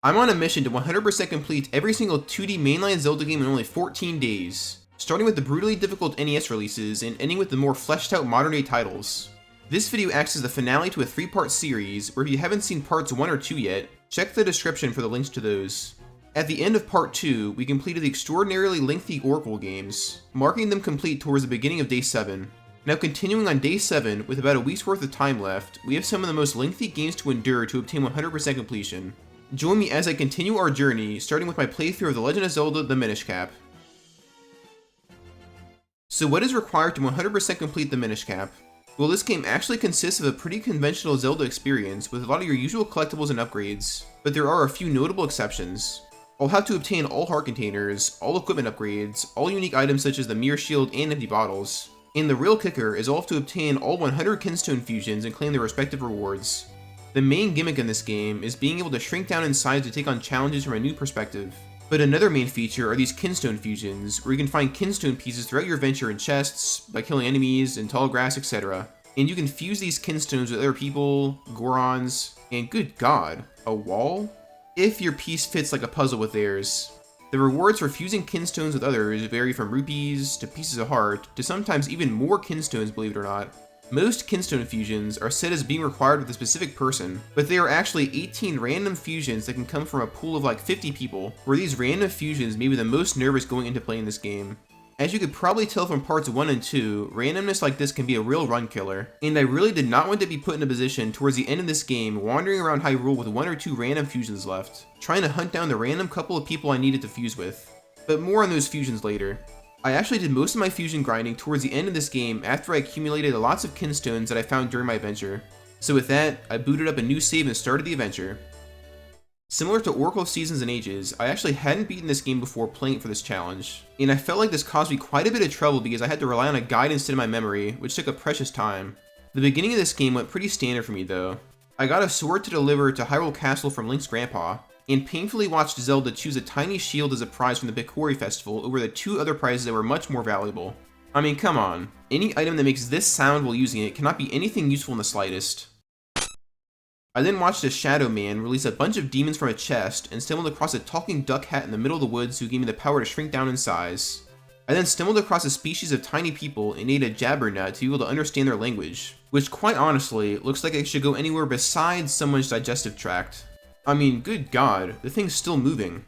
I'm on a mission to 100% complete every single 2D mainline Zelda game in only 14 days, starting with the brutally difficult NES releases and ending with the more fleshed out modern day titles. This video acts as the finale to a 3-part series, where if you haven't seen parts 1 or 2 yet, check the description for the links to those. At the end of part 2, we completed the extraordinarily lengthy Oracle games, marking them complete towards the beginning of day 7. Now continuing on day 7, with about a week's worth of time left, we have some of the most lengthy games to endure to obtain 100% completion. Join me as I continue our journey, starting with my playthrough of The Legend of Zelda the Minish Cap. So what is required to 100% complete the Minish Cap? Well, this game actually consists of a pretty conventional Zelda experience with a lot of your usual collectibles and upgrades, but there are a few notable exceptions. I'll have to obtain all heart containers, all equipment upgrades, all unique items such as the mirror shield and empty bottles, and the real kicker is I'll have to obtain all 100 Kinstone fusions and claim their respective rewards. The main gimmick in this game is being able to shrink down in size to take on challenges from a new perspective. But another main feature are these Kinstone fusions, where you can find Kinstone pieces throughout your adventure in chests, by killing enemies, in tall grass, etc. And you can fuse these Kinstones with other people, Gorons, and good god, a wall? If your piece fits like a puzzle with theirs. The rewards for fusing Kinstones with others vary from rupees, to pieces of heart, to sometimes even more Kinstones, believe it or not. Most Kinstone fusions are set as being required with a specific person, but they are actually 18 random fusions that can come from a pool of like 50 people, where these random fusions may be the most nervous going into playing this game. As you could probably tell from parts 1 and 2, randomness like this can be a real run killer, and I really did not want to be put in a position towards the end of this game wandering around Hyrule with 1 or 2 random fusions left, trying to hunt down the random couple of people I needed to fuse with. But more on those fusions later. I actually did most of my fusion grinding towards the end of this game after I accumulated lots of Kinstones that I found during my adventure. So with that, I booted up a new save and started the adventure. Similar to Oracle of Seasons and Ages, I actually hadn't beaten this game before playing it for this challenge, and I felt like this caused me quite a bit of trouble because I had to rely on a guide instead of my memory, which took up precious time. The beginning of this game went pretty standard for me though. I got a sword to deliver to Hyrule Castle from Link's grandpa, and painfully watched Zelda choose a tiny shield as a prize from the Bikori Festival over the 2 other prizes that were much more valuable. I mean, come on. Any item that makes this sound while using it cannot be anything useful in the slightest. I then watched a Shadow Man release a bunch of demons from a chest and stumbled across a talking duck hat in the middle of the woods who gave me the power to shrink down in size. I then stumbled across a species of tiny people and ate a jabbernut to be able to understand their language, which quite honestly looks like it should go anywhere besides someone's digestive tract. I mean, good god, the thing's still moving.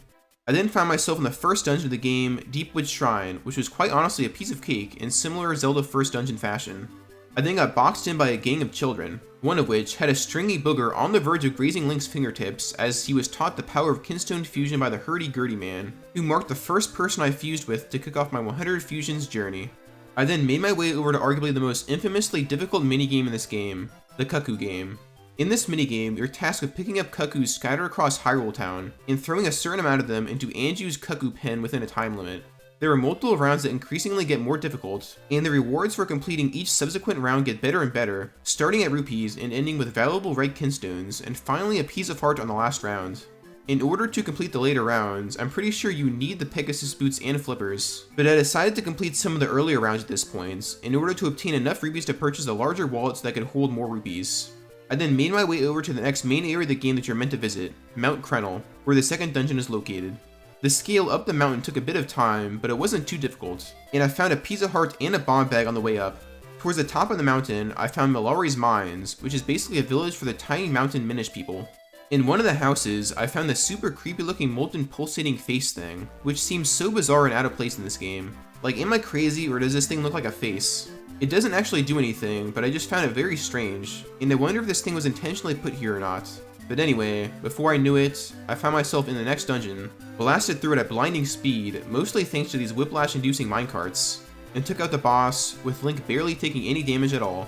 I then found myself in the first dungeon of the game, Deepwood Shrine, which was quite honestly a piece of cake in similar Zelda first dungeon fashion. I then got boxed in by a gang of children, one of which had a stringy booger on the verge of grazing Link's fingertips as he was taught the power of Kinstone fusion by the hurdy-gurdy man, who marked the first person I fused with to kick off my 100 fusions journey. I then made my way over to arguably the most infamously difficult minigame in this game, the Cuckoo game. In this minigame, you're tasked with picking up cuckoos scattered across Hyrule Town, and throwing a certain amount of them into Anju's cuckoo pen within a time limit. There are multiple rounds that increasingly get more difficult, and the rewards for completing each subsequent round get better and better, starting at rupees and ending with valuable red Kinstones, and finally a piece of heart on the last round. In order to complete the later rounds, I'm pretty sure you need the Pegasus boots and flippers, but I decided to complete some of the earlier rounds at this point, in order to obtain enough rupees to purchase a larger wallet so that could hold more rupees. I then made my way over to the next main area of the game that you're meant to visit, Mount Krenel, where the second dungeon is located. The scale up the mountain took a bit of time, but it wasn't too difficult, and I found a piece of heart and a bomb bag on the way up. Towards the top of the mountain, I found Malari's Mines, which is basically a village for the tiny mountain Minish people. In one of the houses, I found the super creepy looking molten pulsating face thing, which seems so bizarre and out of place in this game. Like, am I crazy or does this thing look like a face? It doesn't actually do anything, but I just found it very strange, and I wonder if this thing was intentionally put here or not. But anyway, before I knew it, I found myself in the next dungeon, blasted through it at blinding speed, mostly thanks to these whiplash-inducing minecarts, and took out the boss, with Link barely taking any damage at all.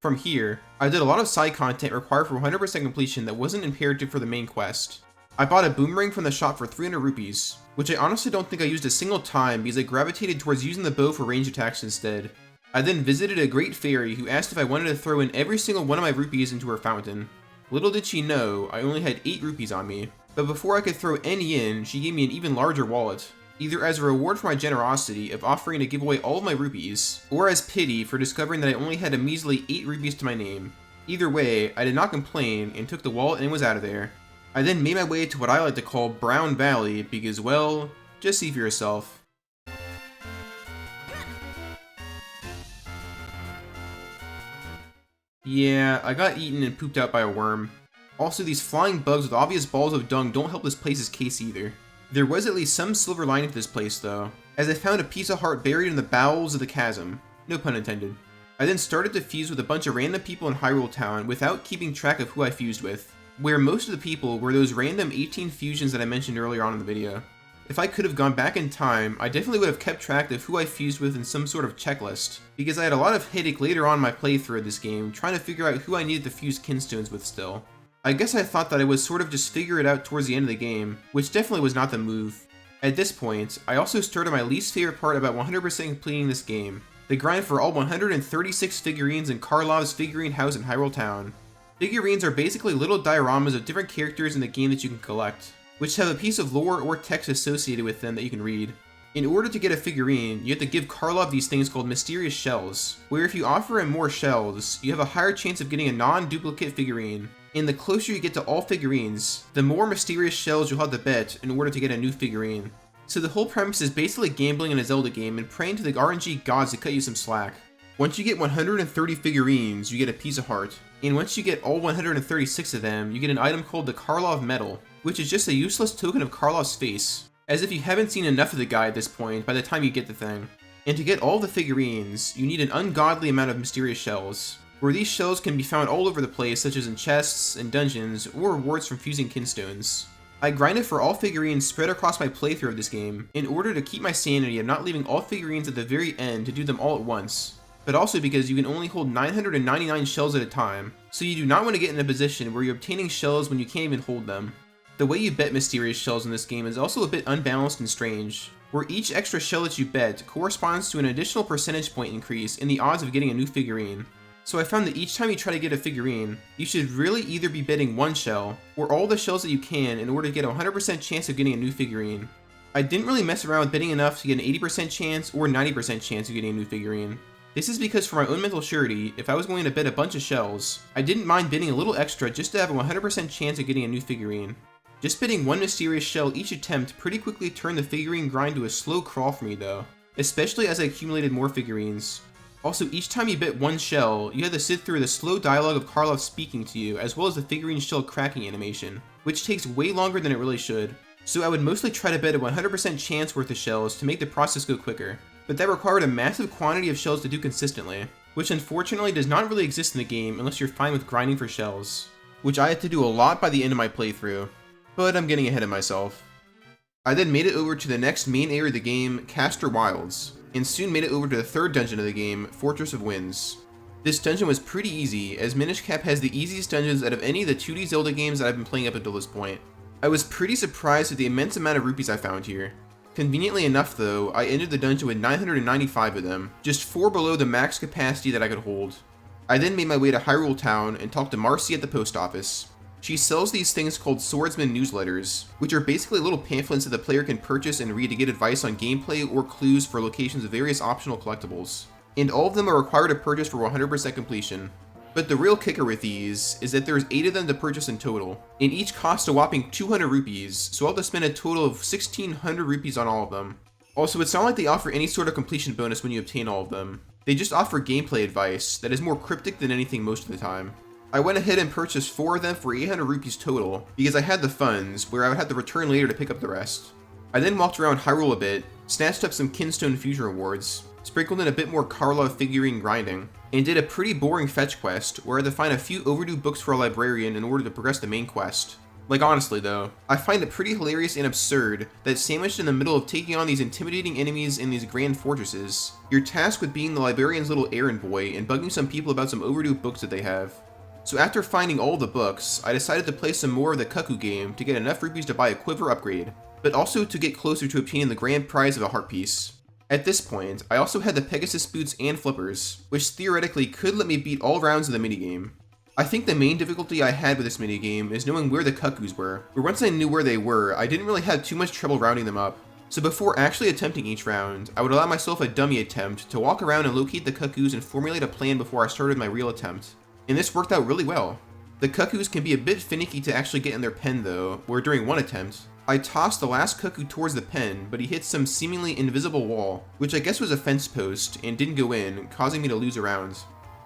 From here, I did a lot of side content required for 100% completion that wasn't imperative for the main quest. I bought a boomerang from the shop for 300 rupees, which I honestly don't think I used a single time because I gravitated towards using the bow for range attacks instead. I then visited a great fairy who asked if I wanted to throw in every single one of my rupees into her fountain. Little did she know, I only had 8 rupees on me, but before I could throw any in, she gave me an even larger wallet, either as a reward for my generosity of offering to give away all of my rupees, or as pity for discovering that I only had a measly 8 rupees to my name. Either way, I did not complain and took the wallet and was out of there. I then made my way to what I like to call Brown Valley because, well, just see for yourself. Yeah, I got eaten and pooped out by a worm. Also, these flying bugs with obvious balls of dung don't help this place's case either. There was at least some silver lining to this place though, as I found a piece of heart buried in the bowels of the chasm. No pun intended. I then started to fuse with a bunch of random people in Hyrule Town without keeping track of who I fused with, where most of the people were those random 18 fusions that I mentioned earlier on in the video. If I could have gone back in time, I definitely would have kept track of who I fused with in some sort of checklist, because I had a lot of headache later on in my playthrough of this game trying to figure out who I needed to fuse kinstones with still. I guess I thought that I would sort of just figure it out towards the end of the game, which definitely was not the move. At this point, I also started my least favorite part about 100% completing this game, the grind for all 136 figurines in Karlov's figurine house in Hyrule Town. Figurines are basically little dioramas of different characters in the game that you can collect, which have a piece of lore or text associated with them that you can read. In order to get a figurine, you have to give Karlov these things called mysterious shells, where if you offer him more shells, you have a higher chance of getting a non-duplicate figurine. And the closer you get to all figurines, the more mysterious shells you'll have to bet in order to get a new figurine. So the whole premise is basically gambling in a Zelda game and praying to the RNG gods to cut you some slack. Once you get 130 figurines, you get a piece of heart. And once you get all 136 of them, you get an item called the Karlov Medal, which is just a useless token of Karlov's face, as if you haven't seen enough of the guy at this point by the time you get the thing. And to get all the figurines, you need an ungodly amount of mysterious shells, where these shells can be found all over the place, such as in chests and dungeons, or rewards from fusing kinstones. I grinded for all figurines spread across my playthrough of this game, in order to keep my sanity of not leaving all figurines at the very end to do them all at once, but also because you can only hold 999 shells at a time, so you do not want to get in a position where you're obtaining shells when you can't even hold them. The way you bet mysterious shells in this game is also a bit unbalanced and strange, where each extra shell that you bet corresponds to an additional percentage point increase in the odds of getting a new figurine. So I found that each time you try to get a figurine, you should really either be betting one shell, or all the shells that you can in order to get a 100% chance of getting a new figurine. I didn't really mess around with betting enough to get an 80% chance or 90% chance of getting a new figurine. This is because for my own mental surety, if I was going to bet a bunch of shells, I didn't mind bidding a little extra just to have a 100% chance of getting a new figurine. Just bidding one mysterious shell each attempt pretty quickly turned the figurine grind to a slow crawl for me though, especially as I accumulated more figurines. Also, each time you bit one shell, you had to sit through the slow dialogue of Karlov speaking to you, as well as the figurine shell cracking animation, which takes way longer than it really should. So I would mostly try to bet a 100% chance worth of shells to make the process go quicker, but that required a massive quantity of shells to do consistently, which unfortunately does not really exist in the game unless you're fine with grinding for shells, which I had to do a lot by the end of my playthrough, but I'm getting ahead of myself. I then made it over to the next main area of the game, Castor Wilds, and soon made it over to the third dungeon of the game, Fortress of Winds. This dungeon was pretty easy, as Minish Cap has the easiest dungeons out of any of the 2D Zelda games that I've been playing up until this point. I was pretty surprised at the immense amount of rupees I found here. Conveniently enough though, I entered the dungeon with 995 of them, just 4 below the max capacity that I could hold. I then made my way to Hyrule Town and talked to Marcy at the post office. She sells these things called Swordsman newsletters, which are basically little pamphlets that the player can purchase and read to get advice on gameplay or clues for locations of various optional collectibles. And all of them are required to purchase for 100% completion. But the real kicker with these is that there's 8 of them to purchase in total, and each cost a whopping 200 rupees, so I'll have to spend a total of 1600 rupees on all of them. Also, it's not like they offer any sort of completion bonus when you obtain all of them. They just offer gameplay advice that is more cryptic than anything most of the time. I went ahead and purchased 4 of them for 800 rupees total, because I had the funds, where I would have to return later to pick up the rest. I then walked around Hyrule a bit, snatched up some Kinstone Fusion rewards, sprinkled in a bit more Karlov figurine grinding, and did a pretty boring fetch quest where I had to find a few overdue books for a librarian in order to progress the main quest. Like honestly though, I find it pretty hilarious and absurd that sandwiched in the middle of taking on these intimidating enemies in these grand fortresses, you're tasked with being the librarian's little errand boy and bugging some people about some overdue books that they have. So after finding all the books, I decided to play some more of the Cuckoo game to get enough rupees to buy a quiver upgrade, but also to get closer to obtaining the grand prize of a heart piece. At this point, I also had the Pegasus boots and flippers, which theoretically could let me beat all rounds of the minigame. I think the main difficulty I had with this minigame is knowing where the Cuckoos were, but once I knew where they were, I didn't really have too much trouble rounding them up. So before actually attempting each round, I would allow myself a dummy attempt to walk around and locate the Cuckoos and formulate a plan before I started my real attempt. And this worked out really well. The cuckoos can be a bit finicky to actually get in their pen though, where during one attempt, I tossed the last cuckoo towards the pen, but he hit some seemingly invisible wall, which I guess was a fence post, and didn't go in, causing me to lose a round.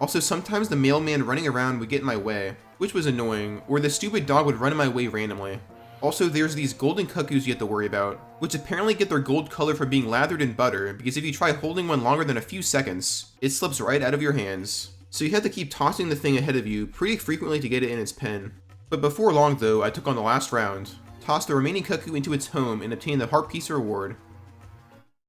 Also, sometimes the mailman running around would get in my way, which was annoying, or the stupid dog would run in my way randomly. Also, there's these golden cuckoos you have to worry about, which apparently get their gold color from being lathered in butter, because if you try holding one longer than a few seconds, it slips right out of your hands. So you have to keep tossing the thing ahead of you pretty frequently to get it in its pen. But before long though, I took on the last round, tossed the remaining cuckoo into its home, and obtained the heart piece reward.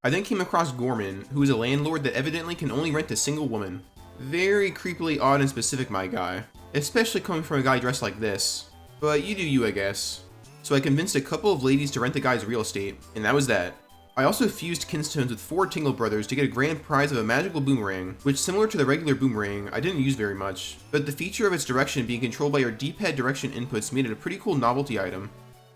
I then came across Gorman, who is a landlord that evidently can only rent a single woman. Very creepily odd and specific, my guy. Especially coming from a guy dressed like this. But you do you, I guess. So I convinced a couple of ladies to rent the guy's real estate, and that was that. I also fused kinstones with 4 Tingle Brothers to get a grand prize of a magical boomerang, which, similar to the regular boomerang, I didn't use very much, but the feature of its direction being controlled by your D-pad direction inputs made it a pretty cool novelty item.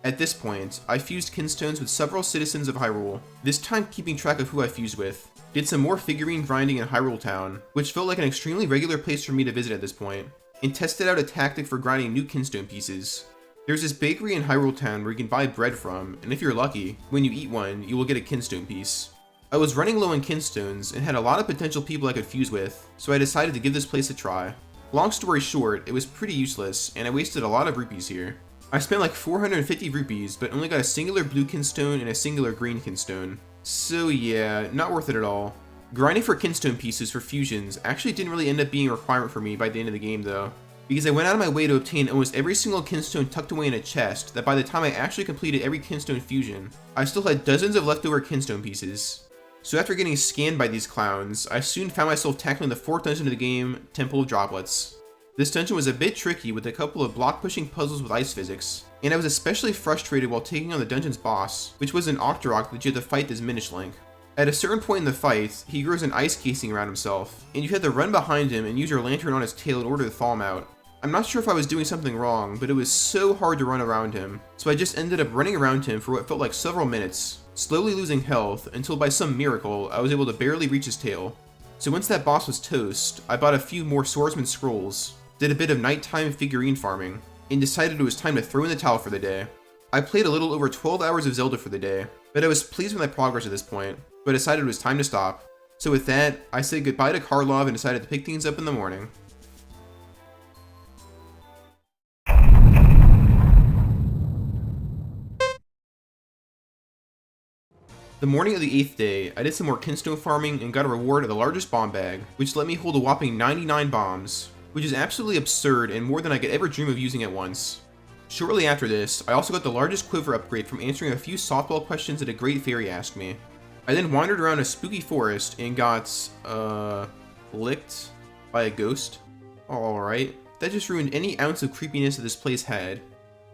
At this point, I fused kinstones with several citizens of Hyrule, this time keeping track of who I fused with. Did some more figurine grinding in Hyrule Town, which felt like an extremely regular place for me to visit at this point, and tested out a tactic for grinding new kinstone pieces. There's this bakery in Hyrule Town where you can buy bread from, and if you're lucky, when you eat one, you will get a kinstone piece. I was running low on kinstones and had a lot of potential people I could fuse with, so I decided to give this place a try. Long story short, it was pretty useless, and I wasted a lot of rupees here. I spent like 450 rupees, but only got a singular blue kinstone and a singular green kinstone. So yeah, not worth it at all. Grinding for kinstone pieces for fusions actually didn't really end up being a requirement for me by the end of the game though, because I went out of my way to obtain almost every single kinstone tucked away in a chest that by the time I actually completed every kinstone fusion, I still had dozens of leftover kinstone pieces. So after getting scanned by these clowns, I soon found myself tackling the 4th dungeon of the game, Temple of Droplets. This dungeon was a bit tricky with a couple of block-pushing puzzles with ice physics, and I was especially frustrated while taking on the dungeon's boss, which was an Octorok that you had to fight as Minish Link. At a certain point in the fight, he grows an ice casing around himself, and you had to run behind him and use your lantern on his tail in order to thaw him out. I'm not sure if I was doing something wrong, but it was so hard to run around him, so I just ended up running around him for what felt like several minutes, slowly losing health until by some miracle I was able to barely reach his tail. So once that boss was toast, I bought a few more swordsman scrolls, did a bit of nighttime figurine farming, and decided it was time to throw in the towel for the day. I played a little over 12 hours of Zelda for the day, but I was pleased with my progress at this point, but decided it was time to stop. So with that, I said goodbye to Karlov and decided to pick things up in the morning. The morning of the 8th day, I did some more kinstone farming and got a reward of the largest bomb bag, which let me hold a whopping 99 bombs, which is absolutely absurd and more than I could ever dream of using at once. Shortly after this, I also got the largest quiver upgrade from answering a few softball questions that a great fairy asked me. I then wandered around a spooky forest and got, licked by a ghost. Alright, that just ruined any ounce of creepiness that this place had.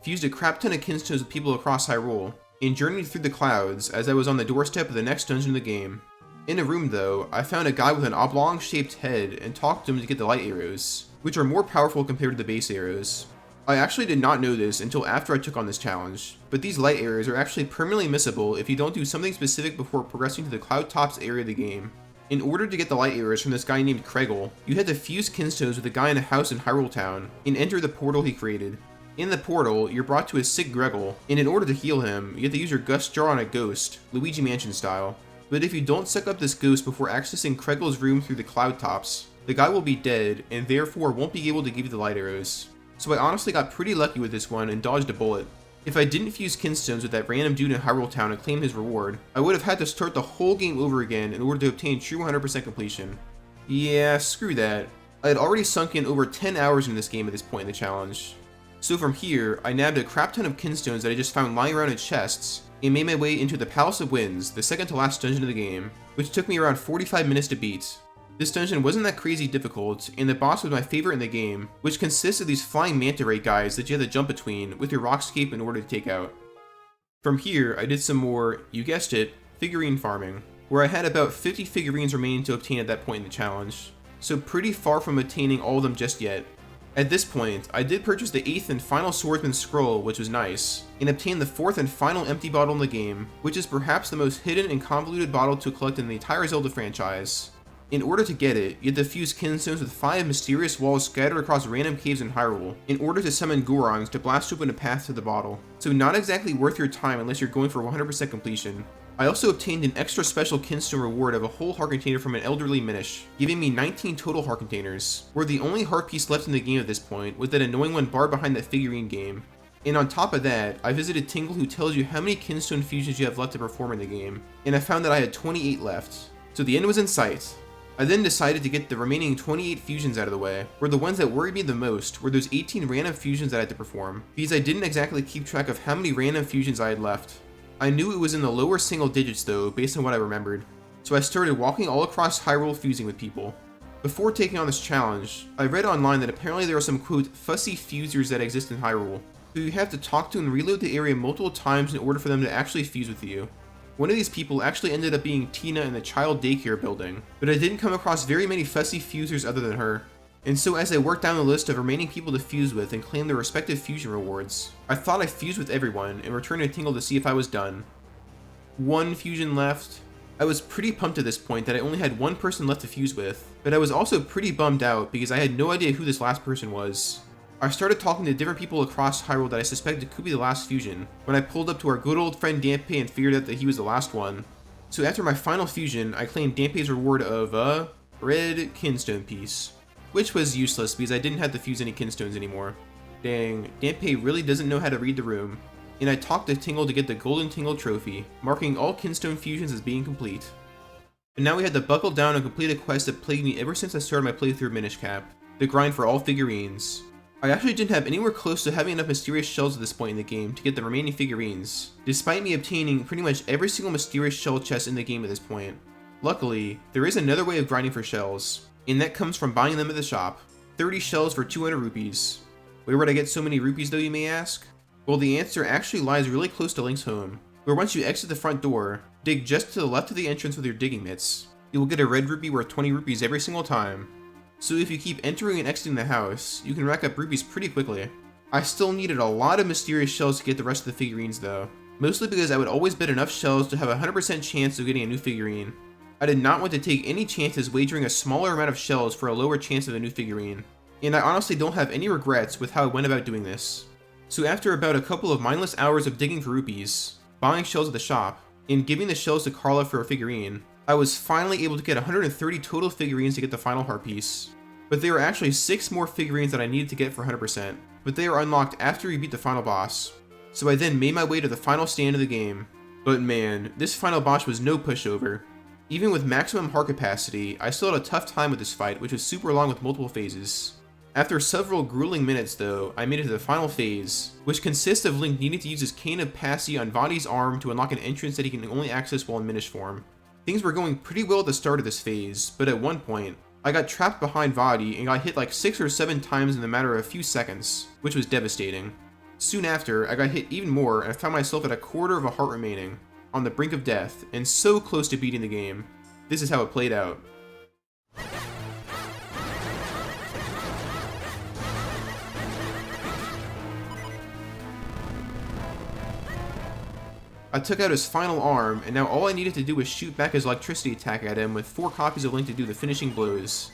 Fused a crap ton of kinstones with people across Hyrule, and journeyed through the clouds as I was on the doorstep of the next dungeon of the game. In a room though, I found a guy with an oblong-shaped head and talked to him to get the light arrows, which are more powerful compared to the base arrows. I actually did not know this until after I took on this challenge, but these light arrows are actually permanently missable if you don't do something specific before progressing to the Cloud Tops area of the game. In order to get the light arrows from this guy named Kregel, you had to fuse kinstones with a guy in a house in Hyrule Town, and enter the portal he created. In the portal, you're brought to a sick Gregel, and in order to heal him, you have to use your Gust Jar on a ghost, Luigi Mansion style. But if you don't suck up this ghost before accessing Kregel's room through the Cloud Tops, the guy will be dead, and therefore won't be able to give you the light arrows. So I honestly got pretty lucky with this one and dodged a bullet. If I didn't fuse kinstones with that random dude in Hyrule Town and claim his reward, I would have had to start the whole game over again in order to obtain true 100% completion. Yeah, screw that. I had already sunk in over 10 hours in this game at this point in the challenge. So from here, I nabbed a crap ton of kinstones that I just found lying around in chests, and made my way into the Palace of Winds, the second to last dungeon of the game, which took me around 45 minutes to beat. This dungeon wasn't that crazy difficult, and the boss was my favorite in the game, which consists of these flying manta ray guys that you have to jump between with your rockscape in order to take out. From here, I did some more, you guessed it, figurine farming, where I had about 50 figurines remaining to obtain at that point in the challenge, so pretty far from attaining all of them just yet. At this point, I did purchase the 8th and final Swordsman Scroll, which was nice, and obtained the 4th and final empty bottle in the game, which is perhaps the most hidden and convoluted bottle to collect in the entire Zelda franchise. In order to get it, you have to fuse kinstones with 5 mysterious walls scattered across random caves in Hyrule, in order to summon Gorons to blast open a path to the bottle. So not exactly worth your time unless you're going for 100% completion. I also obtained an extra special kinstone reward of a whole heart container from an elderly Minish, giving me 19 total heart containers, where the only heart piece left in the game at this point was that annoying one barred behind that figurine game. And on top of that, I visited Tingle, who tells you how many kinstone fusions you have left to perform in the game, and I found that I had 28 left. So the end was in sight. I then decided to get the remaining 28 fusions out of the way, where the ones that worried me the most were those 18 random fusions that I had to perform, because I didn't exactly keep track of how many random fusions I had left. I knew it was in the lower single digits though, based on what I remembered, so I started walking all across Hyrule fusing with people. Before taking on this challenge, I read online that apparently there are some quote fussy fusers that exist in Hyrule, who you have to talk to and reload the area multiple times in order for them to actually fuse with you. One of these people actually ended up being Tina in the child daycare building, but I didn't come across very many fussy fusers other than her. And so as I worked down the list of remaining people to fuse with and claim their respective fusion rewards, I thought I fused with everyone and returned to Tingle to see if I was done. 1 fusion left. I was pretty pumped at this point that I only had 1 person left to fuse with, but I was also pretty bummed out because I had no idea who this last person was. I started talking to different people across Hyrule that I suspected could be the last fusion, when I pulled up to our good old friend Dampé and figured out that he was the last one. So after my final fusion, I claimed Dampé's reward of a red kinstone piece, which was useless because I didn't have to fuse any kinstones anymore. Dang, Dampé really doesn't know how to read the room. And I talked to Tingle to get the Golden Tingle trophy, marking all kinstone fusions as being complete. But now we had to buckle down and complete a quest that plagued me ever since I started my playthrough of Minish Cap, the grind for all figurines. I actually didn't have anywhere close to having enough mysterious shells at this point in the game to get the remaining figurines, despite me obtaining pretty much every single mysterious shell chest in the game at this point. Luckily, there is another way of grinding for shells, and that comes from buying them at the shop. 30 shells for 200 rupees. Where would I get so many rupees though, you may ask? Well, the answer actually lies really close to Link's home, where once you exit the front door, dig just to the left of the entrance with your digging mitts. You will get a red rupee worth 20 rupees every single time. So if you keep entering and exiting the house, you can rack up rupees pretty quickly. I still needed a lot of mysterious shells to get the rest of the figurines though, mostly because I would always bet enough shells to have a 100% chance of getting a new figurine. I did not want to take any chances wagering a smaller amount of shells for a lower chance of a new figurine, and I honestly don't have any regrets with how I went about doing this. So after about a couple of mindless hours of digging for rupees, buying shells at the shop, and giving the shells to Carla for a figurine, I was finally able to get 130 total figurines to get the final heart piece. But there were actually 6 more figurines that I needed to get for 100%, but they are unlocked after you beat the final boss. So I then made my way to the final stand of the game. But man, this final boss was no pushover. Even with maximum heart capacity, I still had a tough time with this fight, which was super long with multiple phases. After several grueling minutes though, I made it to the final phase, which consists of Link needing to use his Cane of Passy on Vadi's arm to unlock an entrance that he can only access while in Minish form. Things were going pretty well at the start of this phase, but at one point, I got trapped behind Vadi and got hit like 6 or 7 times in the matter of a few seconds, which was devastating. Soon after, I got hit even more and I found myself at a quarter of a heart remaining, on the brink of death, and so close to beating the game. This is how it played out. I took out his final arm, and now all I needed to do was shoot back his electricity attack at him with 4 copies of Link to do the finishing blows.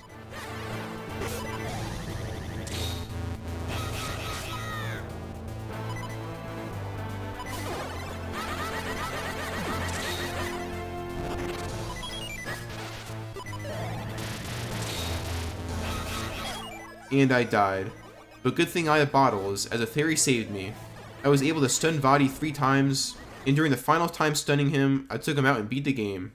And I died. But good thing I have bottles, as a fairy saved me. I was able to stun Vadi 3 times, and during the final time stunning him, I took him out and beat the game.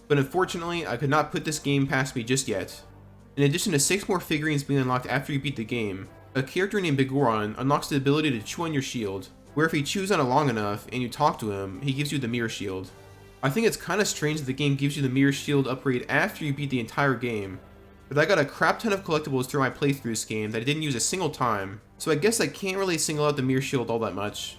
But unfortunately, I could not put this game past me just yet. In addition to 6 more figurines being unlocked after you beat the game, a character named Bigoron unlocks the ability to chew on your shield, where if you chews on it long enough and you talk to him, he gives you the mirror shield. I think it's kinda strange that the game gives you the mirror shield upgrade after you beat the entire game, but I got a crap ton of collectibles through my playthrough this game that I didn't use a single time, so I guess I can't really single out the mirror shield all that much.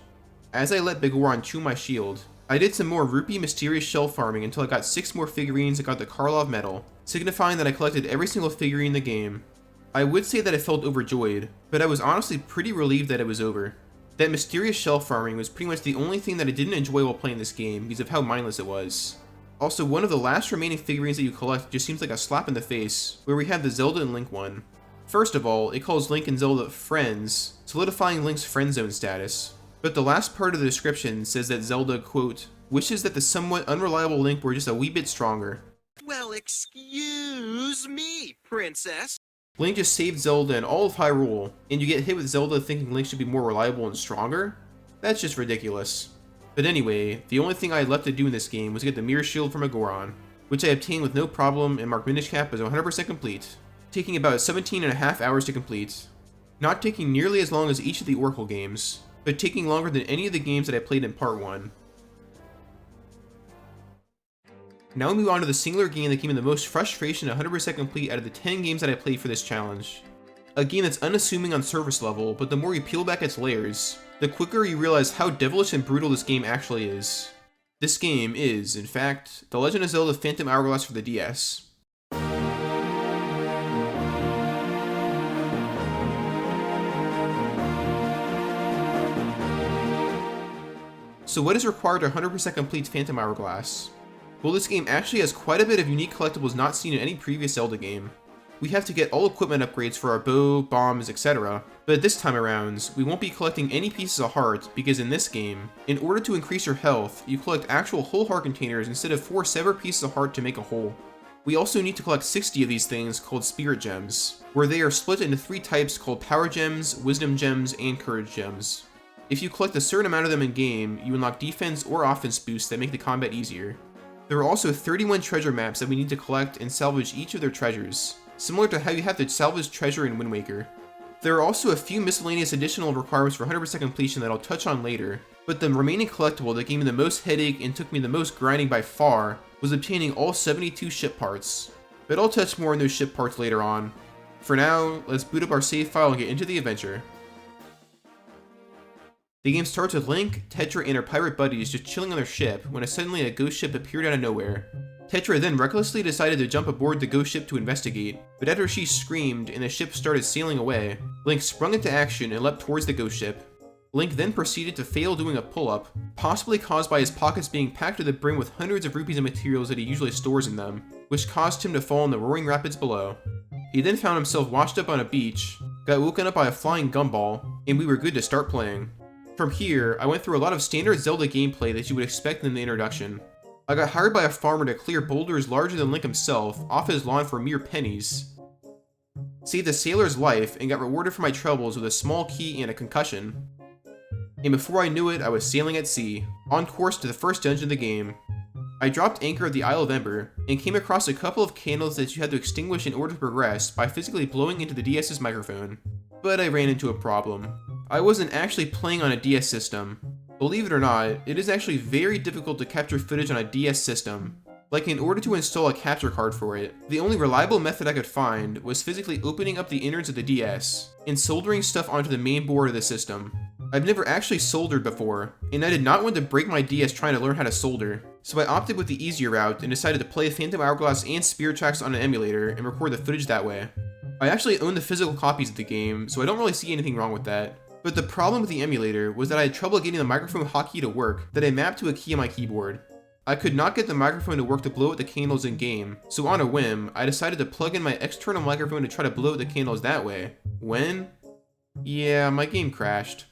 As I let Bigoron chew my shield, I did some more rupee mysterious shell farming until I got 6 more figurines and got the Karlov medal, signifying that I collected every single figurine in the game. I would say that I felt overjoyed, but I was honestly pretty relieved that it was over. That mysterious shelf farming was pretty much the only thing that I didn't enjoy while playing this game because of how mindless it was. Also, one of the last remaining figurines that you collect just seems like a slap in the face, where we have the Zelda and Link one. First of all, it calls Link and Zelda friends, solidifying Link's friend zone status. But the last part of the description says that Zelda, quote, wishes that the somewhat unreliable Link were just a wee bit stronger. Well, excuse me, princess. Link just saved Zelda and all of Hyrule, and you get hit with Zelda thinking Link should be more reliable and stronger? That's just ridiculous. But anyway, the only thing I had left to do in this game was get the Mirror Shield from a Goron, which I obtained with no problem and marked Minish Cap as 100% complete, taking about 17.5 hours to complete. Not taking nearly as long as each of the Oracle games, but taking longer than any of the games that I played in Part 1. Now we move on to the singular game that gave me the most frustration 100% complete out of the 10 games that I played for this challenge. A game that's unassuming on surface level, but the more you peel back its layers, the quicker you realize how devilish and brutal this game actually is. This game is, in fact, The Legend of Zelda Phantom Hourglass for the DS. So what is required to 100% complete Phantom Hourglass? Well, this game actually has quite a bit of unique collectibles not seen in any previous Zelda game. We have to get all equipment upgrades for our bow, bombs, etc. But this time around, we won't be collecting any pieces of heart because in this game, in order to increase your health, you collect actual whole heart containers instead of 4 separate pieces of heart to make a whole. We also need to collect 60 of these things called Spirit Gems, where they are split into 3 types called Power Gems, Wisdom Gems, and Courage Gems. If you collect a certain amount of them in game, you unlock defense or offense boosts that make the combat easier. There are also 31 treasure maps that we need to collect and salvage each of their treasures, similar to how you have to salvage treasure in Wind Waker. There are also a few miscellaneous additional requirements for 100% completion that I'll touch on later, but the remaining collectible that gave me the most headache and took me the most grinding by far was obtaining all 72 ship parts. But I'll touch more on those ship parts later on. For now, let's boot up our save file and get into the adventure. The game starts with Link, Tetra, and her pirate buddies just chilling on their ship when suddenly a ghost ship appeared out of nowhere. Tetra then recklessly decided to jump aboard the ghost ship to investigate, but after she screamed and the ship started sailing away, Link sprung into action and leapt towards the ghost ship. Link then proceeded to fail doing a pull-up, possibly caused by his pockets being packed to the brim with hundreds of rupees and materials that he usually stores in them, which caused him to fall in the roaring rapids below. He then found himself washed up on a beach, got woken up by a flying gumball, and we were good to start playing. From here, I went through a lot of standard Zelda gameplay that you would expect in the introduction. I got hired by a farmer to clear boulders larger than Link himself off his lawn for mere pennies, saved a sailor's life, and got rewarded for my troubles with a small key and a concussion. And before I knew it, I was sailing at sea, on course to the first dungeon of the game. I dropped anchor at the Isle of Ember, and came across a couple of candles that you had to extinguish in order to progress by physically blowing into the DS's microphone. But I ran into a problem. I wasn't actually playing on a DS system. Believe it or not, it is actually very difficult to capture footage on a DS system. Like, in order to install a capture card for it, the only reliable method I could find was physically opening up the innards of the DS and soldering stuff onto the main board of the system. I've never actually soldered before, and I did not want to break my DS trying to learn how to solder, so I opted with the easier route and decided to play Phantom Hourglass and Spirit Tracks on an emulator and record the footage that way. I actually own the physical copies of the game, so I don't really see anything wrong with that. But the problem with the emulator was that I had trouble getting the microphone hotkey to work that I mapped to a key on my keyboard. I could not get the microphone to work to blow out the candles in game, so on a whim, I decided to plug in my external microphone to try to blow out the candles that way. When? Yeah, my game crashed.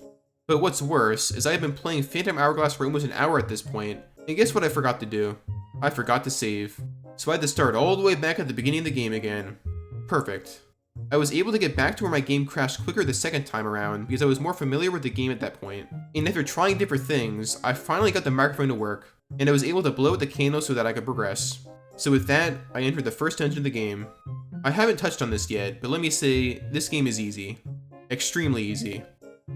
But what's worse is I have been playing Phantom Hourglass for almost an hour at this point, and guess what I forgot to do? I forgot to save. So I had to start all the way back at the beginning of the game again. Perfect. I was able to get back to where my game crashed quicker the second time around because I was more familiar with the game at that point. And after trying different things, I finally got the microphone to work, and I was able to blow out the candle so that I could progress. So with that, I entered the first dungeon of the game. I haven't touched on this yet, but let me say, this game is easy. Extremely easy.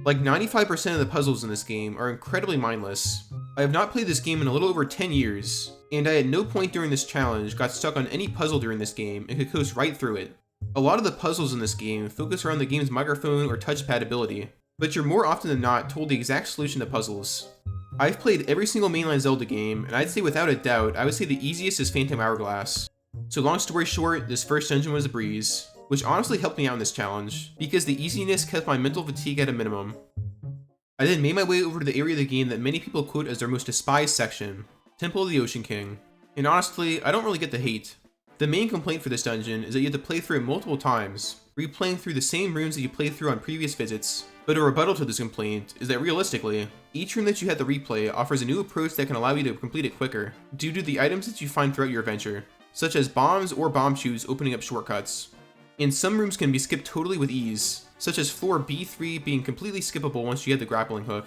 Like 95% of the puzzles in this game are incredibly mindless. I have not played this game in a little over 10 years, and I at no point during this challenge got stuck on any puzzle during this game and could coast right through it. A lot of the puzzles in this game focus around the game's microphone or touchpad ability, but you're more often than not told the exact solution to puzzles. I've played every single mainline Zelda game, and I'd say without a doubt, I would say the easiest is Phantom Hourglass. So long story short, this first dungeon was a breeze. which honestly helped me out in this challenge, because the easiness kept my mental fatigue at a minimum. I then made my way over to the area of the game that many people quote as their most despised section, Temple of the Ocean King, and honestly, I don't really get the hate. The main complaint for this dungeon is that you have to play through it multiple times, replaying through the same rooms that you played through on previous visits, but a rebuttal to this complaint is that realistically, each room that you have to replay offers a new approach that can allow you to complete it quicker, due to the items that you find throughout your adventure, such as bombs or bomb chutes opening up shortcuts. And some rooms can be skipped totally with ease, such as floor B3 being completely skippable once you get the grappling hook.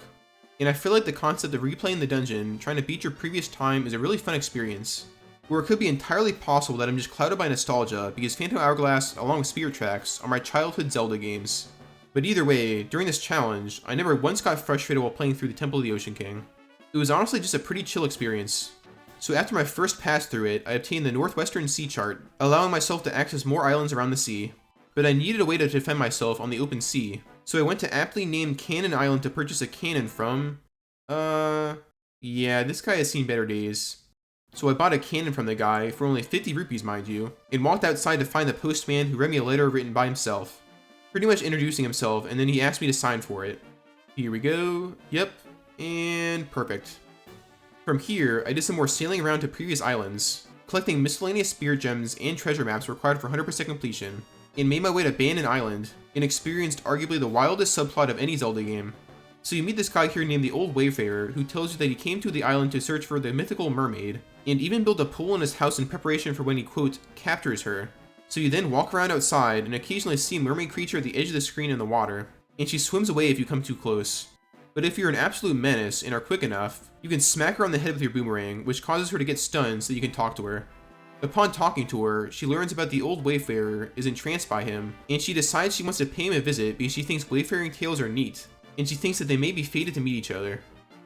And I feel like the concept of replaying the dungeon, trying to beat your previous time, is a really fun experience. Or it could be entirely possible that I'm just clouded by nostalgia because Phantom Hourglass, along with Spirit Tracks, are my childhood Zelda games. But either way, during this challenge, I never once got frustrated while playing through the Temple of the Ocean King. It was honestly just a pretty chill experience. So after my first pass through it, I obtained the Northwestern Sea Chart, allowing myself to access more islands around the sea. But I needed a way to defend myself on the open sea, so I went to aptly named Cannon Island to purchase a cannon from... yeah, this guy has seen better days. So I bought a cannon from the guy, for only 50 rupees mind you, and walked outside to find the postman who read me a letter written by himself. Pretty much introducing himself, and then he asked me to sign for it. Here we go, yep, and perfect. From here, I did some more sailing around to previous islands, collecting miscellaneous spirit gems and treasure maps required for 100% completion, and made my way to Bannon Island, and experienced arguably the wildest subplot of any Zelda game. So you meet this guy here named the Old Wayfarer, who tells you that he came to the island to search for the mythical mermaid, and even built a pool in his house in preparation for when he, quote, captures her. So you then walk around outside and occasionally see a mermaid creature at the edge of the screen in the water, and she swims away if you come too close. But if you're an absolute menace and are quick enough, you can smack her on the head with your boomerang, which causes her to get stunned so that you can talk to her. Upon talking to her, she learns about the Old Wayfarer, is entranced by him, and she decides she wants to pay him a visit because she thinks wayfaring tales are neat, and she thinks that they may be fated to meet each other.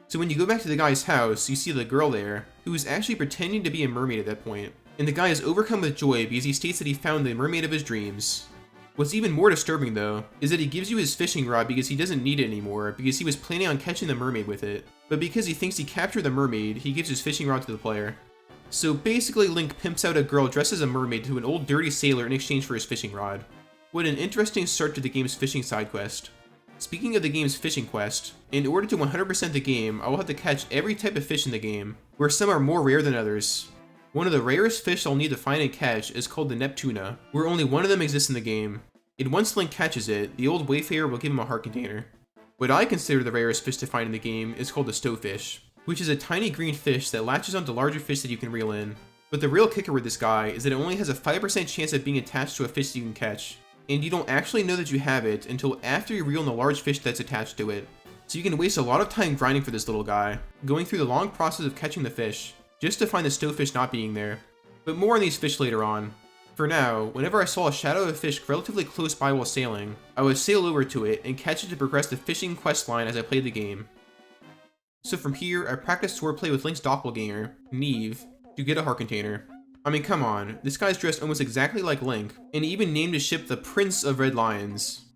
So when you go back to the guy's house, you see the girl there, who is actually pretending to be a mermaid at that point, and the guy is overcome with joy because he states that he found the mermaid of his dreams. What's even more disturbing though, is that he gives you his fishing rod because he doesn't need it anymore, because he was planning on catching the mermaid with it, but because he thinks he captured the mermaid, he gives his fishing rod to the player. So basically Link pimps out a girl dressed as a mermaid to an old dirty sailor in exchange for his fishing rod. What an interesting start to the game's fishing side quest. Speaking of the game's fishing quest, in order to 100% the game, I will have to catch every type of fish in the game, where some are more rare than others. One of the rarest fish I'll need to find and catch is called the Neptuna, where only one of them exists in the game, and once Link catches it, the Old Wayfarer will give him a heart container. What I consider the rarest fish to find in the game is called the Stowfish, which is a tiny green fish that latches onto larger fish that you can reel in. But the real kicker with this guy is that it only has a 5% chance of being attached to a fish that you can catch, and you don't actually know that you have it until after you reel in the large fish that's attached to it. So you can waste a lot of time grinding for this little guy, going through the long process of catching the fish, just to find the Stowfish not being there. But more on these fish later on. For now, whenever I saw a shadow of a fish relatively close by while sailing, I would sail over to it and catch it to progress the fishing quest line as I played the game. So from here, I practiced swordplay with Link's doppelganger, Neve, to get a heart container. I mean, come on, this guy's dressed almost exactly like Link, and he even named his ship the Prince of Red Lions.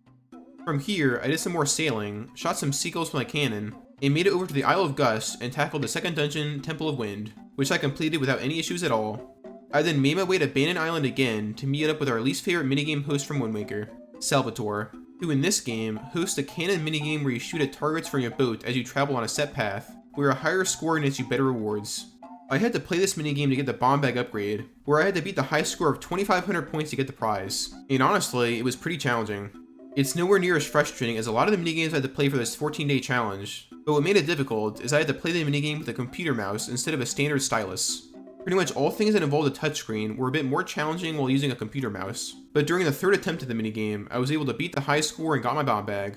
From here, I did some more sailing, shot some seagulls with my cannon, and made it over to the Isle of Gust and tackled the second dungeon, Temple of Wind, which I completed without any issues at all. I then made my way to Bannon Island again to meet up with our least favorite minigame host from Wind Waker, Salvatore, who in this game hosts a cannon minigame where you shoot at targets from your boat as you travel on a set path, where a higher score nets you better rewards. I had to play this minigame to get the bomb bag upgrade, where I had to beat the high score of 2,500 points to get the prize, and honestly, it was pretty challenging. It's nowhere near as frustrating as a lot of the minigames I had to play for this 14-day challenge, but what made it difficult is I had to play the minigame with a computer mouse instead of a standard stylus. Pretty much all things that involved a touchscreen were a bit more challenging while using a computer mouse, but during the third attempt at the minigame, I was able to beat the high score and got my bomb bag.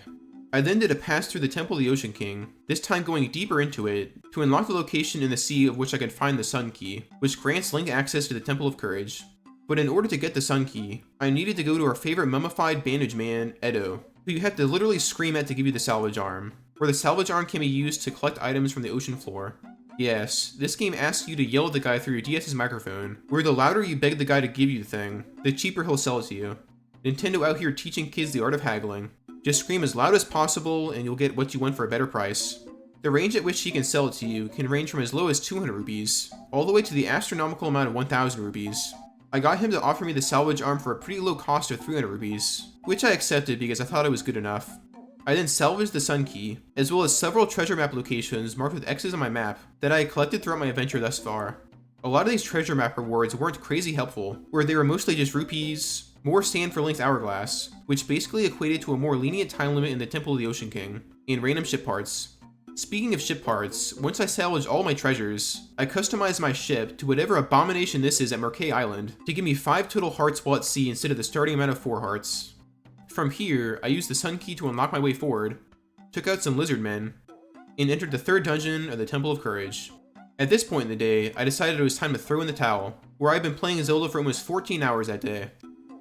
I then did a pass through the Temple of the Ocean King, this time going deeper into it, to unlock the location in the sea of which I could find the Sun Key, which grants Link access to the Temple of Courage. But in order to get the Sun Key, I needed to go to our favorite mummified bandage man, Edo, who you have to literally scream at to give you the salvage arm, where the salvage arm can be used to collect items from the ocean floor. Yes, this game asks you to yell at the guy through your DS's microphone, where the louder you beg the guy to give you the thing, the cheaper he'll sell it to you. Nintendo out here teaching kids the art of haggling. Just scream as loud as possible and you'll get what you want for a better price. The range at which he can sell it to you can range from as low as 200 rupees, all the way to the astronomical amount of 1,000 rupees. I got him to offer me the salvage arm for a pretty low cost of 300 rupees, which I accepted because I thought it was good enough. I then salvaged the Sun Key, as well as several treasure map locations marked with X's on my map that I had collected throughout my adventure thus far. A lot of these treasure map rewards weren't crazy helpful, where they were mostly just rupees, more sand for Link's Hourglass, which basically equated to a more lenient time limit in the Temple of the Ocean King, and random ship parts. Speaking of ship parts, once I salvaged all my treasures, I customized my ship to whatever abomination this is at Marquet Island to give me 5 total hearts while at sea instead of the starting amount of 4 hearts. From here, I used the Sun Key to unlock my way forward, took out some lizard men, and entered the 3rd dungeon of the Temple of Courage. At this point in the day, I decided it was time to throw in the towel, where I had been playing Zelda for almost 14 hours that day.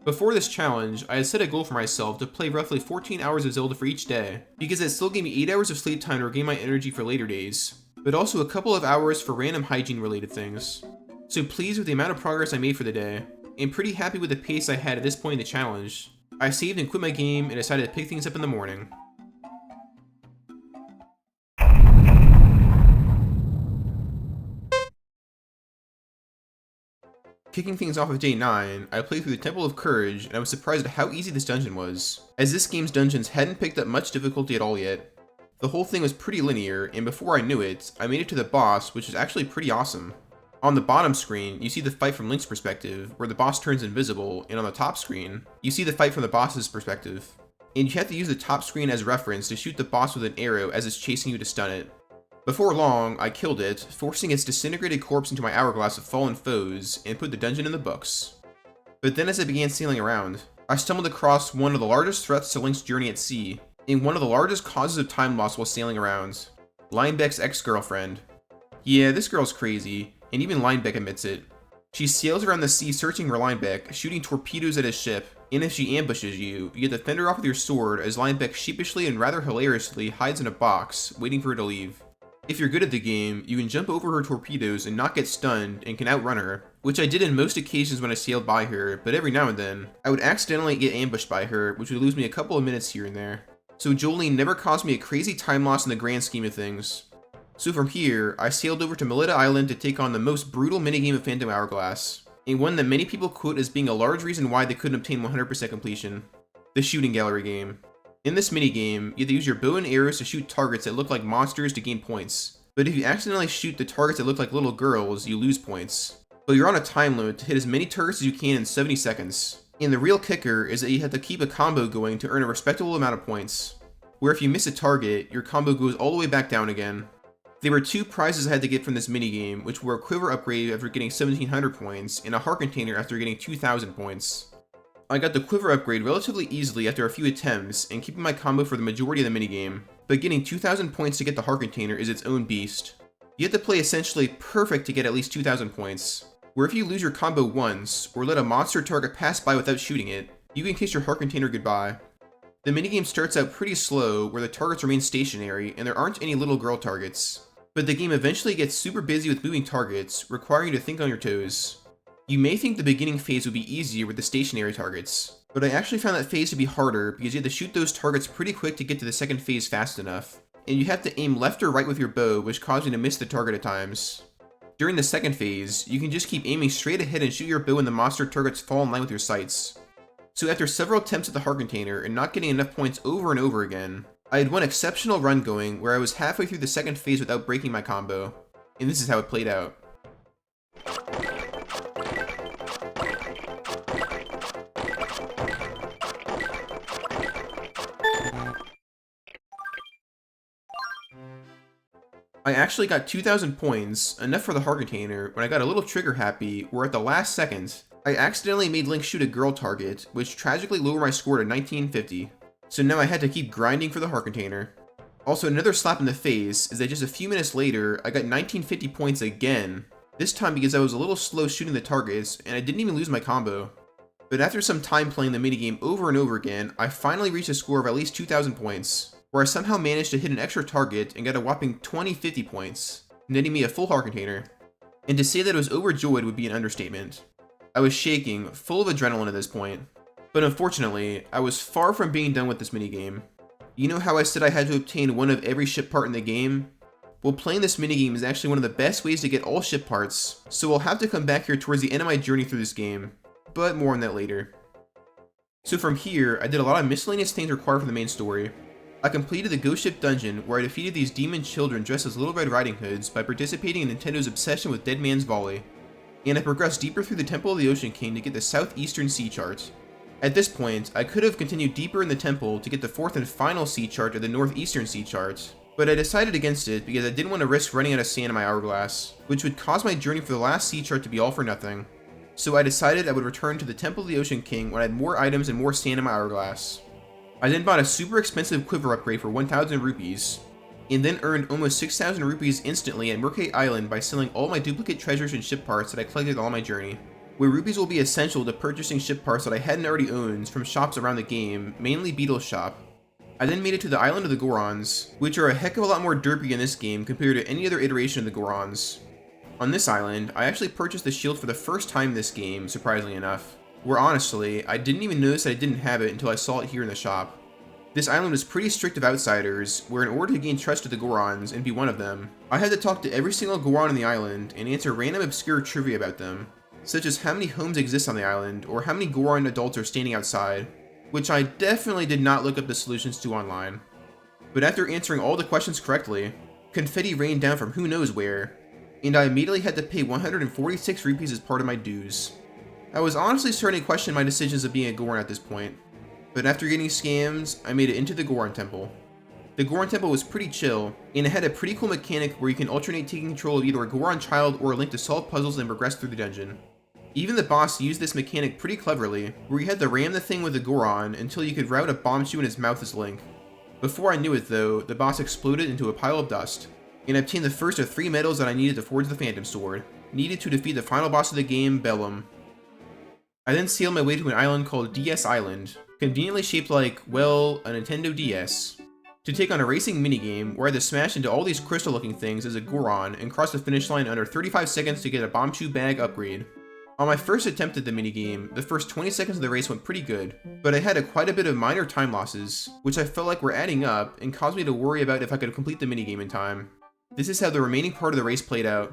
Before this challenge, I had set a goal for myself to play roughly 14 hours of Zelda for each day, because it still gave me 8 hours of sleep time to regain my energy for later days, but also a couple of hours for random hygiene related things. So pleased with the amount of progress I made for the day, and pretty happy with the pace I had at this point in the challenge, I saved and quit my game and decided to pick things up in the morning. Kicking things off with day 9, I played through the Temple of Courage, and I was surprised at how easy this dungeon was, as this game's dungeons hadn't picked up much difficulty at all yet. The whole thing was pretty linear, and before I knew it, I made it to the boss, which is actually pretty awesome. On the bottom screen, you see the fight from Link's perspective, where the boss turns invisible, and on the top screen, you see the fight from the boss's perspective. And you have to use the top screen as reference to shoot the boss with an arrow as it's chasing you to stun it. Before long, I killed it, forcing its disintegrated corpse into my hourglass of fallen foes, and put the dungeon in the books. But then as I began sailing around, I stumbled across one of the largest threats to Link's journey at sea, and one of the largest causes of time loss while sailing around. Linebeck's ex-girlfriend. Yeah, this girl's crazy, and even Linebeck admits it. She sails around the sea searching for Linebeck, shooting torpedoes at his ship, and if she ambushes you, you get to fend her off with your sword as Linebeck sheepishly and rather hilariously hides in a box, waiting for her to leave. If you're good at the game, you can jump over her torpedoes and not get stunned and can outrun her, which I did in most occasions when I sailed by her, but every now and then, I would accidentally get ambushed by her, which would lose me a couple of minutes here and there. So Jolene never caused me a crazy time loss in the grand scheme of things. So from here, I sailed over to Melita Island to take on the most brutal minigame of Phantom Hourglass, and one that many people quote as being a large reason why they couldn't obtain 100% completion. The Shooting Gallery game. In this minigame, you have to use your bow and arrows to shoot targets that look like monsters to gain points, but if you accidentally shoot the targets that look like little girls, you lose points. But you're on a time limit to hit as many targets as you can in 70 seconds. And the real kicker is that you have to keep a combo going to earn a respectable amount of points, where if you miss a target, your combo goes all the way back down again. There were 2 prizes I had to get from this minigame, which were a quiver upgrade after getting 1700 points, and a heart container after getting 2000 points. I got the quiver upgrade relatively easily after a few attempts, and keeping my combo for the majority of the minigame, but getting 2000 points to get the heart container is its own beast. You have to play essentially perfect to get at least 2000 points, where if you lose your combo once, or let a monster target pass by without shooting it, you can kiss your heart container goodbye. The minigame starts out pretty slow, where the targets remain stationary, and there aren't any little girl targets, but the game eventually gets super busy with moving targets, requiring you to think on your toes. You may think the beginning phase would be easier with the stationary targets, but I actually found that phase to be harder because you have to shoot those targets pretty quick to get to the second phase fast enough, and you have to aim left or right with your bow, which causes you to miss the target at times. During the second phase, you can just keep aiming straight ahead and shoot your bow when the monster targets fall in line with your sights. So after several attempts at the heart container and not getting enough points over and over again, I had one exceptional run going where I was halfway through the second phase without breaking my combo, and this is how it played out. I actually got 2000 points, enough for the heart container, when I got a little trigger happy where at the last second, I accidentally made Link shoot a girl target, which tragically lowered my score to 1950. So now I had to keep grinding for the heart container. Also, another slap in the face is that just a few minutes later, I got 1950 points again, this time because I was a little slow shooting the targets, and I didn't even lose my combo. But after some time playing the minigame over and over again, I finally reached a score of at least 2000 points, where I somehow managed to hit an extra target and got a whopping 2050 points, netting me a full heart container. And to say that I was overjoyed would be an understatement. I was shaking, full of adrenaline at this point. But unfortunately, I was far from being done with this minigame. You know how I said I had to obtain one of every ship part in the game? Well, playing this minigame is actually one of the best ways to get all ship parts, so I'll have to come back here towards the end of my journey through this game. but more on that later. So from here, I did a lot of miscellaneous things required for the main story. I completed the Ghost Ship Dungeon, where I defeated these demon children dressed as Little Red Riding Hoods by participating in Nintendo's obsession with Dead Man's Volley. And I progressed deeper through the Temple of the Ocean King to get the Southeastern Sea Chart. At this point, I could have continued deeper in the temple to get the fourth and final sea chart of the Northeastern Sea Chart, but I decided against it because I didn't want to risk running out of sand in my hourglass, which would cause my journey for the last sea chart to be all for nothing. So I decided I would return to the Temple of the Ocean King when I had more items and more sand in my hourglass. I then bought a super expensive quiver upgrade for 1,000 rupees, and then earned almost 6,000 rupees instantly at Murkate Island by selling all my duplicate treasures and ship parts that I collected on my journey, where rupees will be essential to purchasing ship parts that I hadn't already owned from shops around the game, mainly Beetle's shop. I then made it to the island of the Gorons, which are a heck of a lot more derpy in this game compared to any other iteration of the Gorons. On this island, I actually purchased the shield for the first time in this game, surprisingly enough, where honestly, I didn't even notice that I didn't have it until I saw it here in the shop. This island was pretty strict of outsiders, where in order to gain trust with the Gorons and be one of them, I had to talk to every single Goron on the island and answer random obscure trivia about them, such as how many homes exist on the island, or how many Goron adults are standing outside, which I definitely did not look up the solutions to online. But after answering all the questions correctly, confetti rained down from who knows where, and I immediately had to pay 146 rupees as part of my dues. I was honestly starting to question my decisions of being a Goron at this point, but after getting scams, I made it into the Goron Temple. The Goron Temple was pretty chill, and it had a pretty cool mechanic where you can alternate taking control of either a Goron child or a Link to solve puzzles and progress through the dungeon. Even the boss used this mechanic pretty cleverly, where you had to ram the thing with the Goron until you could route a bomb shoe in his mouth as Link. Before I knew it though, the boss exploded into a pile of dust, and I obtained the first of 3 medals that I needed to forge the Phantom Sword, needed to defeat the final boss of the game, Bellum. I then sailed my way to an island called DS Island, conveniently shaped like, well, a Nintendo DS, to take on a racing minigame where I had to smash into all these crystal looking things as a Goron and cross the finish line in under 35 seconds to get a bomb shoe bag upgrade. On my first attempt at the minigame, the first 20 seconds of the race went pretty good, but I had quite a bit of minor time losses, which I felt like were adding up and caused me to worry about if I could complete the minigame in time. This is how the remaining part of the race played out.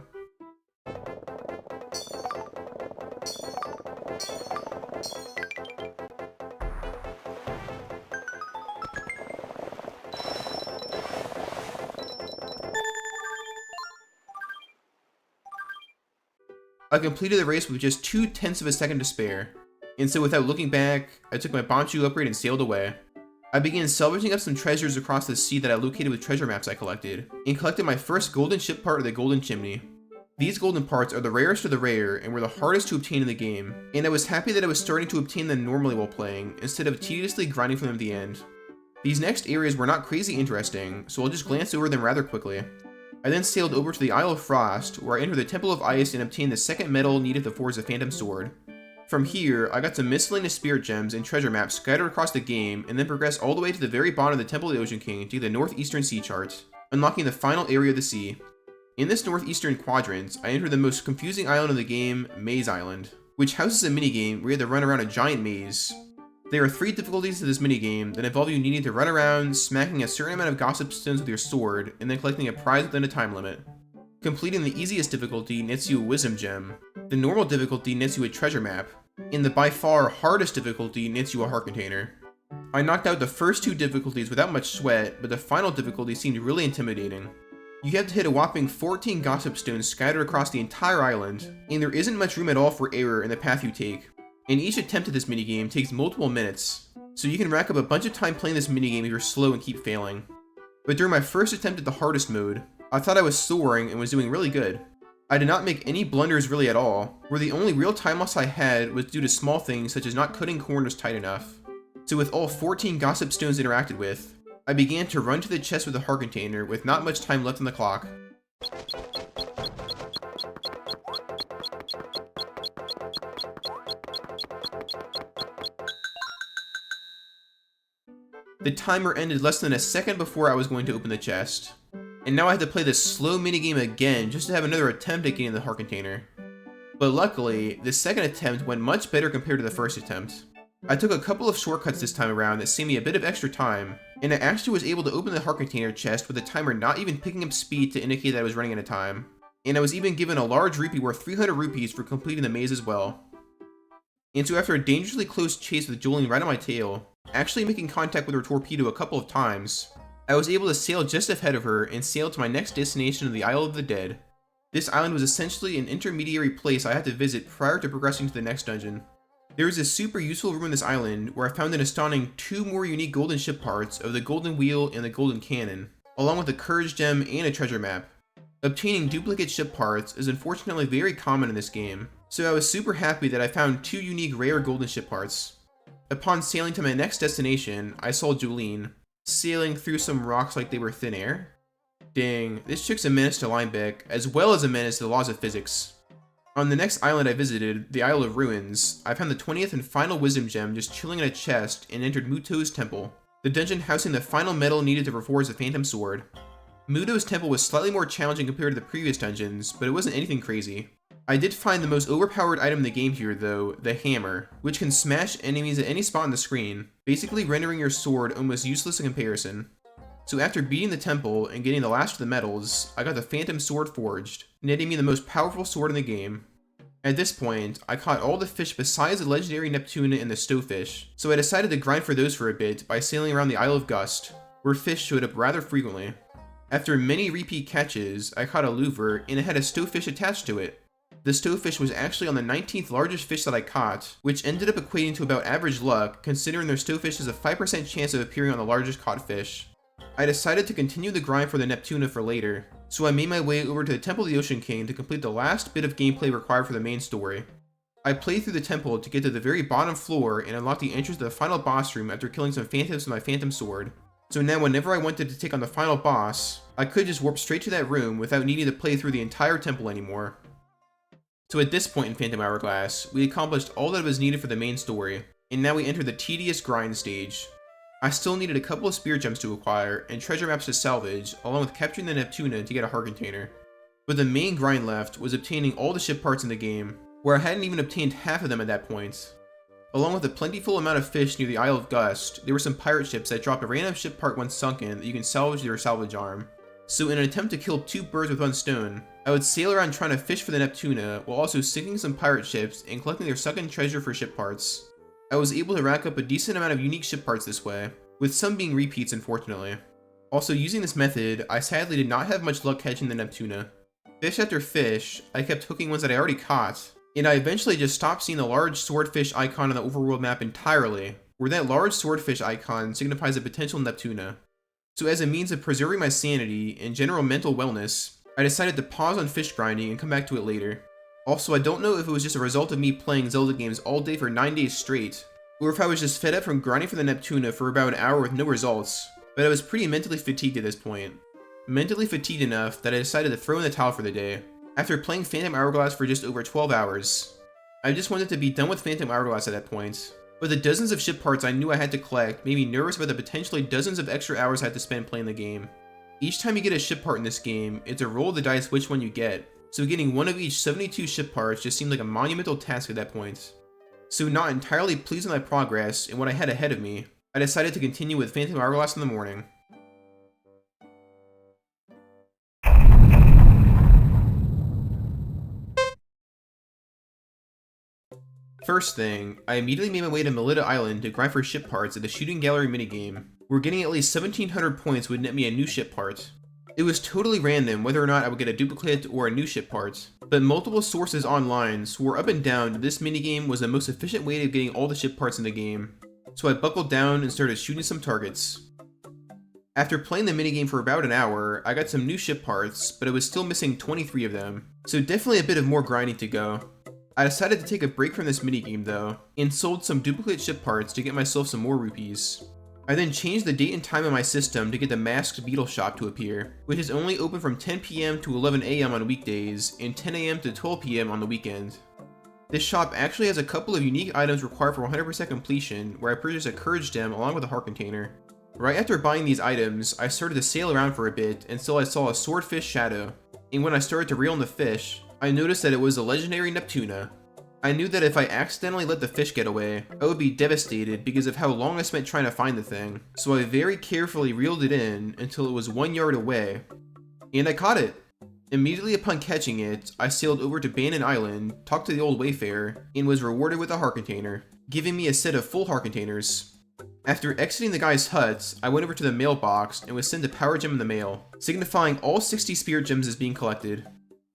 I completed the race with just 0.2 of a second to spare, and so without looking back, I took my Bonchu upgrade and sailed away. I began salvaging up some treasures across the sea that I located with treasure maps I collected, and collected my first golden ship part of the Golden Chimney. These golden parts are the rarest of the rare and were the hardest to obtain in the game, and I was happy that I was starting to obtain them normally while playing, instead of tediously grinding for them at the end. These next areas were not crazy interesting, so I'll just glance over them rather quickly. I then sailed over to the Isle of Frost, where I entered the Temple of Ice and obtained the second medal needed to forge the Phantom Sword. From here, I got some miscellaneous spirit gems and treasure maps scattered across the game, and then progressed all the way to the very bottom of the Temple of the Ocean King to get the Northeastern Sea Chart, unlocking the final area of the sea. In this northeastern quadrant, I entered the most confusing island of the game, Maze Island, which houses a minigame where you have to run around a giant maze. There are 3 difficulties to this minigame that involve you needing to run around, smacking a certain amount of gossip stones with your sword, and then collecting a prize within a time limit. Completing the easiest difficulty nets you a wisdom gem, the normal difficulty nets you a treasure map, and the by far hardest difficulty nets you a heart container. I knocked out the first 2 difficulties without much sweat, but the final difficulty seemed really intimidating. You have to hit a whopping 14 gossip stones scattered across the entire island, and there isn't much room at all for error in the path you take. And each attempt at this minigame takes multiple minutes, so you can rack up a bunch of time playing this minigame if you're slow and keep failing. But during my first attempt at the hardest mode, I thought I was soaring and was doing really good. I did not make any blunders really at all, where the only real time loss I had was due to small things such as not cutting corners tight enough. So with all 14 gossip stones interacted with, I began to run to the chest with the heart container with not much time left on the clock. The timer ended less than a second before I was going to open the chest, and now I had to play this slow minigame again just to have another attempt at getting the heart container. But luckily, the second attempt went much better compared to the first attempt. I took a couple of shortcuts this time around that saved me a bit of extra time, and I actually was able to open the heart container chest with the timer not even picking up speed to indicate that I was running out of time. And I was even given a large rupee worth 300 rupees for completing the maze as well. And so after a dangerously close chase with Jolene right on my tail, actually making contact with her torpedo a couple of times, I was able to sail just ahead of her and sail to my next destination of the Isle of the Dead. This island was essentially an intermediary place I had to visit prior to progressing to the next dungeon. There is a super useful room on this island where I found an astounding 2 more unique golden ship parts of the Golden Wheel and the Golden Cannon, along with a Courage Gem and a treasure map. Obtaining duplicate ship parts is unfortunately very common in this game, so I was super happy that I found 2 unique rare golden ship parts. Upon sailing to my next destination, I saw Jolene, sailing through some rocks like they were thin air. Dang, this chick's a menace to Linebeck, as well as a menace to the laws of physics. On the next island I visited, the Isle of Ruins, I found the 20th and final Wisdom Gem just chilling in a chest and entered Muto's Temple, the dungeon housing the final metal needed to reforge the Phantom Sword. Muto's Temple was slightly more challenging compared to the previous dungeons, but it wasn't anything crazy. I did find the most overpowered item in the game here though, the hammer, which can smash enemies at any spot on the screen, basically rendering your sword almost useless in comparison. So after beating the temple and getting the last of the medals, I got the Phantom Sword forged, netting me the most powerful sword in the game. At this point, I caught all the fish besides the legendary Neptuna and the Stowfish, so I decided to grind for those for a bit by sailing around the Isle of Gust, where fish showed up rather frequently. After many repeat catches, I caught a louver and it had a Stowfish attached to it. The Stowfish was actually on the 19th largest fish that I caught, which ended up equating to about average luck considering their Stowfish has a 5% chance of appearing on the largest caught fish. I decided to continue the grind for the Neptuna for later, so I made my way over to the Temple of the Ocean King to complete the last bit of gameplay required for the main story. I played through the temple to get to the very bottom floor and unlock the entrance to the final boss room after killing some phantoms with my Phantom Sword. So now whenever I wanted to take on the final boss, I could just warp straight to that room without needing to play through the entire temple anymore. So at this point in Phantom Hourglass, we accomplished all that was needed for the main story, and now we enter the tedious grind stage. I still needed a couple of spirit gems to acquire and treasure maps to salvage, along with capturing the Neptuna to get a heart container. But the main grind left was obtaining all the ship parts in the game, where I hadn't even obtained half of them at that point. Along with a plentiful amount of fish near the Isle of Gust, there were some pirate ships that dropped a random ship part once sunken that you can salvage with your salvage arm. So in an attempt to kill 2 birds with 1 stone, I would sail around trying to fish for the Neptuna while also sinking some pirate ships and collecting their sunken treasure for ship parts. I was able to rack up a decent amount of unique ship parts this way, with some being repeats unfortunately. Also using this method, I sadly did not have much luck catching the Neptuna. Fish after fish, I kept hooking ones that I already caught, and I eventually just stopped seeing the large swordfish icon on the overworld map entirely, where that large swordfish icon signifies a potential Neptuna. So as a means of preserving my sanity and general mental wellness, I decided to pause on fish grinding and come back to it later. Also, I don't know if it was just a result of me playing Zelda games all day for 9 days straight, or if I was just fed up from grinding for the Neptuna for about an hour with no results, but I was pretty mentally fatigued at this point. Mentally fatigued enough that I decided to throw in the towel for the day, after playing Phantom Hourglass for just over 12 hours. I just wanted to be done with Phantom Hourglass at that point, but the dozens of ship parts I knew I had to collect made me nervous about the potentially dozens of extra hours I had to spend playing the game. Each time you get a ship part in this game, it's a roll of the dice which one you get, so getting one of each 72 ship parts just seemed like a monumental task at that point. So not entirely pleased with my progress and what I had ahead of me, I decided to continue with Phantom Hourglass in the morning. First thing, I immediately made my way to Melita Island to grind for ship parts at the Shooting Gallery minigame, where getting at least 1700 points would net me a new ship part. It was totally random whether or not I would get a duplicate or a new ship part, but multiple sources online swore up and down that this minigame was the most efficient way of getting all the ship parts in the game, so I buckled down and started shooting some targets. After playing the minigame for about an hour, I got some new ship parts, but I was still missing 23 of them, so definitely a bit of more grinding to go. I decided to take a break from this minigame though, and sold some duplicate ship parts to get myself some more rupees. I then changed the date and time on my system to get the Masked Beetle shop to appear, which is only open from 10 PM to 11 AM on weekdays, and 10 AM to 12 PM on the weekend. This shop actually has a couple of unique items required for 100% completion, where I purchased a Courage Gem along with a heart container. Right after buying these items, I started to sail around for a bit until I saw a swordfish shadow, and when I started to reel in the fish, I noticed that it was the legendary Neptuna. I knew that if I accidentally let the fish get away, I would be devastated because of how long I spent trying to find the thing, so I very carefully reeled it in until it was 1 yard away, and I caught it! Immediately upon catching it, I sailed over to Bannon Island, talked to the old wayfarer, and was rewarded with a heart container, giving me a set of full heart containers. After exiting the guy's hut, I went over to the mailbox and was sent a power gem in the mail, signifying all 60 spirit gems as being collected.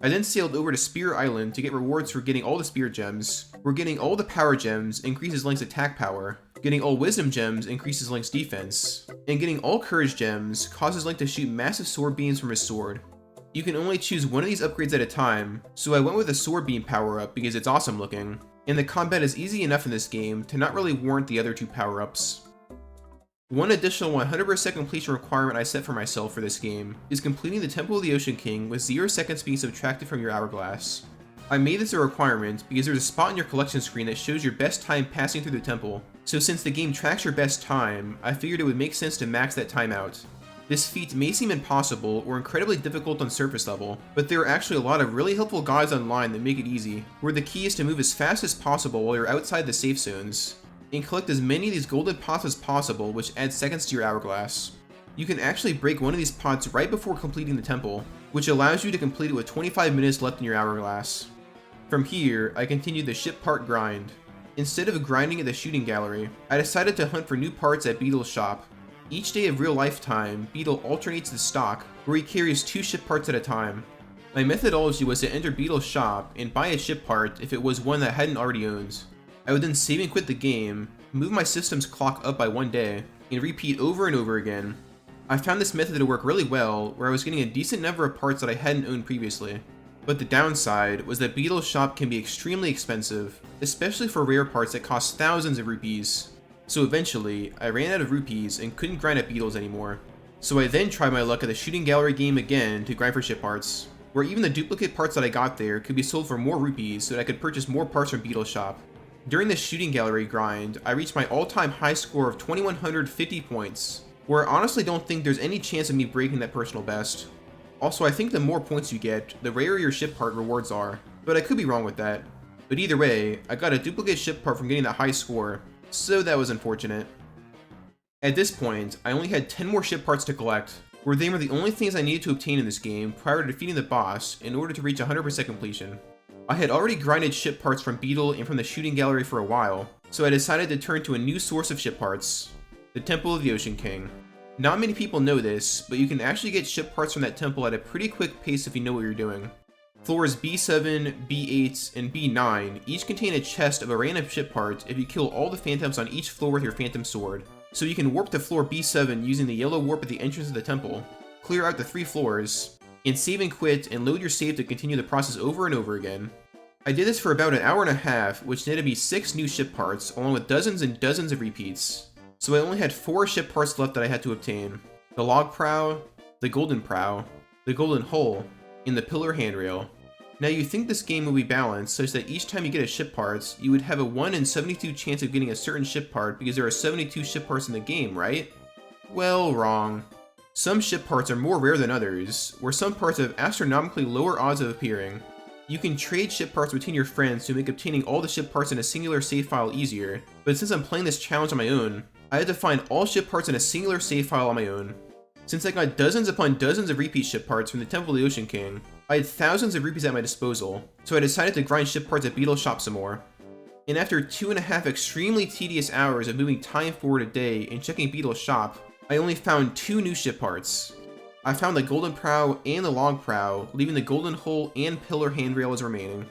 I then sailed over to Spirit Island to get rewards for getting all the spirit gems, where getting all the power gems increases Link's attack power, getting all wisdom gems increases Link's defense, and getting all courage gems causes Link to shoot massive sword beams from his sword. You can only choose one of these upgrades at a time, so I went with the sword beam power-up because it's awesome looking, and the combat is easy enough in this game to not really warrant the other two power-ups. One additional 100% completion requirement I set for myself for this game is completing the Temple of the Ocean King with 0 seconds being subtracted from your Hourglass. I made this a requirement because there's a spot in your collection screen that shows your best time passing through the temple, so since the game tracks your best time, I figured it would make sense to max that time out. This feat may seem impossible or incredibly difficult on surface level, but there are actually a lot of really helpful guides online that make it easy, where the key is to move as fast as possible while you're outside the safe zones, and collect as many of these golden pots as possible, which adds seconds to your Hourglass. You can actually break one of these pots right before completing the temple, which allows you to complete it with 25 minutes left in your Hourglass. From here, I continued the ship part grind. Instead of grinding at the shooting gallery, I decided to hunt for new parts at Beetle's shop. Each day of real life time, Beetle alternates the stock, where he carries 2 ship parts at a time. My methodology was to enter Beetle's shop and buy a ship part if it was one that I hadn't already owned. I would then save and quit the game, move my system's clock up by 1 day, and repeat over and over again. I found this method to work really well, where I was getting a decent number of parts that I hadn't owned previously. But the downside was that Beetle's shop can be extremely expensive, especially for rare parts that cost thousands of rupees. So eventually, I ran out of rupees and couldn't grind at Beetle's anymore. So I then tried my luck at the shooting gallery game again to grind for ship parts, where even the duplicate parts that I got there could be sold for more rupees so that I could purchase more parts from Beetle's shop. During the shooting gallery grind, I reached my all-time high score of 2150 points, where I honestly don't think there's any chance of me breaking that personal best. Also, I think the more points you get, the rarer your ship part rewards are, but I could be wrong with that. But either way, I got a duplicate ship part from getting that high score, so that was unfortunate. At this point, I only had 10 more ship parts to collect, where they were the only things I needed to obtain in this game prior to defeating the boss in order to reach 100% completion. I had already grinded ship parts from Beetle and from the shooting gallery for a while, so I decided to turn to a new source of ship parts, the Temple of the Ocean King. Not many people know this, but you can actually get ship parts from that temple at a pretty quick pace if you know what you're doing. Floors B7, B8, and B9 each contain a chest of a random ship part if you kill all the phantoms on each floor with your phantom sword. So you can warp to floor B7 using the yellow warp at the entrance of the temple, clear out the 3 floors, and save and quit and load your save to continue the process over and over again. I did this for about an hour and a half, which netted me 6 new ship parts, along with dozens and dozens of repeats. So I only had 4 ship parts left that I had to obtain: the log prow, the golden prow, the golden hull, and the pillar handrail. Now you'd think this game would be balanced such that each time you get a ship parts, you would have a 1 in 72 chance of getting a certain ship part because there are 72 ship parts in the game, right? Well, wrong. Some ship parts are more rare than others, where some parts have astronomically lower odds of appearing. You can trade ship parts between your friends to make obtaining all the ship parts in a singular save file easier, but since I'm playing this challenge on my own, I had to find all ship parts in a singular save file on my own. Since I got dozens upon dozens of repeat ship parts from the Temple of the Ocean King, I had thousands of rupees at my disposal, so I decided to grind ship parts at Beetle's shop some more. And after 2.5 extremely tedious hours of moving time forward a day and checking Beetle's shop, I only found 2 new ship parts. I found the golden prow and the log prow, leaving the golden hull and pillar handrail as remaining.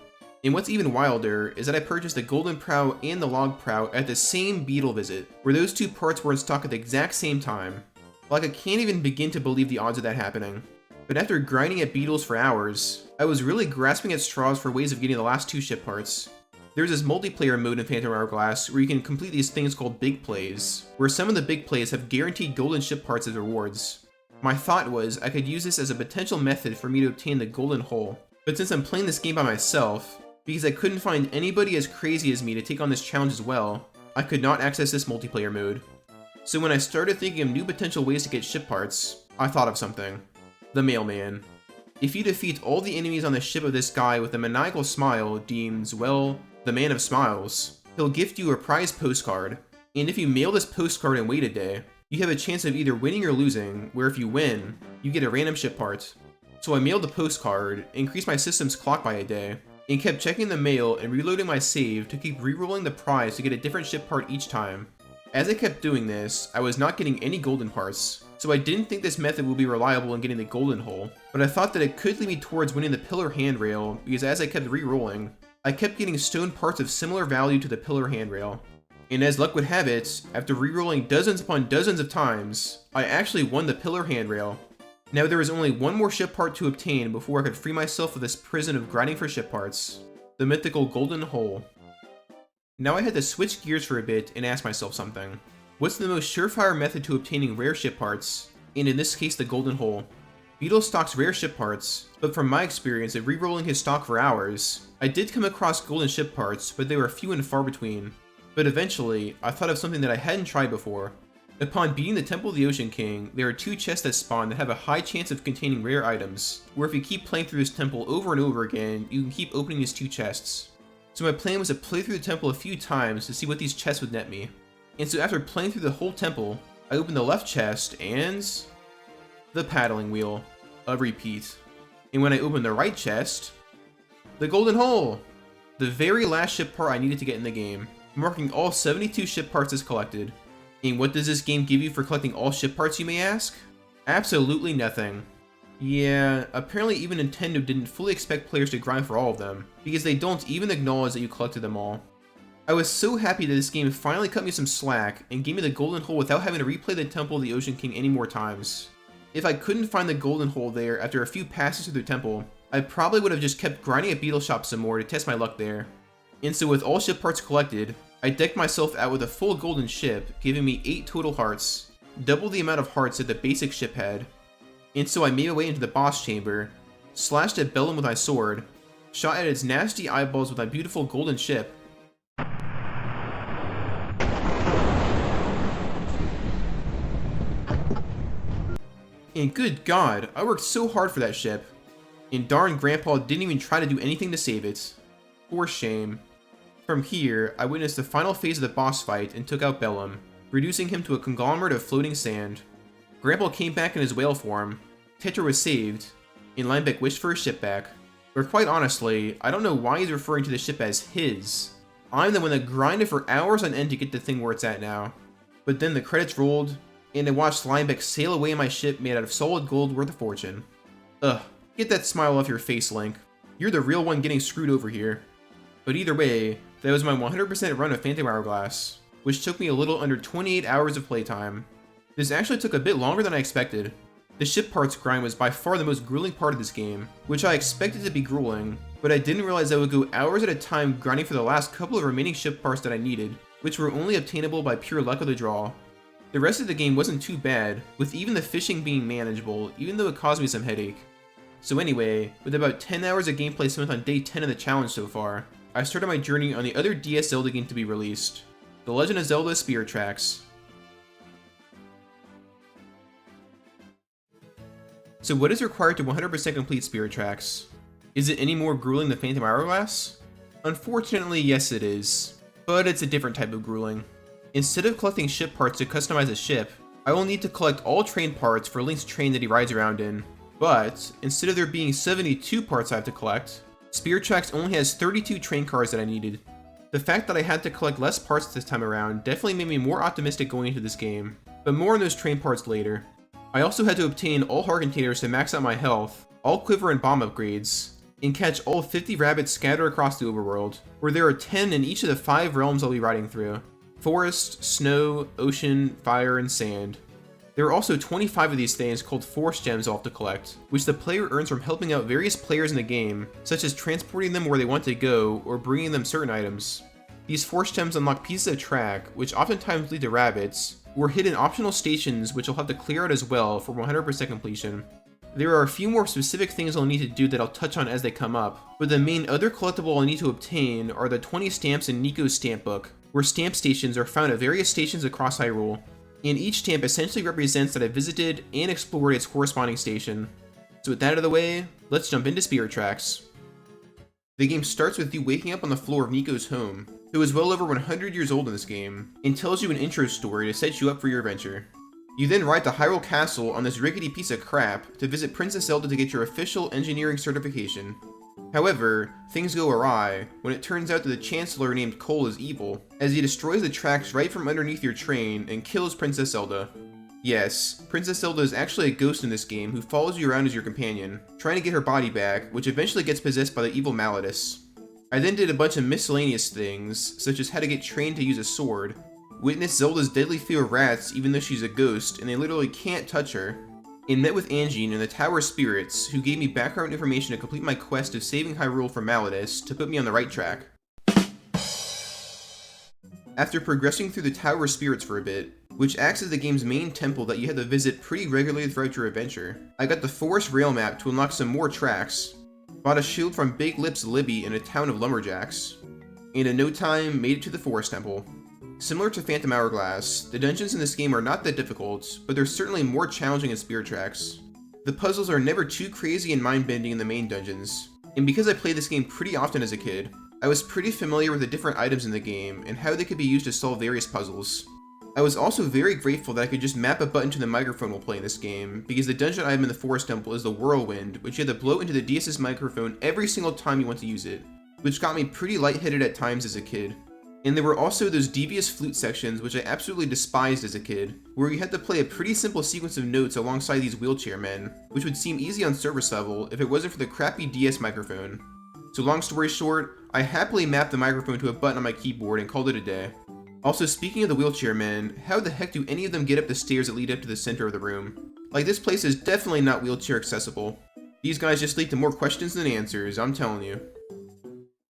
And what's even wilder is that I purchased the golden prow and the log prow at the same Beetle visit, where those 2 parts were in stock at the exact same time. Like, I can't even begin to believe the odds of that happening. But after grinding at Beetle's for hours, I was really grasping at straws for ways of getting the last 2 ship parts. There's this multiplayer mode in Phantom Hourglass where you can complete these things called big plays, where some of the big plays have guaranteed golden ship parts as rewards. My thought was I could use this as a potential method for me to obtain the golden hull, but since I'm playing this game by myself, because I couldn't find anybody as crazy as me to take on this challenge as well, I could not access this multiplayer mode. So when I started thinking of new potential ways to get ship parts, I thought of something. The Mailman. If you defeat all the enemies on the ship of this guy with a maniacal smile deemed, well, the Man of Smiles, he'll gift you a prize postcard, and if you mail this postcard and wait a day, you have a chance of either winning or losing, where if you win, you get a random ship part. So I mailed the postcard, increased my system's clock by a day, and kept checking the mail and reloading my save to keep rerolling the prize to get a different ship part each time. As I kept doing this, I was not getting any golden parts, so I didn't think this method would be reliable in getting the golden hole, but I thought that it could lead me towards winning the pillar handrail because as I kept rerolling, I kept getting stone parts of similar value to the pillar handrail. And as luck would have it, after rerolling dozens upon dozens of times, I actually won the pillar handrail. Now there was only one more ship part to obtain before I could free myself of this prison of grinding for ship parts, the mythical golden hole. Now I had to switch gears for a bit and ask myself something. What's the most surefire method to obtaining rare ship parts, and in this case the golden hole? Beetle stocks rare ship parts, but from my experience of rerolling his stock for hours, I did come across golden ship parts, but they were few and far between. But eventually, I thought of something that I hadn't tried before. Upon beating the Temple of the Ocean King, there are 2 chests that spawn that have a high chance of containing rare items, where if you keep playing through this temple over and over again, you can keep opening these 2 chests. So my plan was to play through the temple a few times to see what these chests would net me. And so after playing through the whole temple, I opened the left chest and the paddling wheel, a repeat. And when I opened the right chest, the golden hole, the very last ship part I needed to get in the game, marking all 72 ship parts as collected. And what does this game give you for collecting all ship parts, you may ask? Absolutely nothing. Yeah, apparently even Nintendo didn't fully expect players to grind for all of them, because they don't even acknowledge that you collected them all. I was so happy that this game finally cut me some slack and gave me the golden hole without having to replay the Temple of the Ocean King any more times. If I couldn't find the golden hole there after a few passes through the temple, I probably would have just kept grinding at Beetle Shop some more to test my luck there. And so with all ship parts collected, I decked myself out with a full golden ship, giving me 8 total hearts, double the amount of hearts that the basic ship had. And so I made my way into the boss chamber, slashed at Bellum with my sword, shot at its nasty eyeballs with my beautiful golden ship, and good god, I worked so hard for that ship, and darn Grandpa didn't even try to do anything to save it. For shame. From here, I witnessed the final phase of the boss fight and took out Bellum, reducing him to a conglomerate of floating sand. Grandpa came back in his whale form, Tetra was saved, and Linebeck wished for his ship back. But quite honestly, I don't know why he's referring to the ship as his. I'm the one that grinded for hours on end to get the thing where it's at now. But then the credits rolled, and I watched Linebeck sail away in my ship made out of solid gold worth a fortune. Ugh, get that smile off your face, Link. You're the real one getting screwed over here. But either way, that was my 100% run of Phantom Hourglass, which took me a little under 28 hours of playtime. This actually took a bit longer than I expected. The ship parts grind was by far the most grueling part of this game, which I expected to be grueling, but I didn't realize I would go hours at a time grinding for the last couple of remaining ship parts that I needed, which were only obtainable by pure luck of the draw. The rest of the game wasn't too bad, with even the fishing being manageable, even though it caused me some headache. So anyway, with about 10 hours of gameplay spent on day 10 of the challenge so far, I started my journey on the other DS Zelda game to be released, The Legend of Zelda Spirit Tracks. So what is required to 100% complete Spirit Tracks? Is it any more grueling than Phantom Hourglass? Unfortunately, yes it is, but it's a different type of grueling. Instead of collecting ship parts to customize a ship, I will need to collect all train parts for Link's train that he rides around in. But, instead of there being 72 parts I have to collect, Spirit Tracks only has 32 train cars that I needed. The fact that I had to collect less parts this time around definitely made me more optimistic going into this game, but more on those train parts later. I also had to obtain all heart containers to max out my health, all quiver and bomb upgrades, and catch all 50 rabbits scattered across the overworld, where there are 10 in each of the 5 realms I'll be riding through: forest, snow, ocean, fire, and sand. There are also 25 of these things called Force Gems I'll have to collect, which the player earns from helping out various players in the game, such as transporting them where they want to go or bringing them certain items. These Force Gems unlock pieces of track, which oftentimes lead to rabbits, or hidden optional stations which I'll have to clear out as well for 100% completion. There are a few more specific things I'll need to do that I'll touch on as they come up, but the main other collectible I'll need to obtain are the 20 stamps in Nico's stamp book, where stamp stations are found at various stations across Hyrule, and each stamp essentially represents that I visited and explored its corresponding station. So with that out of the way, let's jump into Spirit Tracks. The game starts with you waking up on the floor of Nico's home, who is well over 100 years old in this game, and tells you an intro story to set you up for your adventure. You then ride to Hyrule Castle on this rickety piece of crap to visit Princess Zelda to get your official engineering certification. However, things go awry when it turns out that the Chancellor named Cole is evil, as he destroys the tracks right from underneath your train and kills Princess Zelda. Yes, Princess Zelda is actually a ghost in this game who follows you around as your companion, trying to get her body back, which eventually gets possessed by the evil Malladus. I then did a bunch of miscellaneous things, such as how to get trained to use a sword, witness Zelda's deadly fear of rats even though she's a ghost and they literally can't touch her, and met with Angine and the Tower Spirits, who gave me background information to complete my quest of saving Hyrule from Malladus to put me on the right track. After progressing through the Tower Spirits for a bit, which acts as the game's main temple that you had to visit pretty regularly throughout your adventure, I got the Forest Rail map to unlock some more tracks, bought a shield from Big Lips Libby in a town of lumberjacks, and in no time made it to the Forest Temple. Similar to Phantom Hourglass, the dungeons in this game are not that difficult, but they're certainly more challenging in Spirit Tracks. The puzzles are never too crazy and mind-bending in the main dungeons, and because I played this game pretty often as a kid, I was pretty familiar with the different items in the game and how they could be used to solve various puzzles. I was also very grateful that I could just map a button to the microphone while playing this game, because the dungeon item in the Forest Temple is the Whirlwind, which you had to blow into the DS's microphone every single time you want to use it, which got me pretty lightheaded at times as a kid. And there were also those devious flute sections which I absolutely despised as a kid, where you had to play a pretty simple sequence of notes alongside these wheelchair men, which would seem easy on service level if it wasn't for the crappy DS microphone. So long story short, I happily mapped the microphone to a button on my keyboard and called it a day. Also, speaking of the wheelchair men, how the heck do any of them get up the stairs that lead up to the center of the room? Like, this place is definitely not wheelchair accessible. These guys just lead to more questions than answers, I'm telling you.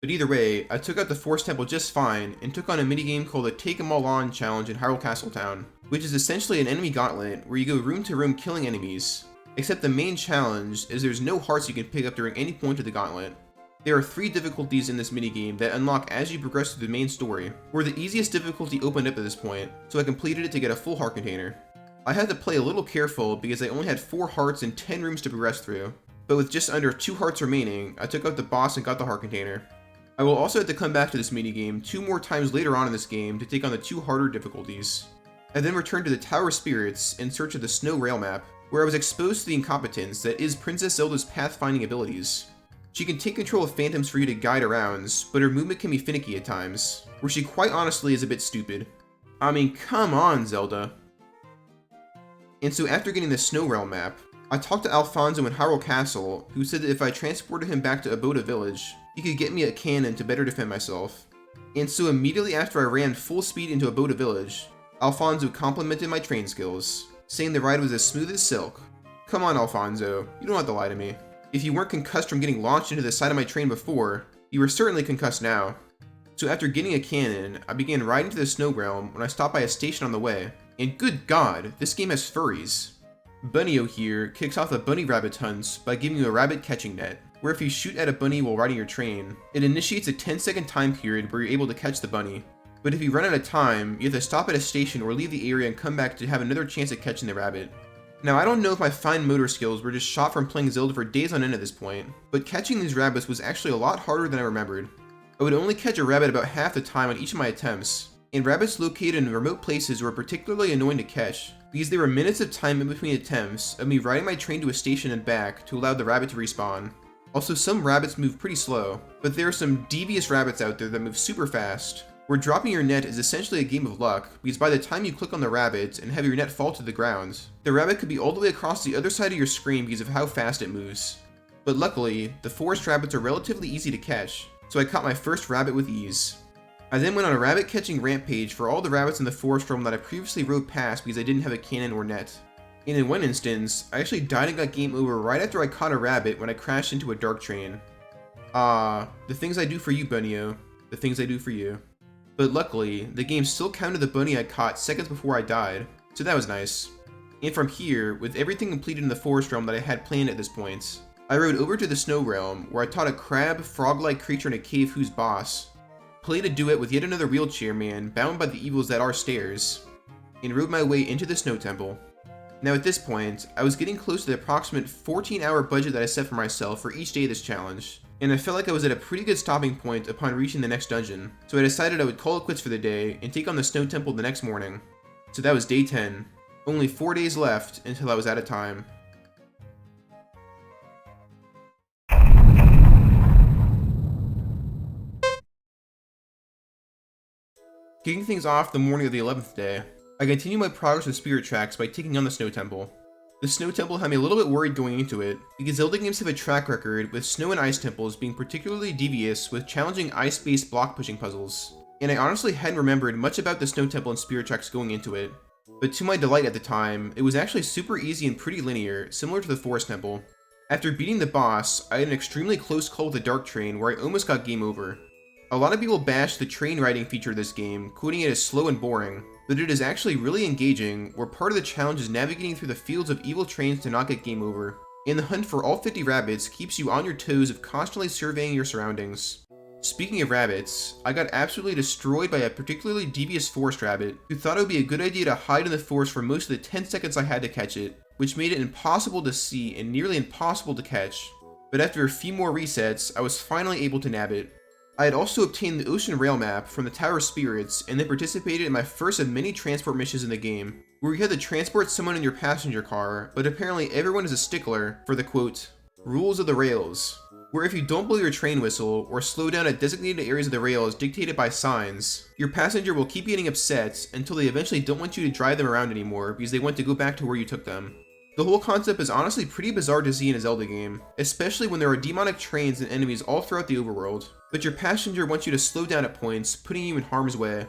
But either way, I took out the Forest Temple just fine, and took on a minigame called the Take 'Em All On challenge in Hyrule Castle Town, which is essentially an enemy gauntlet where you go room to room killing enemies. Except the main challenge is there's no hearts you can pick up during any point of the gauntlet. There are 3 difficulties in this minigame that unlock as you progress through the main story, where the easiest difficulty opened up at this point, so I completed it to get a full heart container. I had to play a little careful because I only had 4 hearts and 10 rooms to progress through, but with just under 2 hearts remaining, I took out the boss and got the heart container. I will also have to come back to this minigame 2 more times later on in this game to take on the 2 harder difficulties. I then returned to the Tower Spirits in search of the Snow Rail map, where I was exposed to the incompetence that is Princess Zelda's pathfinding abilities. She can take control of phantoms for you to guide around, but her movement can be finicky at times, where she quite honestly is a bit stupid. I mean, come on, Zelda. And so after getting the Snow Realm map, I talked to Alfonso in Hyrule Castle, who said that if I transported him back to Aboda Village, he could get me a cannon to better defend myself. And so immediately after I ran full speed into Aboda Village, Alfonso complimented my train skills, saying the ride was as smooth as silk. Come on, Alfonso, you don't have to lie to me. If you weren't concussed from getting launched into the side of my train before, you were certainly concussed now. So after getting a cannon, I began riding to the Snow Realm when I stopped by a station on the way, and good god, this game has furries. Bunnyo here kicks off the bunny rabbit hunts by giving you a rabbit catching net, where if you shoot at a bunny while riding your train, it initiates a 10-second time period where you're able to catch the bunny. But if you run out of time, you have to stop at a station or leave the area and come back to have another chance at catching the rabbit. Now, I don't know if my fine motor skills were just shot from playing Zelda for days on end at this point, but catching these rabbits was actually a lot harder than I remembered. I would only catch a rabbit about half the time on each of my attempts, and rabbits located in remote places were particularly annoying to catch, because there were minutes of time in between attempts of me riding my train to a station and back to allow the rabbit to respawn. Also, some rabbits move pretty slow, but there are some devious rabbits out there that move super fast, where dropping your net is essentially a game of luck, because by the time you click on the rabbit and have your net fall to the ground, the rabbit could be all the way across the other side of your screen because of how fast it moves. But luckily, the forest rabbits are relatively easy to catch, so I caught my first rabbit with ease. I then went on a rabbit catching rampage for all the rabbits in the forest realm that I previously rode past because I didn't have a cannon or net. And in one instance, I actually died and got game over right after I caught a rabbit when I crashed into a dark train. Ah, the things I do for you, Bunnyo. The things I do for you. But luckily, the game still counted the bunny I caught seconds before I died, so that was nice. And from here, with everything completed in the forest realm that I had planned at this point, I rode over to the Snow Realm, where I taught a crab, frog-like creature in a cave who's boss, played a duet with yet another wheelchair man bound by the evils that are stairs, and rode my way into the Snow Temple. Now at this point, I was getting close to the approximate 14-hour budget that I set for myself for each day of this challenge, and I felt like I was at a pretty good stopping point upon reaching the next dungeon, so I decided I would call it quits for the day and take on the Snow Temple the next morning. So that was day 10. Only 4 days left until I was out of time. Kicking things off the morning of the 11th day, I continue my progress with Spirit Tracks by taking on the Snow Temple. The Snow Temple had me a little bit worried going into it, because Zelda games have a track record with Snow and Ice Temples being particularly devious with challenging ice-based block pushing puzzles, and I honestly hadn't remembered much about the Snow Temple and Spirit Tracks going into it. But to my delight at the time, it was actually super easy and pretty linear, similar to the Forest Temple. After beating the boss, I had an extremely close call with the Dark Train where I almost got game over. A lot of people bash the train riding feature of this game, quoting it as slow and boring, but it is actually really engaging, where part of the challenge is navigating through the fields of evil trains to not get game over, and the hunt for all 50 rabbits keeps you on your toes of constantly surveying your surroundings. Speaking of rabbits, I got absolutely destroyed by a particularly devious forest rabbit, who thought it would be a good idea to hide in the forest for most of the 10 seconds I had to catch it, which made it impossible to see and nearly impossible to catch. But after a few more resets, I was finally able to nab it. I had also obtained the Ocean Rail map from the Tower of Spirits, and then participated in my first of many transport missions in the game, where you had to transport someone in your passenger car, but apparently everyone is a stickler for the quote, rules of the rails, where if you don't blow your train whistle, or slow down at designated areas of the rails dictated by signs, your passenger will keep getting upset until they eventually don't want you to drive them around anymore because they want to go back to where you took them. The whole concept is honestly pretty bizarre to see in a Zelda game, especially when there are demonic trains and enemies all throughout the overworld, but your passenger wants you to slow down at points, putting you in harm's way.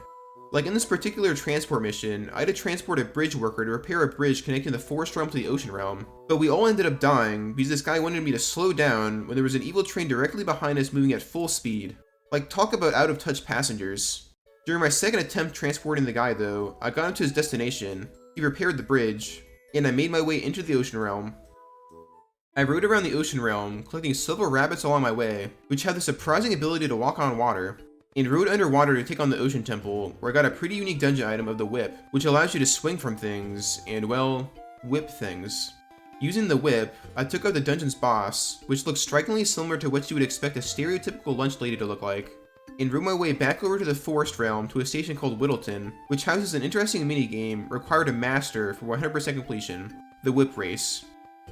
Like in this particular transport mission, I had to transport a bridge worker to repair a bridge connecting the Forest Realm to the Ocean Realm, but we all ended up dying because this guy wanted me to slow down when there was an evil train directly behind us moving at full speed. Like, talk about out of touch passengers. During my second attempt transporting the guy though, I got him to his destination, he repaired the bridge, and I made my way into the Ocean Realm. I rode around the Ocean Realm, collecting several rabbits along my way, which have the surprising ability to walk on water, and rode underwater to take on the Ocean Temple, where I got a pretty unique dungeon item of the whip, which allows you to swing from things, and well, whip things. Using the whip, I took out the dungeon's boss, which looks strikingly similar to what you would expect a stereotypical lunch lady to look like, and rode my way back over to the Forest Realm to a station called Whittleton, which houses an interesting minigame required to master for 100% completion, the Whip Race.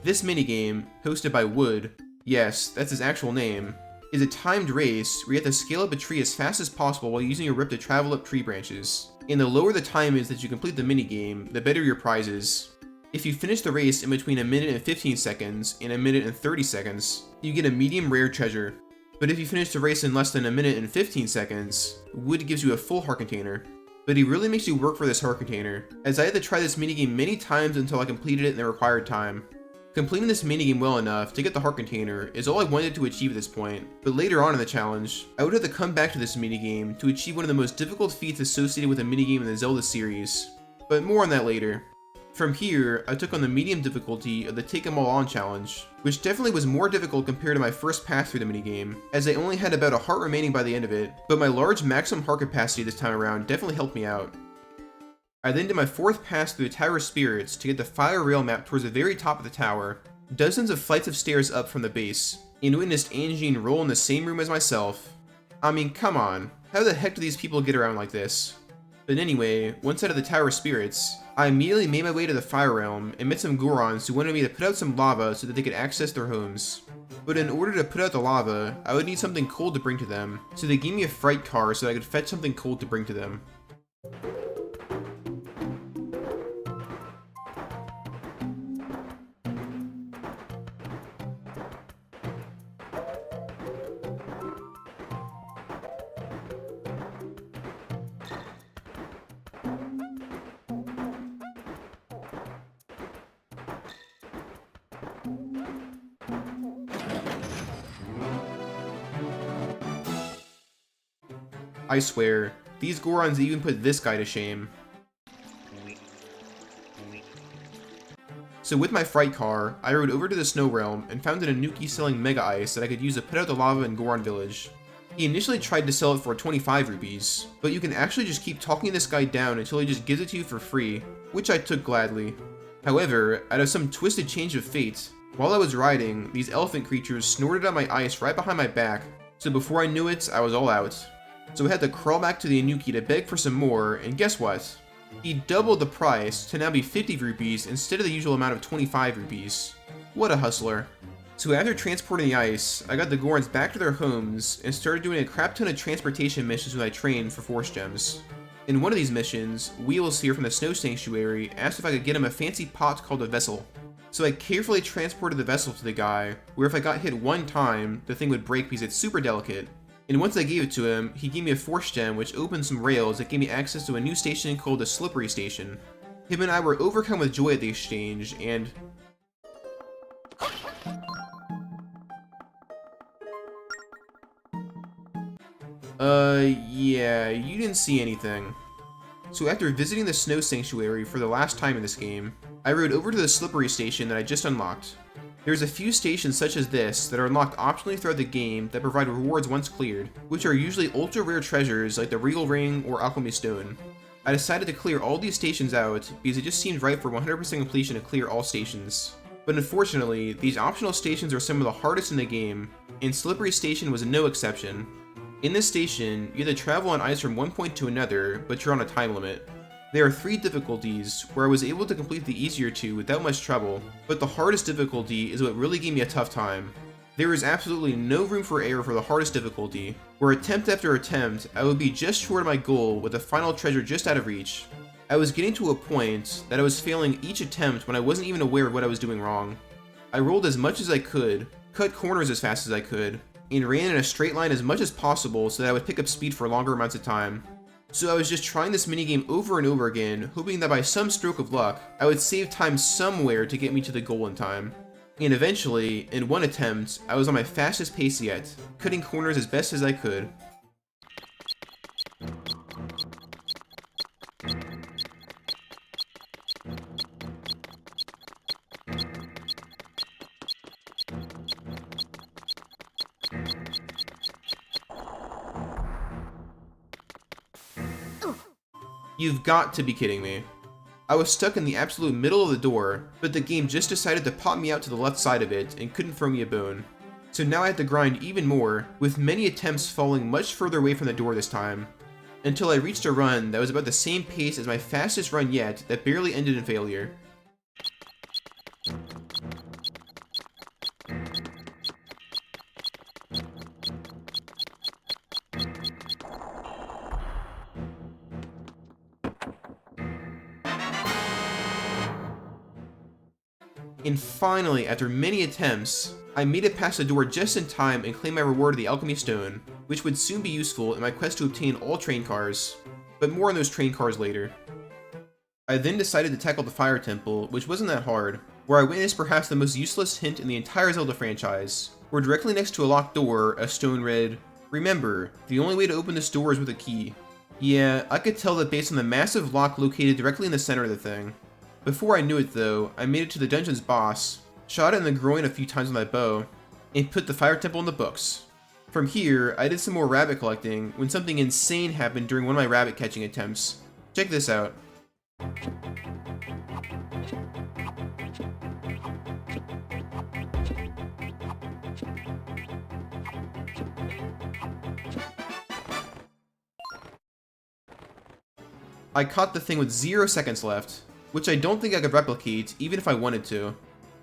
This minigame, hosted by Wood, yes, that's his actual name, is a timed race where you have to scale up a tree as fast as possible while using your whip to travel up tree branches, and the lower the time is that you complete the minigame, the better your prize is. If you finish the race in between a minute and 15 seconds and a minute and 30 seconds, you get a medium rare treasure. But if you finish the race in less than a minute and 15 seconds, Wood gives you a full heart container. But he really makes you work for this heart container, as I had to try this minigame many times until I completed it in the required time. Completing this minigame well enough to get the heart container is all I wanted to achieve at this point, but later on in the challenge, I would have to come back to this minigame to achieve one of the most difficult feats associated with a minigame in the Zelda series. But more on that later. From here, I took on the medium difficulty of the Take 'Em All On challenge, which definitely was more difficult compared to my first pass through the minigame, as I only had about a heart remaining by the end of it, but my large maximum heart capacity this time around definitely helped me out. I then did my fourth pass through the Tower of Spirits to get the fire rail map towards the very top of the tower, dozens of flights of stairs up from the base, and witnessed Anjean roll in the same room as myself. I mean, come on, how the heck do these people get around like this? But anyway, once out of the Tower of Spirits, I immediately made my way to the Fire Realm and met some Gorons who wanted me to put out some lava so that they could access their homes. But in order to put out the lava, I would need something cold to bring to them, so they gave me a freight car so that I could fetch something cold to bring to them. I swear, these Gorons even put this guy to shame. So with my freight car, I rode over to the Snow Realm and found an Anuki selling Mega Ice that I could use to put out the lava in Goron Village. He initially tried to sell it for 25 rupees, but you can actually just keep talking this guy down until he just gives it to you for free, which I took gladly. However, out of some twisted change of fate, while I was riding, these elephant creatures snorted on my ice right behind my back, so before I knew it, I was all out. So I had to crawl back to the Anuki to beg for some more, and guess what? He doubled the price to now be 50 rupees instead of the usual amount of 25 rupees. What a hustler. So after transporting the ice, I got the Gorons back to their homes and started doing a crap ton of transportation missions with my train for Force Gems. In one of these missions, Wheels here from the Snow Sanctuary asked if I could get him a fancy pot called a vessel. So I carefully transported the vessel to the guy, where if I got hit one time, the thing would break because it's super delicate. And once I gave it to him, he gave me a Force Gem which opened some rails that gave me access to a new station called the Slippery Station. Him and I were overcome with joy at the exchange, and... yeah, you didn't see anything. So after visiting the Snow Sanctuary for the last time in this game, I rode over to the Slippery Station that I just unlocked. There's a few stations such as this that are unlocked optionally throughout the game that provide rewards once cleared, which are usually ultra rare treasures like the Regal Ring or Alchemy Stone. I decided to clear all these stations out because it just seemed right for 100% completion to clear all stations. But unfortunately, these optional stations are some of the hardest in the game, and Slippery Station was no exception. In this station, you have to travel on ice from one point to another, but you're on a time limit. There are 3 difficulties, where I was able to complete the easier 2 without much trouble, but the hardest difficulty is what really gave me a tough time. There is absolutely no room for error for the hardest difficulty, where attempt after attempt, I would be just short of my goal with the final treasure just out of reach. I was getting to a point that I was failing each attempt when I wasn't even aware of what I was doing wrong. I rolled as much as I could, cut corners as fast as I could, and ran in a straight line as much as possible so that I would pick up speed for longer amounts of time. So I was just trying this minigame over and over again, hoping that by some stroke of luck, I would save time somewhere to get me to the goal in time. And eventually, in one attempt, I was on my fastest pace yet, cutting corners as best as I could. You've got to be kidding me. I was stuck in the absolute middle of the door, but the game just decided to pop me out to the left side of it and couldn't throw me a bone. So now I had to grind even more, with many attempts falling much further away from the door this time, until I reached a run that was about the same pace as my fastest run yet that barely ended in failure. And finally, after many attempts, I made it past the door just in time and claimed my reward of the Alchemy Stone, which would soon be useful in my quest to obtain all train cars, but more on those train cars later. I then decided to tackle the Fire Temple, which wasn't that hard, where I witnessed perhaps the most useless hint in the entire Zelda franchise, where directly next to a locked door, a stone read, "Remember, the only way to open this door is with a key." Yeah, I could tell that based on the massive lock located directly in the center of the thing. Before I knew it though, I made it to the dungeon's boss, shot it in the groin a few times with my bow, and put the Fire Temple in the books. From here, I did some more rabbit collecting when something insane happened during one of my rabbit catching attempts. Check this out. I caught the thing with 0 seconds left, which I don't think I could replicate even if I wanted to.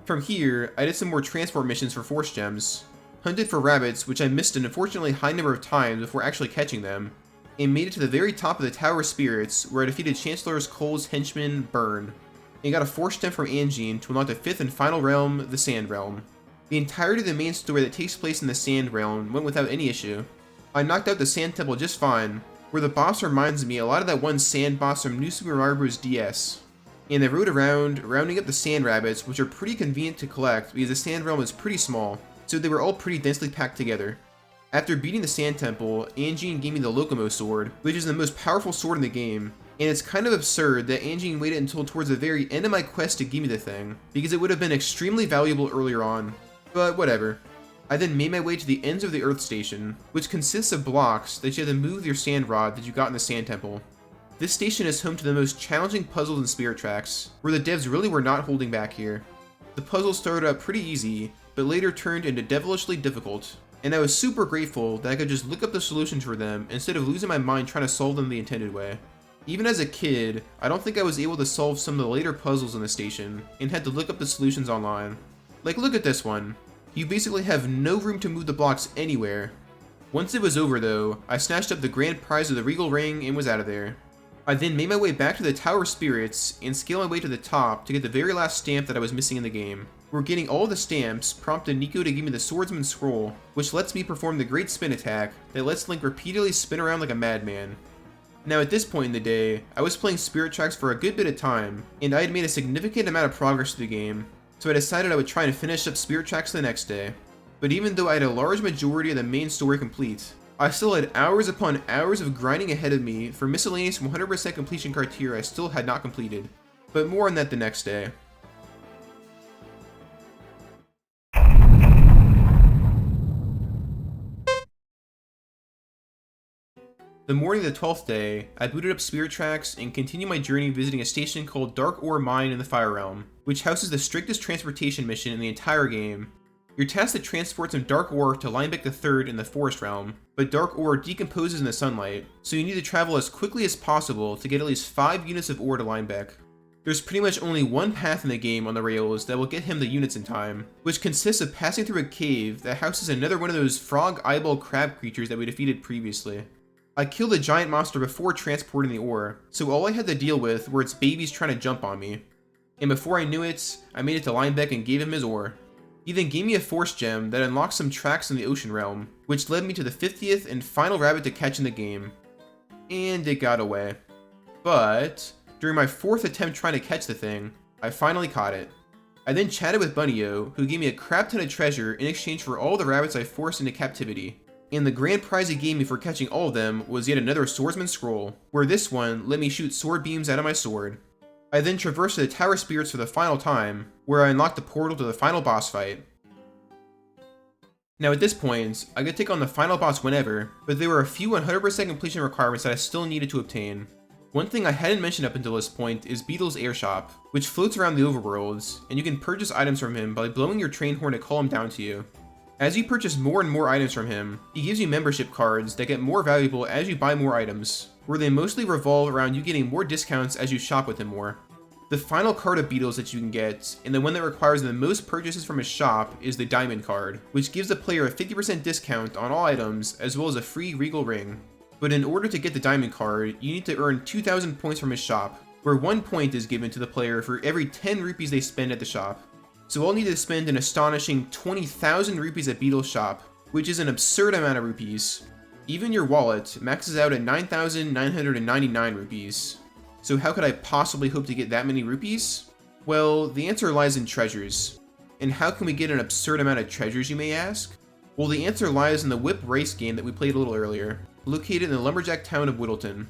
From here, I did some more transport missions for Force Gems, hunted for rabbits which I missed an unfortunately high number of times before actually catching them, and made it to the very top of the Tower of Spirits where I defeated Chancellor Cole's henchman, Burn, and got a Force Gem from Angine to unlock the 5th and final realm, the Sand Realm. The entirety of the main story that takes place in the Sand Realm went without any issue. I knocked out the Sand Temple just fine, where the boss reminds me a lot of that one sand boss from New Super Mario Bros. DS. And I rode around, rounding up the sand rabbits, which are pretty convenient to collect because the Sand Realm is pretty small, so they were all pretty densely packed together. After beating the Sand Temple, Angine gave me the Locomo Sword, which is the most powerful sword in the game, and it's kind of absurd that Angine waited until towards the very end of my quest to give me the thing, because it would have been extremely valuable earlier on. But whatever. I then made my way to the ends of the Earth Station, which consists of blocks that you have to move with your sand rod that you got in the Sand Temple. This station is home to the most challenging puzzles and spirit tracks, where the devs really were not holding back here. The puzzles started out pretty easy, but later turned into devilishly difficult, and I was super grateful that I could just look up the solutions for them instead of losing my mind trying to solve them the intended way. Even as a kid, I don't think I was able to solve some of the later puzzles in the station, and had to look up the solutions online. Like, look at this one. You basically have no room to move the blocks anywhere. Once it was over though, I snatched up the grand prize of the Regal Ring and was out of there. I then made my way back to the Tower of Spirits and scaled my way to the top to get the very last stamp that I was missing in the game. Where getting all the stamps prompted Nico to give me the Swordsman's Scroll, which lets me perform the Great Spin attack that lets Link repeatedly spin around like a madman. Now at this point in the day, I was playing Spirit Tracks for a good bit of time, and I had made a significant amount of progress through the game, so I decided I would try and finish up Spirit Tracks the next day. But even though I had a large majority of the main story complete, I still had hours upon hours of grinding ahead of me for miscellaneous 100% completion criteria I still had not completed, but more on that the next day. The morning of the 12th day, I booted up Spirit Tracks and continued my journey visiting a station called Dark Ore Mine in the Fire Realm, which houses the strictest transportation mission in the entire game. You're tasked to transport some dark ore to Linebeck III in the Forest Realm, but dark ore decomposes in the sunlight, so you need to travel as quickly as possible to get at least 5 units of ore to Linebeck. There's pretty much only one path in the game on the rails that will get him the units in time, which consists of passing through a cave that houses another one of those frog eyeball crab creatures that we defeated previously. I killed a giant monster before transporting the ore, so all I had to deal with were its babies trying to jump on me. And before I knew it, I made it to Linebeck and gave him his ore. He then gave me a force gem that unlocked some tracks in the ocean realm, which led me to the 50th and final rabbit to catch in the game. And it got away. But during my 4th attempt trying to catch the thing, I finally caught it. I then chatted with Bunny-O, who gave me a crap ton of treasure in exchange for all the rabbits I forced into captivity. And the grand prize he gave me for catching all of them was yet another Swordsman's Scroll, where this one let me shoot sword beams out of my sword. I then traversed the Tower of Spirits for the final time, where I unlocked the portal to the final boss fight. Now at this point, I could take on the final boss whenever, but there were a few 100% completion requirements that I still needed to obtain. One thing I hadn't mentioned up until this point is Beetle's Airshop, which floats around the overworlds, and you can purchase items from him by blowing your train horn to call him down to you. As you purchase more and more items from him, he gives you membership cards that get more valuable as you buy more items, where they mostly revolve around you getting more discounts as you shop with him more. The final card of Beetles that you can get, and the one that requires the most purchases from his shop, is the Diamond card, which gives the player a 50% discount on all items as well as a free Regal Ring. But in order to get the Diamond card, you need to earn 2,000 points from his shop, where 1 point is given to the player for every 10 rupees they spend at the shop. So I'll need to spend an astonishing 20,000 rupees at Beetle's shop, which is an absurd amount of rupees. Even your wallet maxes out at 9,999 rupees. So how could I possibly hope to get that many rupees? Well, the answer lies in treasures. And how can we get an absurd amount of treasures, you may ask? Well, the answer lies in the whip race game that we played a little earlier, located in the lumberjack town of Whittleton.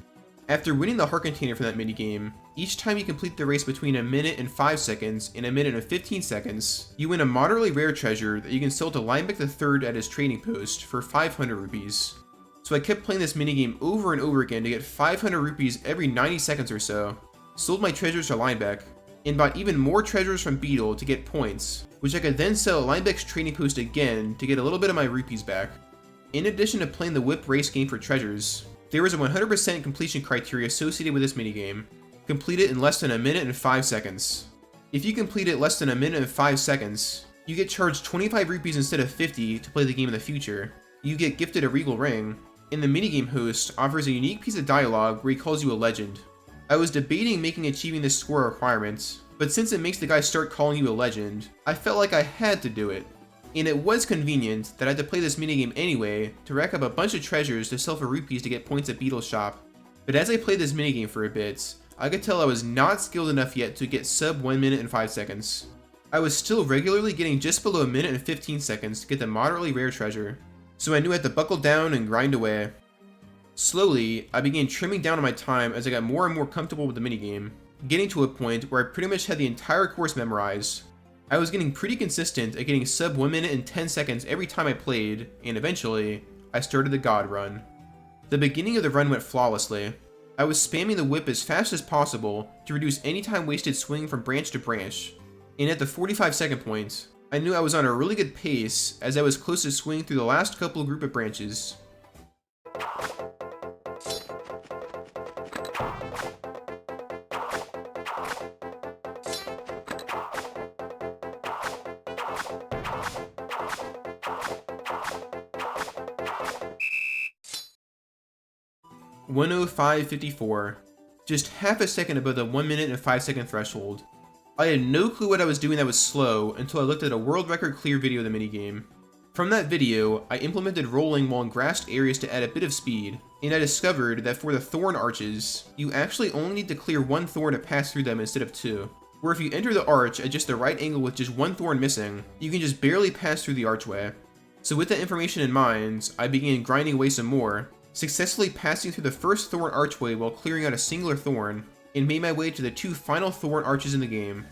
After winning the heart container for that minigame, each time you complete the race between a minute and 5 seconds and a minute and 15 seconds, you win a moderately rare treasure that you can sell to Linebeck III at his trading post for 500 rupees. So I kept playing this minigame over and over again to get 500 rupees every 90 seconds or so, sold my treasures to Linebeck, and bought even more treasures from Beetle to get points, which I could then sell at Linebeck's trading post again to get a little bit of my rupees back. In addition to playing the whip race game for treasures, there was a 100% completion criteria associated with this minigame. Complete it in less than a minute and 5 seconds. If you complete it less than a minute and 5 seconds, you get charged 25 rupees instead of 50 to play the game in the future. You get gifted a Regal Ring, and the minigame host offers a unique piece of dialogue where he calls you a legend. I was debating making achieving this score a requirement, but since it makes the guy start calling you a legend, I felt like I had to do it. And it was convenient that I had to play this minigame anyway to rack up a bunch of treasures to sell for rupees to get points at Beetle's shop. But as I played this minigame for a bit, I could tell I was not skilled enough yet to get sub 1 minute and 5 seconds. I was still regularly getting just below a minute and 15 seconds to get the moderately rare treasure, so I knew I had to buckle down and grind away. Slowly, I began trimming down on my time as I got more and more comfortable with the minigame, getting to a point where I pretty much had the entire course memorized. I was getting pretty consistent at getting sub 1 minute and 10 seconds every time I played, and eventually, I started the God Run. The beginning of the run went flawlessly. I was spamming the whip as fast as possible to reduce any time wasted swinging from branch to branch, and at the 45-second point, I knew I was on a really good pace as I was close to swinging through the last couple group of branches. 1:05:54. Just half a second above the 1 minute and 5 second threshold. I had no clue what I was doing that was slow until I looked at a world record clear video of the minigame. From that video, I implemented rolling while in grassed areas to add a bit of speed, and I discovered that for the thorn arches, you actually only need to clear one thorn to pass through them instead of two. Where if you enter the arch at just the right angle with just one thorn missing, you can just barely pass through the archway. So with that information in mind, I began grinding away some more, successfully passing through the first thorn archway while clearing out a singular thorn, and made my way to the two final thorn arches in the game.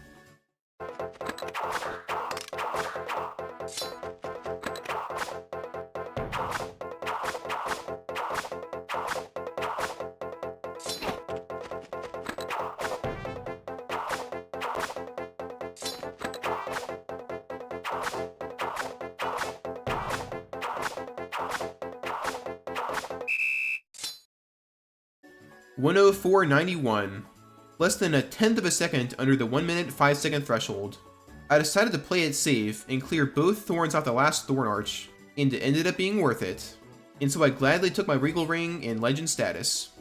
"1:04:91. Less than a tenth of a second under the 1 minute 5 second threshold. I decided to play it safe and clear both thorns off the last thorn arch, and it ended up being worth it. And so I gladly took my Regal Ring and Legend status.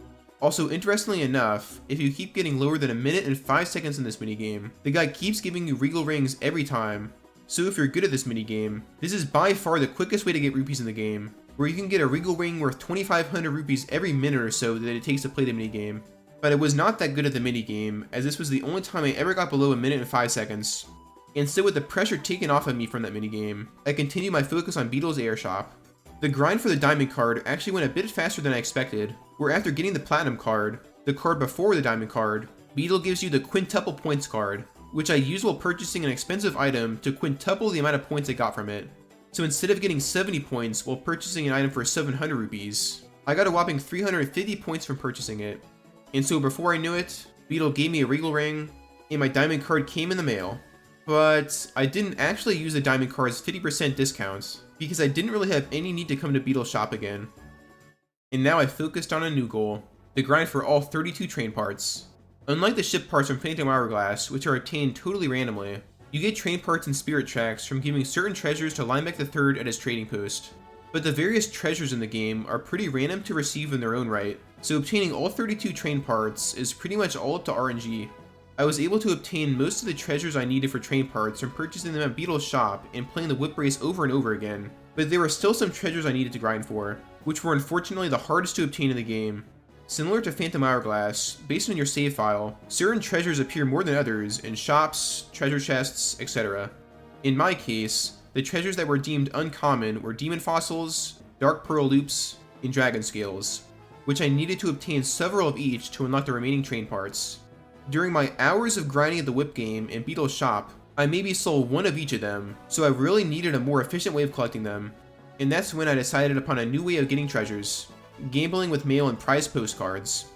Also, interestingly enough, if you keep getting lower than a minute and 5 seconds in this minigame, the guy keeps giving you Regal Rings every time. So if you're good at this minigame, this is by far the quickest way to get rupees in the game, where you can get a Regal Ring worth 2,500 rupees every minute or so that it takes to play the minigame. But I was not that good at the minigame, as this was the only time I ever got below a minute and 5 seconds. And so with the pressure taken off of me from that minigame, I continued my focus on Beetle's Air Shop. The grind for the Diamond card actually went a bit faster than I expected, where after getting the Platinum card, the card before the Diamond card, Beetle gives you the Quintuple Points card, which I used while purchasing an expensive item to quintuple the amount of points I got from it. So instead of getting 70 points while purchasing an item for 700 rupees, I got a whopping 350 points from purchasing it. And so before I knew it, Beetle gave me a Regal Ring, and my Diamond card came in the mail. But I didn't actually use the Diamond card's 50% discount, because I didn't really have any need to come to Beetle's shop again. And now I focused on a new goal, the grind for all 32 train parts. Unlike the ship parts from Phantom Hourglass, which are obtained totally randomly, you get train parts and spirit tracks from giving certain treasures to Linebeck III at his trading post. But the various treasures in the game are pretty random to receive in their own right, so obtaining all 32 train parts is pretty much all up to RNG. I was able to obtain most of the treasures I needed for train parts from purchasing them at Beetle's shop and playing the whip race over and over again, but there were still some treasures I needed to grind for, which were unfortunately the hardest to obtain in the game. Similar to Phantom Hourglass, based on your save file, certain treasures appear more than others in shops, treasure chests, etc. In my case, the treasures that were deemed uncommon were Demon Fossils, Dark Pearl Loops, and Dragon Scales, which I needed to obtain several of each to unlock the remaining train parts. During my hours of grinding at the whip game and Beetle's shop, I maybe sold one of each of them, so I really needed a more efficient way of collecting them. And that's when I decided upon a new way of getting treasures: gambling with mail and prize postcards.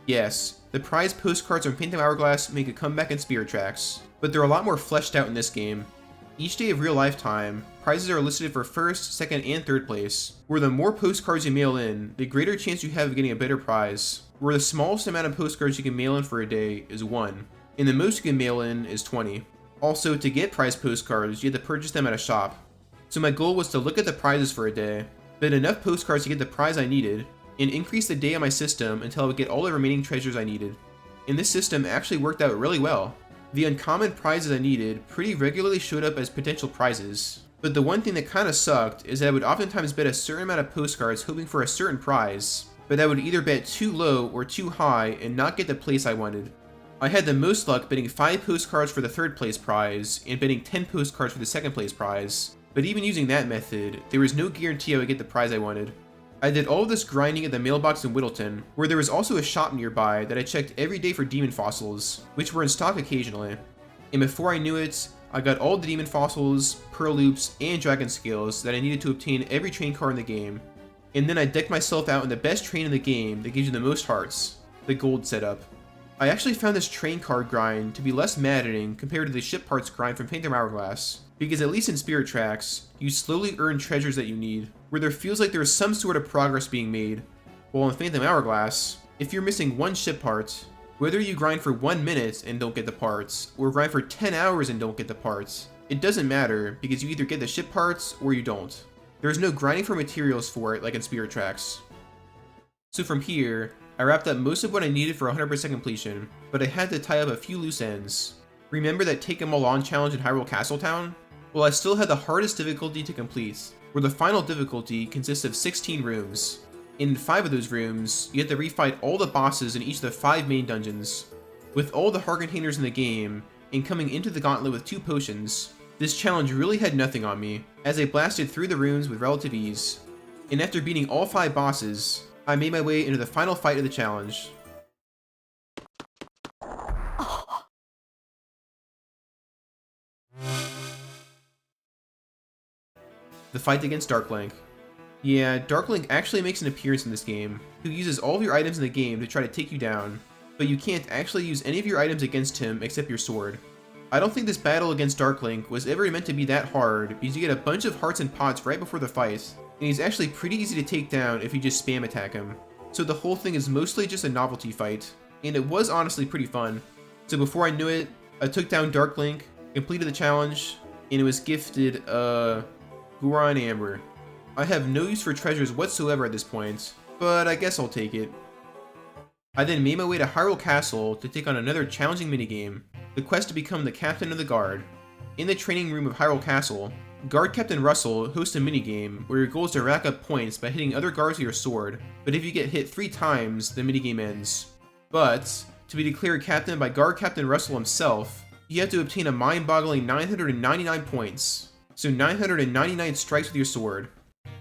Yes, the prize postcards from Phantom Hourglass make a comeback in Spirit Tracks, but they're a lot more fleshed out in this game. Each day of real life time, prizes are listed for 1st, 2nd, and 3rd place, where the more postcards you mail in, the greater chance you have of getting a better prize, where the smallest amount of postcards you can mail in for a day is 1, and the most you can mail in is 20. Also, to get prize postcards, you have to purchase them at a shop. So my goal was to look at the prizes for a day, bid enough postcards to get the prize I needed, and increase the day on my system until I would get all the remaining treasures I needed. And this system actually worked out really well. The uncommon prizes I needed pretty regularly showed up as potential prizes, but the one thing that kinda sucked is that I would oftentimes bet a certain amount of postcards hoping for a certain prize, but I would either bet too low or too high and not get the place I wanted. I had the most luck betting 5 postcards for the 3rd place prize and betting 10 postcards for the 2nd place prize, but even using that method, there was no guarantee I would get the prize I wanted. I did all of this grinding at the mailbox in Whittleton, where there was also a shop nearby that I checked every day for Demon Fossils, which were in stock occasionally. And before I knew it, I got all the Demon Fossils, Pearl Loops, and Dragon Scales that I needed to obtain every train car in the game. And then I decked myself out in the best train in the game that gives you the most hearts, the Gold setup. I actually found this train card grind to be less maddening compared to the ship parts grind from Phantom Hourglass, because at least in Spirit Tracks, you slowly earn treasures that you need, where there feels like there is some sort of progress being made, while in Phantom Hourglass, if you're missing one ship part, whether you grind for 1 minute and don't get the parts, or grind for 10 hours and don't get the parts, it doesn't matter because you either get the ship parts or you don't. There is no grinding for materials for it like in Spirit Tracks. So from here, I wrapped up most of what I needed for 100% completion, but I had to tie up a few loose ends. Remember that Take 'em All On challenge in Hyrule Castletown? Well, I still had the hardest difficulty to complete, where the final difficulty consists of 16 rooms. In 5 of those rooms, you have to refight all the bosses in each of the 5 main dungeons. With all the heart containers in the game, and coming into the gauntlet with 2 potions, this challenge really had nothing on me, as I blasted through the rooms with relative ease. And after beating all 5 bosses, I made my way into the final fight of the challenge. The fight against Dark Link. Yeah, Dark Link actually makes an appearance in this game, who uses all of your items in the game to try to take you down, but you can't actually use any of your items against him except your sword. I don't think this battle against Dark Link was ever meant to be that hard, because you get a bunch of hearts and pots right before the fight, and he's actually pretty easy to take down if you just spam attack him. So the whole thing is mostly just a novelty fight, and it was honestly pretty fun. So before I knew it, I took down Dark Link, completed the challenge, and it was gifted Goron Amber. I have no use for treasures whatsoever at this point, but I guess I'll take it. I then made my way to Hyrule Castle to take on another challenging minigame, the quest to become the captain of the guard. In the training room of Hyrule Castle, Guard Captain Russell hosts a minigame where your goal is to rack up points by hitting other guards with your sword, but if you get hit 3 times, the minigame ends. But, to be declared captain by Guard Captain Russell himself, you have to obtain a mind-boggling 999 points, so 999 strikes with your sword.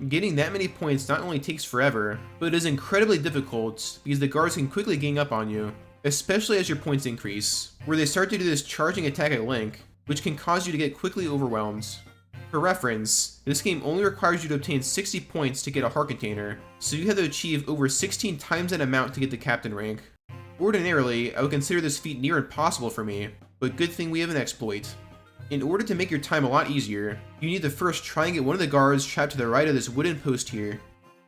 Getting that many points not only takes forever, but is incredibly difficult because the guards can quickly gang up on you, especially as your points increase, where they start to do this charging attack at Link, which can cause you to get quickly overwhelmed. For reference, this game only requires you to obtain 60 points to get a heart container, so you have to achieve over 16 times that amount to get the captain rank. Ordinarily, I would consider this feat near impossible for me, but good thing we have an exploit. In order to make your time a lot easier, you need to first try and get one of the guards trapped to the right of this wooden post here.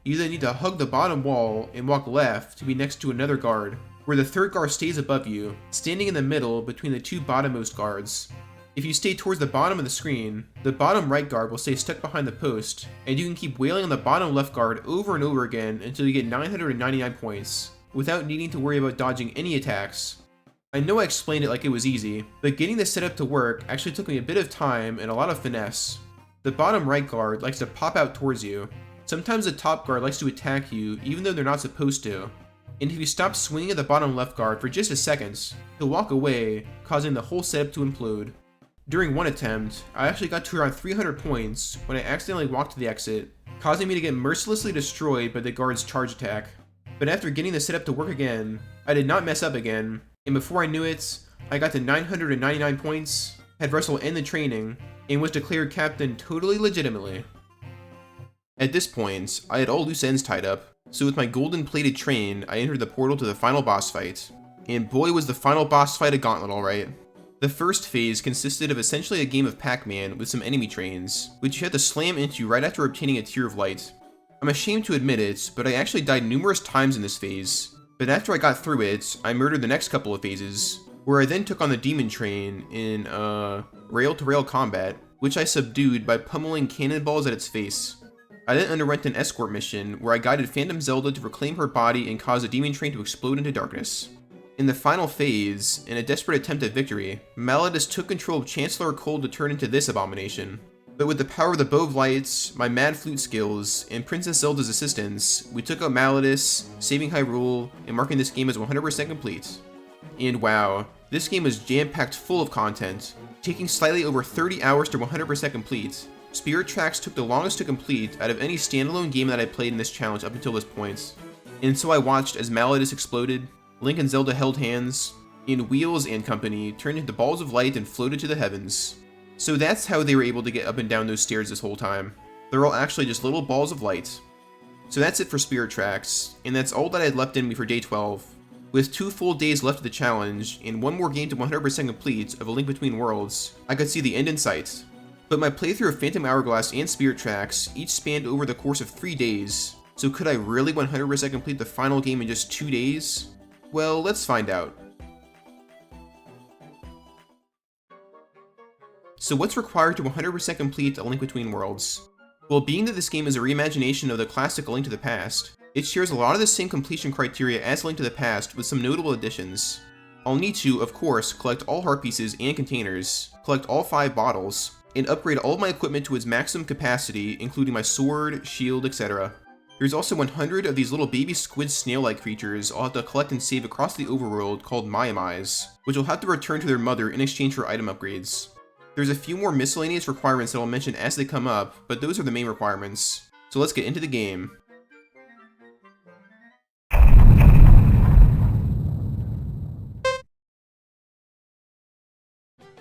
You then need to hug the bottom wall and walk left to be next to another guard, where the third guard stays above you, standing in the middle between the 2 bottommost guards. If you stay towards the bottom of the screen, the bottom right guard will stay stuck behind the post, and you can keep wailing on the bottom left guard over and over again until you get 999 points, without needing to worry about dodging any attacks. I know I explained it like it was easy, but getting this setup to work actually took me a bit of time and a lot of finesse. The bottom right guard likes to pop out towards you. Sometimes the top guard likes to attack you even though they're not supposed to. And if you stop swinging at the bottom left guard for just a second, he'll walk away, causing the whole setup to implode. During one attempt, I actually got to around 300 points when I accidentally walked to the exit, causing me to get mercilessly destroyed by the guard's charge attack. But after getting the setup to work again, I did not mess up again, and before I knew it, I got to 999 points, had Russell end the training, and was declared captain totally legitimately. At this point, I had all loose ends tied up, so with my golden plated train, I entered the portal to the final boss fight. And boy was the final boss fight a gauntlet alright. The first phase consisted of essentially a game of Pac-Man with some enemy trains, which you had to slam into right after obtaining a Tear of Light. I'm ashamed to admit it, but I actually died numerous times in this phase. But after I got through it, I murdered the next couple of phases, where I then took on the demon train in, rail-to-rail combat, which I subdued by pummeling cannonballs at its face. I then underwent an escort mission, where I guided Phantom Zelda to reclaim her body and cause the demon train to explode into darkness. In the final phase, in a desperate attempt at victory, Malladus took control of Chancellor Cold to turn into this abomination. But with the power of the Bow of Lights, my Mad Flute skills, and Princess Zelda's assistance, we took out Malladus, saving Hyrule, and marking this game as 100% complete. And wow, this game was jam-packed full of content, taking slightly over 30 hours to 100% complete. Spirit Tracks took the longest to complete out of any standalone game that I played in this challenge up until this point. And so I watched as Malladus exploded, Link and Zelda held hands, and Wheels and company turned into balls of light and floated to the heavens. So that's how they were able to get up and down those stairs this whole time. They're all actually just little balls of light. So that's it for Spirit Tracks, and that's all that I had left in me for day 12. With 2 full days left of the challenge, and 1 more game to 100% complete of A Link Between Worlds, I could see the end in sight. But my playthrough of Phantom Hourglass and Spirit Tracks each spanned over the course of 3 days, so could I really 100% complete the final game in just 2 days? Well, let's find out. So what's required to 100% complete A Link Between Worlds? Well, being that this game is a reimagination of the classic A Link to the Past, It shares a lot of the same completion criteria as Link to the Past with some notable additions. I'll need to, of course, collect all heart pieces and containers, collect all 5 bottles, and upgrade all of my equipment to its maximum capacity, including my sword, shield, etc. There's also 100 of these little baby squid snail-like creatures I'll have to collect and save across the overworld called Mai-Mais, which I'll have to return to their mother in exchange for item upgrades. There's a few more miscellaneous requirements that I'll mention as they come up, but those are the main requirements. So let's get into the game.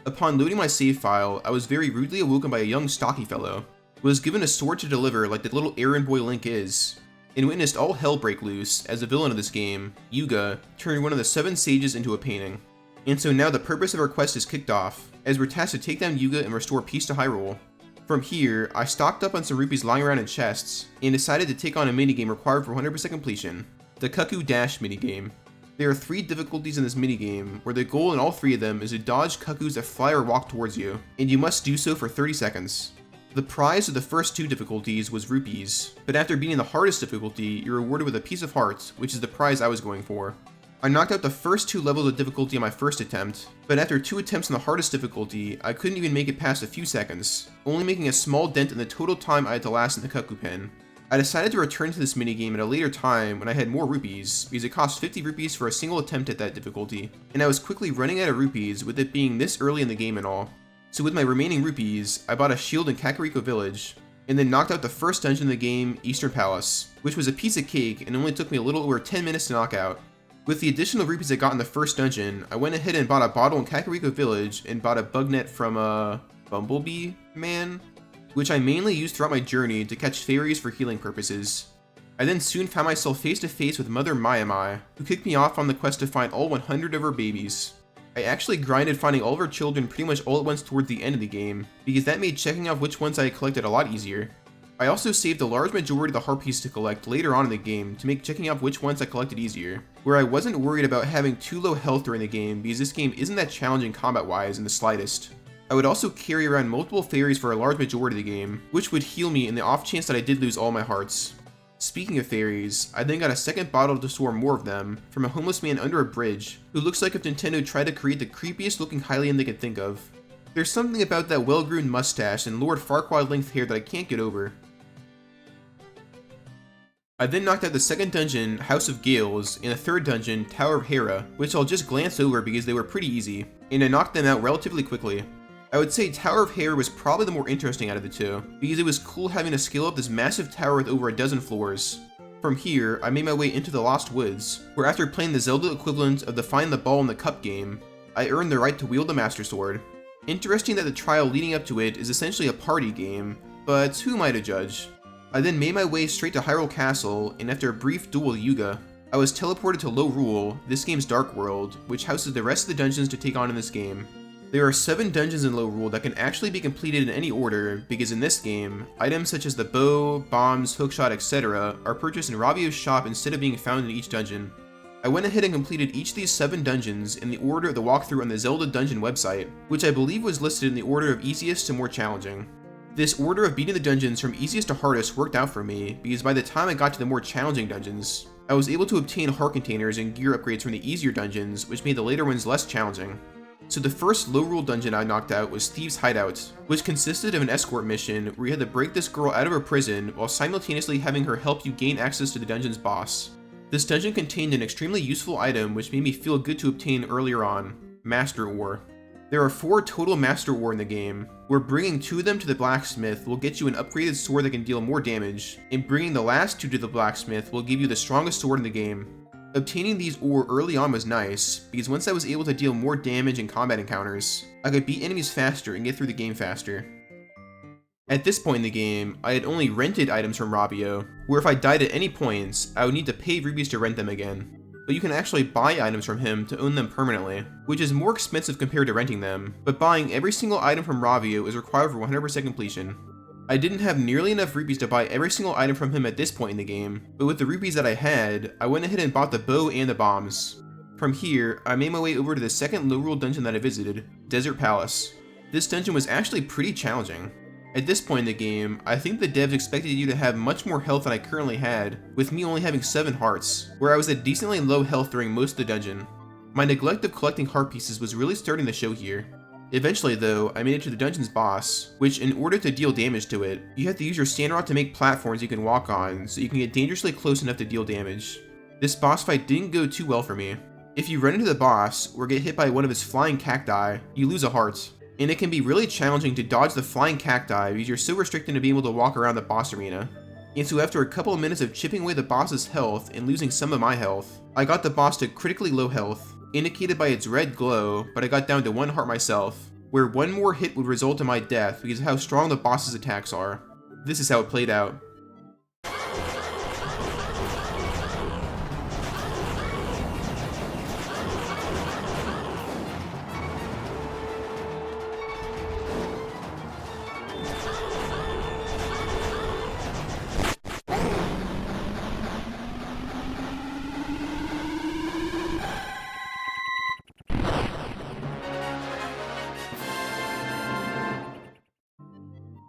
Upon loading my save file, I was very rudely awoken by a young stocky fellow, who was given a sword to deliver like the little errand boy Link is, and witnessed all hell break loose as the villain of this game, Yuga, turned one of the 7 sages into a painting. And so now the purpose of our quest is kicked off, as we're tasked to take down Yuga and restore peace to Hyrule. From here, I stocked up on some rupees lying around in chests, and decided to take on a minigame required for 100% completion, the Cuckoo Dash minigame. There are 3 difficulties in this minigame, where the goal in all 3 of them is to dodge cuckoos that fly or walk towards you, and you must do so for 30 seconds. The prize of the first 2 difficulties was rupees, but after beating the hardest difficulty, you're rewarded with a piece of heart, which is the prize I was going for. I knocked out the first 2 levels of difficulty on my first attempt, but after 2 attempts on the hardest difficulty, I couldn't even make it past a few seconds, only making a small dent in the total time I had to last in the cuckoo pen. I decided to return to this minigame at a later time when I had more rupees, because it cost 50 rupees for a single attempt at that difficulty, and I was quickly running out of rupees with it being this early in the game and all. So with my remaining rupees, I bought a shield in Kakariko Village, and then knocked out the first dungeon in the game, Eastern Palace, which was a piece of cake and only took me a little over 10 minutes to knock out. With the additional rupees I got in the first dungeon, I went ahead and bought a bottle in Kakariko Village and bought a bug net from Bumblebee Man, which I mainly used throughout my journey to catch fairies for healing purposes. I then soon found myself face to face with Mother Mai-Mai, who kicked me off on the quest to find all 100 of her babies. I actually grinded finding all of her children pretty much all at once towards the end of the game, because that made checking off which ones I had collected a lot easier. I also saved a large majority of the heart piece to collect later on in the game to make checking off which ones I collected easier, where I wasn't worried about having too low health during the game because this game isn't that challenging combat-wise in the slightest. I would also carry around multiple fairies for a large majority of the game, which would heal me in the off chance that I did lose all my hearts. Speaking of fairies, I then got a second bottle to store more of them from a homeless man under a bridge, who looks like if Nintendo tried to create the creepiest looking Hylian they could think of. There's something about that well-groomed mustache and Lord Farquaad length hair that I can't get over. I then knocked out the second dungeon, House of Gales, and the third dungeon, Tower of Hera, which I'll just glance over because they were pretty easy, and I knocked them out relatively quickly. I would say Tower of Hera was probably the more interesting out of the 2, because it was cool having to scale up this massive tower with over a dozen floors. From here, I made my way into the Lost Woods, where after playing the Zelda equivalent of the Find the Ball in the Cup game, I earned the right to wield the Master Sword. Interesting that the trial leading up to it is essentially a party game, but who am I to judge? I then made my way straight to Hyrule Castle, and after a brief duel with Yuga, I was teleported to Lorule, this game's Dark World, which houses the rest of the dungeons to take on in this game. There are 7 dungeons in Lorule that can actually be completed in any order, because in this game, items such as the bow, bombs, hookshot, etc. are purchased in Ravio's shop instead of being found in each dungeon. I went ahead and completed each of these 7 dungeons in the order of the walkthrough on the Zelda Dungeon website, which I believe was listed in the order of easiest to more challenging. This order of beating the dungeons from easiest to hardest worked out for me, because by the time I got to the more challenging dungeons, I was able to obtain heart containers and gear upgrades from the easier dungeons, which made the later ones less challenging. So the first Lorule dungeon I knocked out was Thieves' Hideout, which consisted of an escort mission where you had to break this girl out of her prison while simultaneously having her help you gain access to the dungeon's boss. This dungeon contained an extremely useful item which made me feel good to obtain earlier on, Master Ore. There are 4 total Master Ore in the game, where bringing 2 of them to the blacksmith will get you an upgraded sword that can deal more damage, and bringing the last 2 to the blacksmith will give you the strongest sword in the game. Obtaining these ore early on was nice, because once I was able to deal more damage in combat encounters, I could beat enemies faster and get through the game faster. At this point in the game, I had only rented items from Ravio, where if I died at any points, I would need to pay rupees to rent them again. But you can actually buy items from him to own them permanently, which is more expensive compared to renting them, but buying every single item from Ravio is required for 100% completion. I didn't have nearly enough rupees to buy every single item from him at this point in the game, but with the rupees that I had, I went ahead and bought the bow and the bombs. From here, I made my way over to the second Lorule dungeon that I visited, Desert Palace. This dungeon was actually pretty challenging. At this point in the game, I think the devs expected you to have much more health than I currently had, with me only having 7 hearts, where I was at decently low health during most of the dungeon. My neglect of collecting heart pieces was really starting to show here. Eventually though, I made it to the dungeon's boss, which in order to deal damage to it, you have to use your stand rod to make platforms you can walk on so you can get dangerously close enough to deal damage. This boss fight didn't go too well for me. If you run into the boss, or get hit by one of his flying cacti, you lose a heart. And it can be really challenging to dodge the flying cacti because you're so restricted to being able to walk around the boss arena. And so after a couple of minutes of chipping away the boss's health and losing some of my health, I got the boss to critically low health, indicated by its red glow, but I got down to 1 heart myself, where one more hit would result in my death because of how strong the boss's attacks are. This is how it played out.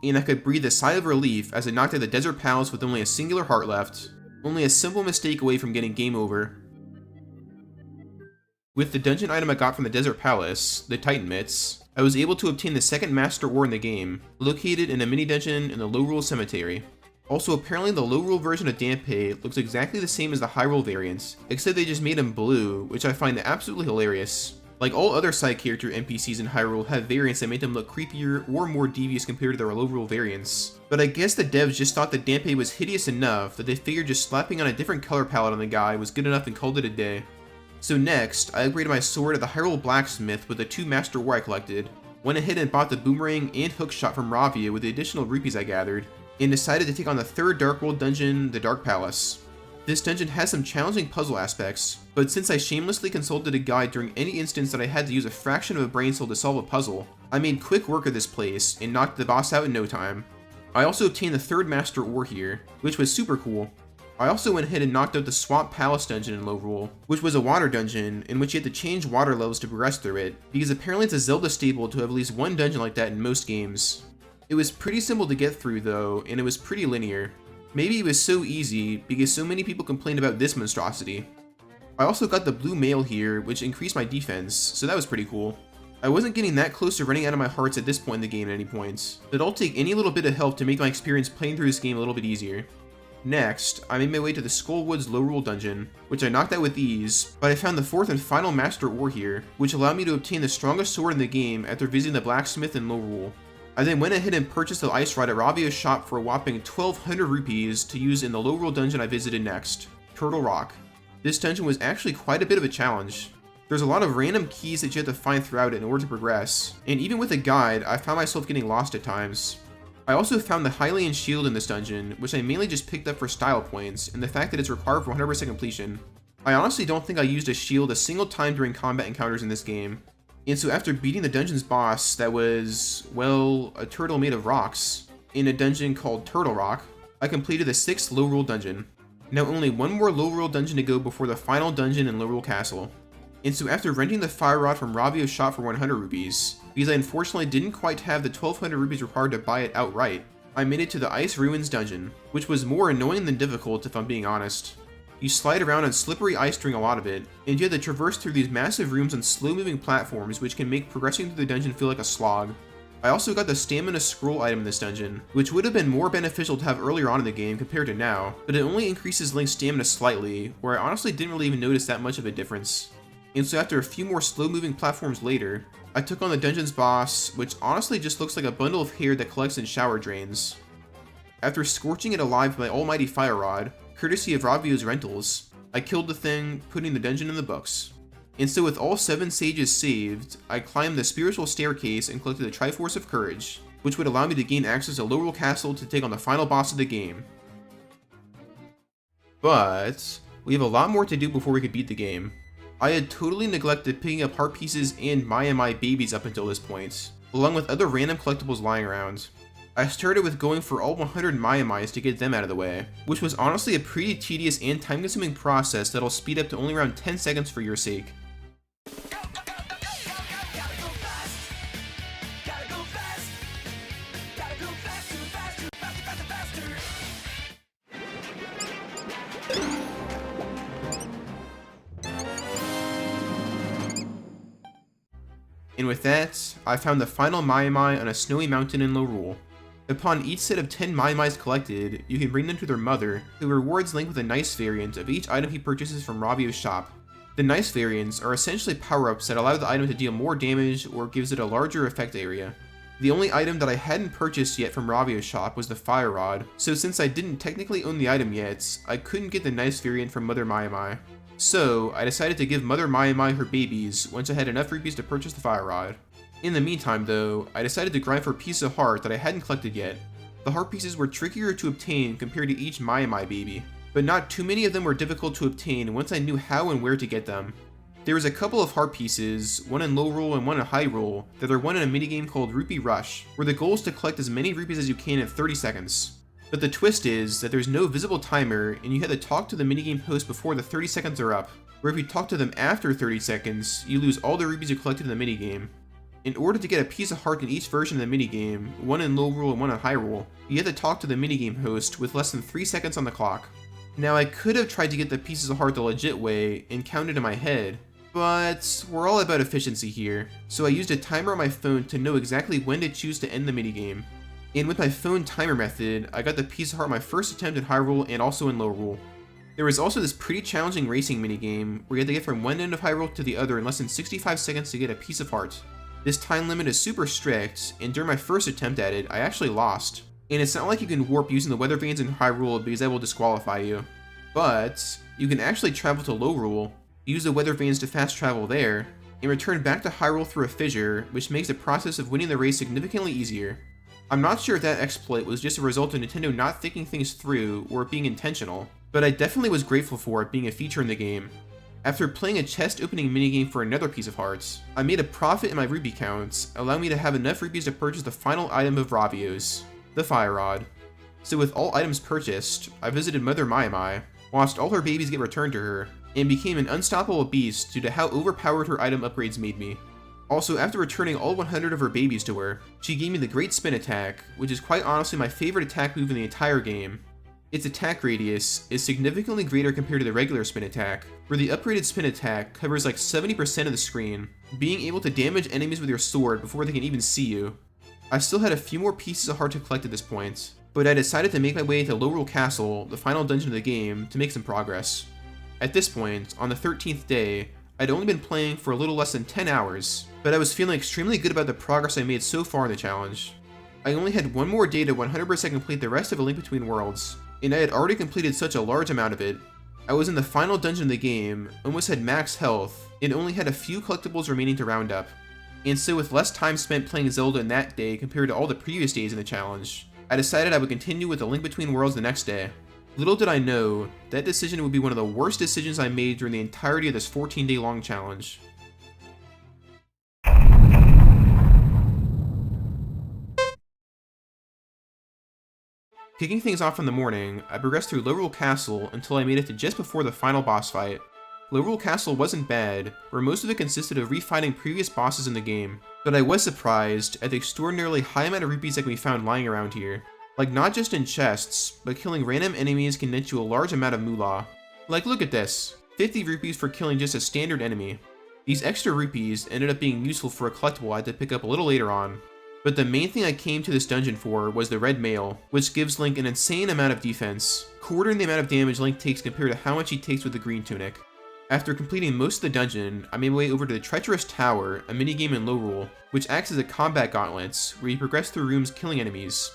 And I could breathe a sigh of relief as I knocked out the desert palace with only a singular heart left, only a simple mistake away from getting game over. With the dungeon item I got from the desert palace, the Titan Mitts, I was able to obtain the second master ore in the game, located in a mini dungeon in the low rule cemetery. Also, apparently the low rule version of Dampé looks exactly the same as the high rule variant, except they just made him blue, which I find absolutely hilarious. Like all other side character NPCs in Hyrule have variants that make them look creepier or more devious compared to their low rule variants. But I guess the devs just thought that Dampé was hideous enough that they figured just slapping on a different color palette on the guy was good enough and called it a day. So next, I upgraded my sword at the Hyrule Blacksmith with the 2 master ore I collected, went ahead and bought the boomerang and hookshot from Ravia with the additional rupees I gathered, and decided to take on the 3rd Dark World dungeon, the Dark Palace. This dungeon has some challenging puzzle aspects, but since I shamelessly consulted a guide during any instance that I had to use a fraction of a brain cell to solve a puzzle, I made quick work of this place and knocked the boss out in no time. I also obtained the 3rd master ore here, which was super cool. I also went ahead and knocked out the Swamp Palace dungeon in low rule, which was a water dungeon in which you had to change water levels to progress through it, because apparently it's a Zelda staple to have at least one dungeon like that in most games. It was pretty simple to get through though, and it was pretty linear. Maybe it was so easy because so many people complained about this monstrosity. I also got the blue mail here, which increased my defense, so that was pretty cool. I wasn't getting that close to running out of my hearts at this point in the game at any point, but I'll take any little bit of help to make my experience playing through this game a little bit easier. Next, I made my way to the Skullwoods low rule dungeon, which I knocked out with ease, but I found the 4th and final master ore here, which allowed me to obtain the strongest sword in the game after visiting the blacksmith in low rule. I then went ahead and purchased the ice rod at Ravia's shop for a whopping 1200 rupees to use in the low rule dungeon I visited next, Turtle Rock. This dungeon was actually quite a bit of a challenge. There's a lot of random keys that you have to find throughout it in order to progress, and even with a guide, I found myself getting lost at times. I also found the Hylian shield in this dungeon, which I mainly just picked up for style points, and the fact that it's required for 100% completion. I honestly don't think I used a shield a single time during combat encounters in this game. And so after beating the dungeon's boss that was, well, a turtle made of rocks, in a dungeon called Turtle Rock, I completed the 6th low rule dungeon. Now only one more low rule dungeon to go before the final dungeon in low rule castle. And so after renting the fire rod from Ravia's shop for 100 rupees, because I unfortunately didn't quite have the 1200 rupees required to buy it outright, I made it to the Ice Ruins dungeon, which was more annoying than difficult if I'm being honest. You slide around on slippery ice during a lot of it, and you have to traverse through these massive rooms on slow-moving platforms which can make progressing through the dungeon feel like a slog. I also got the Stamina Scroll item in this dungeon, which would have been more beneficial to have earlier on in the game compared to now, but it only increases Link's stamina slightly, where I honestly didn't really even notice that much of a difference. And so after a few more slow-moving platforms later, I took on the dungeon's boss, which honestly just looks like a bundle of hair that collects in shower drains. After scorching it alive with my almighty fire rod, courtesy of Ravia's rentals, I killed the thing, putting the dungeon in the books. And so with all 7 sages saved, I climbed the spiritual staircase and collected the Triforce of Courage, which would allow me to gain access to Low Rule Castle to take on the final boss of the game. But we have a lot more to do before we could beat the game. I had totally neglected picking up heart pieces and My babies up until this point, along with other random collectibles lying around. I started with going for all 100 Mai's to get them out of the way, which was honestly a pretty tedious and time-consuming process that'll speed up to only around 10 seconds for your sake. And with that, I found the final Mai on a snowy mountain in Lorule. Upon each set of 10 Mai collected, you can bring them to their mother, who rewards Link with a nice variant of each item he purchases from Ravio's shop. The nice variants are essentially power-ups that allow the item to deal more damage or gives it a larger effect area. The only item that I hadn't purchased yet from Ravio's shop was the Fire Rod, so since I didn't technically own the item yet, I couldn't get the nice variant from Mother Mai. So, I decided to give Mother Mai her babies once I had enough rupees to purchase the Fire Rod. In the meantime though, I decided to grind for a piece of heart that I hadn't collected yet. The heart pieces were trickier to obtain compared to each Mai baby, but not too many of them were difficult to obtain once I knew how and where to get them. There was a couple of heart pieces, one in Lorule and one in Hyrule, that are one in a minigame called Rupee Rush, where the goal is to collect as many rupees as you can in 30 seconds. But the twist is that there's no visible timer and you have to talk to the minigame host before the 30 seconds are up, where if you talk to them after 30 seconds, you lose all the rupees you collected in the minigame. In order to get a piece of heart in each version of the minigame, one in Lorule and one in Hyrule, you have to talk to the minigame host with less than 3 seconds on the clock. Now I could have tried to get the pieces of heart the legit way and counted in my head, but we're all about efficiency here, so I used a timer on my phone to know exactly when to choose to end the minigame. And with my phone timer method, I got the piece of heart my first attempt in Hyrule and also in Lorule. There was also this pretty challenging racing minigame where you had to get from one end of Hyrule to the other in less than 65 seconds to get a piece of heart. This time limit is super strict, and during my first attempt at it, I actually lost. And it's not like you can warp using the weather vanes in Hyrule because that will disqualify you. But you can actually travel to Lorule, use the weather vanes to fast travel there, and return back to Hyrule through a fissure, which makes the process of winning the race significantly easier. I'm not sure if that exploit was just a result of Nintendo not thinking things through or it being intentional, but I definitely was grateful for it being a feature in the game. After playing a chest opening minigame for another piece of hearts, I made a profit in my rupee counts, allowing me to have enough rupees to purchase the final item of Ravio's, the Fire Rod. So with all items purchased, I visited Mother Mai, watched all her babies get returned to her, and became an unstoppable beast due to how overpowered her item upgrades made me. Also, after returning all 100 of her babies to her, she gave me the Great Spin Attack, which is quite honestly my favorite attack move in the entire game. Its attack radius is significantly greater compared to the regular Spin Attack, where the upgraded Spin Attack covers like 70% of the screen, being able to damage enemies with your sword before they can even see you. I still had a few more pieces of heart to collect at this point, but I decided to make my way to Lorule Castle, the final dungeon of the game, to make some progress. At this point, on the 13th day, I'd only been playing for a little less than 10 hours, but I was feeling extremely good about the progress I made so far in the challenge. I only had one more day to 100% complete the rest of A Link Between Worlds, and I had already completed such a large amount of it. I was in the final dungeon of the game, almost had max health, and only had a few collectibles remaining to round up. And so with less time spent playing Zelda in that day compared to all the previous days in the challenge, I decided I would continue with A Link Between Worlds the next day. Little did I know, that decision would be one of the worst decisions I made during the entirety of this 14-day long challenge. Kicking things off in the morning, I progressed through Lorule Castle until I made it to just before the final boss fight. Lorule Castle wasn't bad, where most of it consisted of refighting previous bosses in the game, but I was surprised at the extraordinarily high amount of rupees that can be found lying around here. Like, not just in chests, but killing random enemies can net you a large amount of moolah. Like, look at this, 50 rupees for killing just a standard enemy. These extra rupees ended up being useful for a collectible I had to pick up a little later on. But the main thing I came to this dungeon for was the red mail, which gives Link an insane amount of defense, quartering the amount of damage Link takes compared to how much he takes with the green tunic. After completing most of the dungeon, I made my way over to the Treacherous Tower, a minigame in Lorule, which acts as a combat gauntlet, where you progress through rooms killing enemies.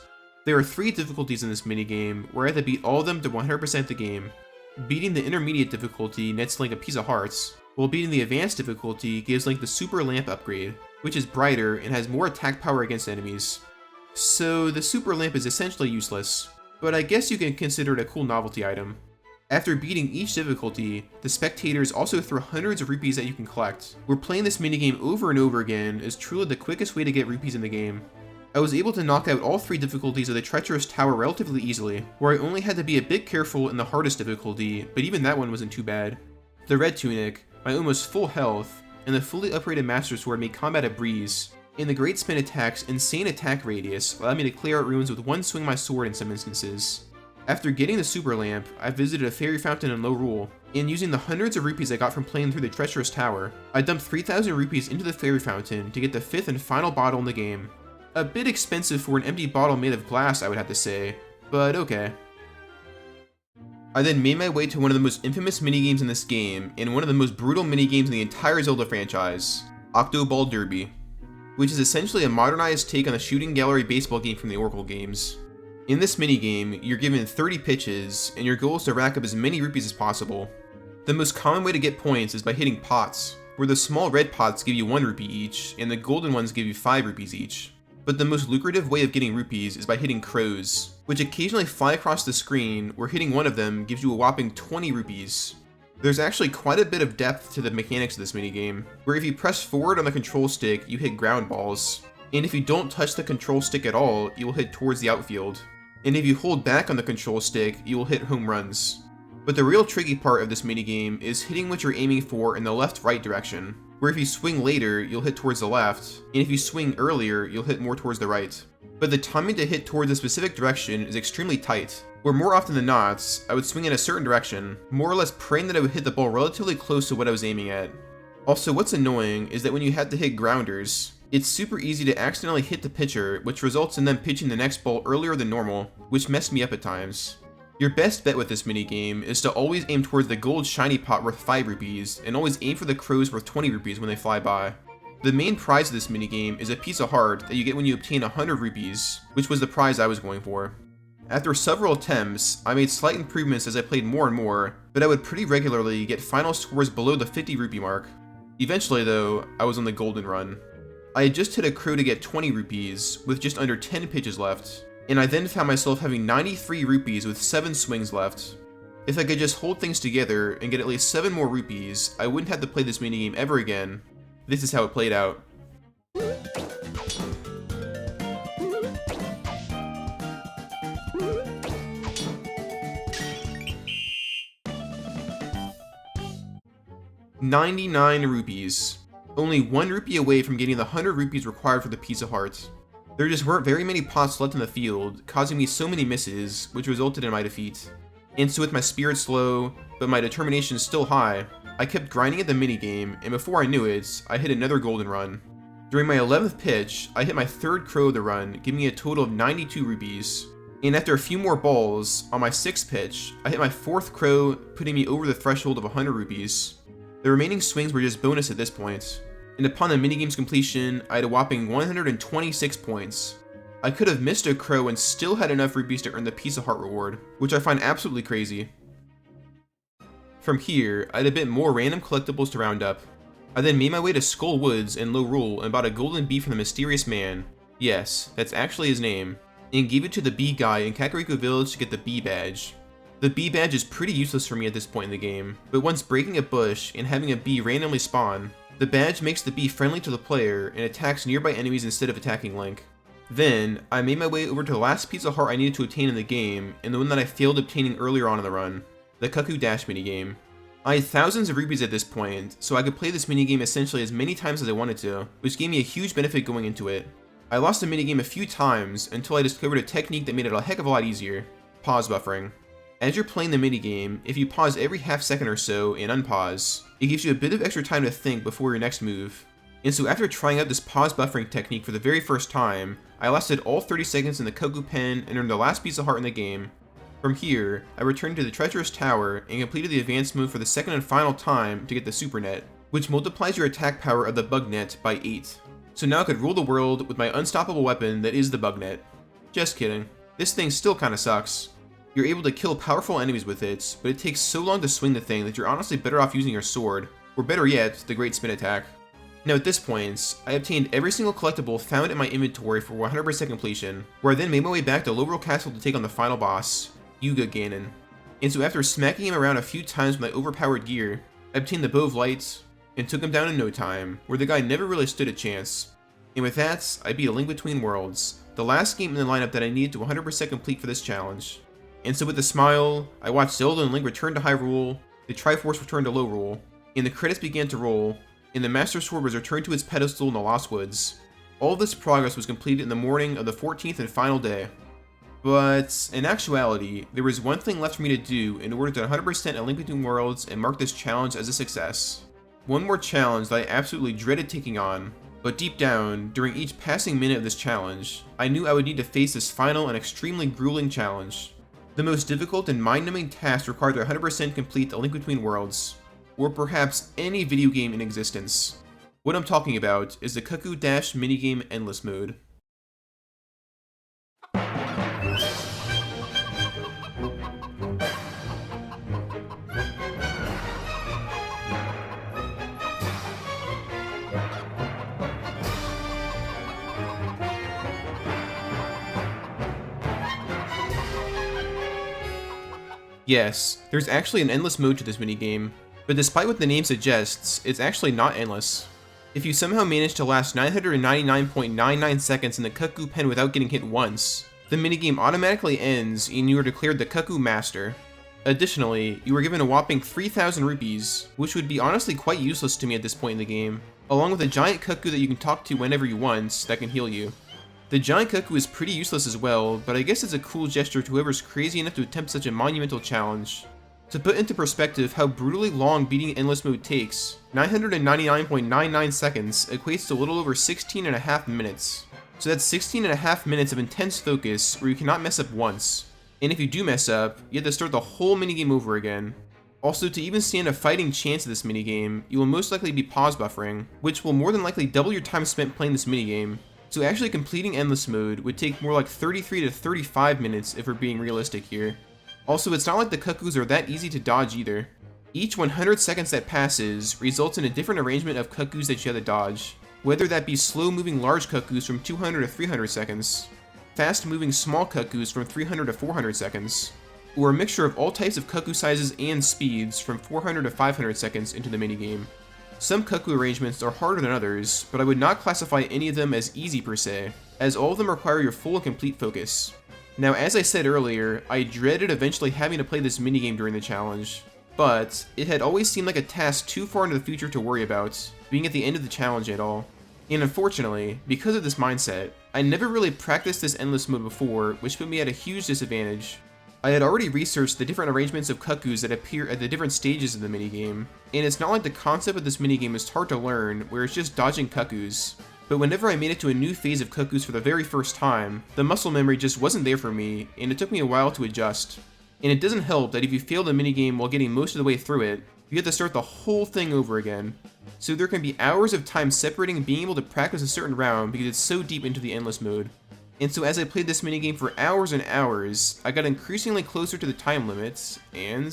There are 3 difficulties in this minigame, where I have to beat all of them to 100% the game. Beating the intermediate difficulty nets Link a piece of hearts, while beating the advanced difficulty gives Link the Super Lamp upgrade, which is brighter and has more attack power against enemies. So the Super Lamp is essentially useless, but I guess you can consider it a cool novelty item. After beating each difficulty, the spectators also throw hundreds of rupees that you can collect, where playing this minigame over and over again is truly the quickest way to get rupees in the game. I was able to knock out all 3 difficulties of the Treacherous Tower relatively easily, where I only had to be a bit careful in the hardest difficulty, but even that one wasn't too bad. The red tunic, my almost full health, and the fully upgraded Master Sword made combat a breeze, and the Great Spin Attack's insane attack radius allowed me to clear out ruins with one swing of my sword in some instances. After getting the super lamp, I visited a fairy fountain in Lorule, and using the hundreds of rupees I got from playing through the treacherous tower, I dumped 3,000 rupees into the fairy fountain to get the 5th and final bottle in the game. A bit expensive for an empty bottle made of glass, I would have to say, but okay. I then made my way to one of the most infamous minigames in this game, and one of the most brutal minigames in the entire Zelda franchise, Octoball Derby, which is essentially a modernized take on the shooting gallery baseball game from the Oracle games. In this minigame, you're given 30 pitches, and your goal is to rack up as many rupees as possible. The most common way to get points is by hitting pots, where the small red pots give you 1 rupee each, and the golden ones give you 5 rupees each. But the most lucrative way of getting rupees is by hitting crows, which occasionally fly across the screen, where hitting one of them gives you a whopping 20 rupees. There's actually quite a bit of depth to the mechanics of this minigame, where if you press forward on the control stick, you hit ground balls, and if you don't touch the control stick at all, you will hit towards the outfield. And if you hold back on the control stick, you will hit home runs. But the real tricky part of this minigame is hitting what you're aiming for in the left-right direction, where if you swing later, you'll hit towards the left, and if you swing earlier, you'll hit more towards the right. But the timing to hit towards a specific direction is extremely tight, where more often than not, I would swing in a certain direction, more or less praying that I would hit the ball relatively close to what I was aiming at. Also, what's annoying is that when you have to hit grounders, it's super easy to accidentally hit the pitcher, which results in them pitching the next ball earlier than normal, which messed me up at times. Your best bet with this minigame is to always aim towards the gold shiny pot worth 5 rupees, and always aim for the crows worth 20 rupees when they fly by. The main prize of this minigame is a piece of heart that you get when you obtain 100 rupees, which was the prize I was going for. After several attempts, I made slight improvements as I played more and more, but I would pretty regularly get final scores below the 50 rupee mark. Eventually though, I was on the golden run. I had just hit a crow to get 20 rupees, with just under 10 pitches left, and I then found myself having 93 rupees with 7 swings left. If I could just hold things together and get at least 7 more rupees, I wouldn't have to play this minigame ever again. This is how it played out. $99 rupees. Only 1 rupee away from getting the 100 rupees required for the piece of heart. There just weren't very many pots left in the field, causing me so many misses, which resulted in my defeat. And so with my spirits low, but my determination still high, I kept grinding at the minigame, and before I knew it, I hit another golden run. During my 11th pitch, I hit my 3rd crow of the run, giving me a total of 92 rupees. And after a few more balls, on my 6th pitch, I hit my 4th crow, putting me over the threshold of 100 rupees. The remaining swings were just bonus at this point, and upon the minigame's completion, I had a whopping 126 points. I could have missed a crow and still had enough rupees to earn the piece of heart reward, which I find absolutely crazy. From here, I had a bit more random collectibles to round up. I then made my way to Skull Woods in Lorule and bought a golden bee from the mysterious man. Yes, that's actually his name, and gave it to the bee guy in Kakariko Village to get the bee badge. The bee badge is pretty useless for me at this point in the game, but once breaking a bush and having a bee randomly spawn, the badge makes the bee friendly to the player and attacks nearby enemies instead of attacking Link. Then, I made my way over to the last piece of heart I needed to obtain in the game, and the one that I failed obtaining earlier on in the run, the Cuckoo Dash minigame. I had thousands of rupees at this point, so I could play this minigame essentially as many times as I wanted to, which gave me a huge benefit going into it. I lost the minigame a few times until I discovered a technique that made it a heck of a lot easier: pause buffering. As you're playing the minigame, if you pause every half second or so and unpause, it gives you a bit of extra time to think before your next move. And so after trying out this pause buffering technique for the very first time, I lasted all 30 seconds in the Cuckoo Pen and earned the last piece of heart in the game. From here, I returned to the treacherous tower and completed the advanced move for the second and final time to get the Super Net, which multiplies your attack power of the Bug Net by 8. So now I could rule the world with my unstoppable weapon that is the Bug Net. Just kidding. This thing still kinda sucks. You're able to kill powerful enemies with it, but it takes so long to swing the thing that you're honestly better off using your sword, or better yet, the Great Spin Attack. Now at this point, I obtained every single collectible found in my inventory for 100% completion, where I then made my way back to Lowbro Castle to take on the final boss, Yuga Ganon. And so after smacking him around a few times with my overpowered gear, I obtained the Bow of Light, and took him down in no time, where the guy never really stood a chance. And with that, I beat A Link Between Worlds, the last game in the lineup that I needed to 100% complete for this challenge. And so with a smile, I watched Zelda and Link return to Hyrule, the Triforce returned to Lorule, and the credits began to roll, and the Master Sword was returned to its pedestal in the Lost Woods. All this progress was completed in the morning of the 14th and final day. But in actuality, there was one thing left for me to do in order to 100% A Link Between Worlds and mark this challenge as a success. One more challenge that I absolutely dreaded taking on, but deep down, during each passing minute of this challenge, I knew I would need to face this final and extremely grueling challenge. The most difficult and mind-numbing task required to 100% complete A Link Between Worlds, or perhaps any video game in existence. What I'm talking about is the Cuckoo Dash minigame Endless Mode. Yes, there's actually an endless mode to this minigame, but despite what the name suggests, it's actually not endless. If you somehow manage to last 999.99 seconds in the Cuckoo Pen without getting hit once, the minigame automatically ends and you are declared the Cuckoo Master. Additionally, you are given a whopping 3,000 rupees, which would be honestly quite useless to me at this point in the game, along with a giant cuckoo that you can talk to whenever you want that can heal you. The giant cuckoo is pretty useless as well, but I guess it's a cool gesture to whoever's crazy enough to attempt such a monumental challenge. To put into perspective how brutally long beating Endless Mode takes, 999.99 seconds equates to a little over 16.5 minutes. So that's 16.5 minutes of intense focus where you cannot mess up once. And if you do mess up, you have to start the whole minigame over again. Also, to even stand a fighting chance of this minigame, you will most likely be pause buffering, which will more than likely double your time spent playing this minigame. So actually completing Endless Mode would take more like 33 to 35 minutes if we're being realistic here. Also, it's not like the cuckoos are that easy to dodge either. Each 100 seconds that passes results in a different arrangement of cuckoos that you have to dodge, whether that be slow-moving large cuckoos from 200 to 300 seconds, fast-moving small cuckoos from 300 to 400 seconds, or a mixture of all types of cuckoo sizes and speeds from 400 to 500 seconds into the minigame. Some cuckoo arrangements are harder than others, but I would not classify any of them as easy per se, as all of them require your full and complete focus. Now, as I said earlier, I dreaded eventually having to play this minigame during the challenge, but it had always seemed like a task too far into the future to worry about, being at the end of the challenge at all. And unfortunately, because of this mindset, I never really practiced this endless mode before, which put me at a huge disadvantage. I had already researched the different arrangements of cuckoos that appear at the different stages of the minigame, and it's not like the concept of this minigame is hard to learn, where it's just dodging cuckoos. But whenever I made it to a new phase of cuckoos for the very first time, the muscle memory just wasn't there for me, and it took me a while to adjust. And it doesn't help that if you fail the minigame while getting most of the way through it, you have to start the whole thing over again. So there can be hours of time separating being able to practice a certain round because it's so deep into the endless mode. And so as I played this minigame for hours and hours, I got increasingly closer to the time limits, and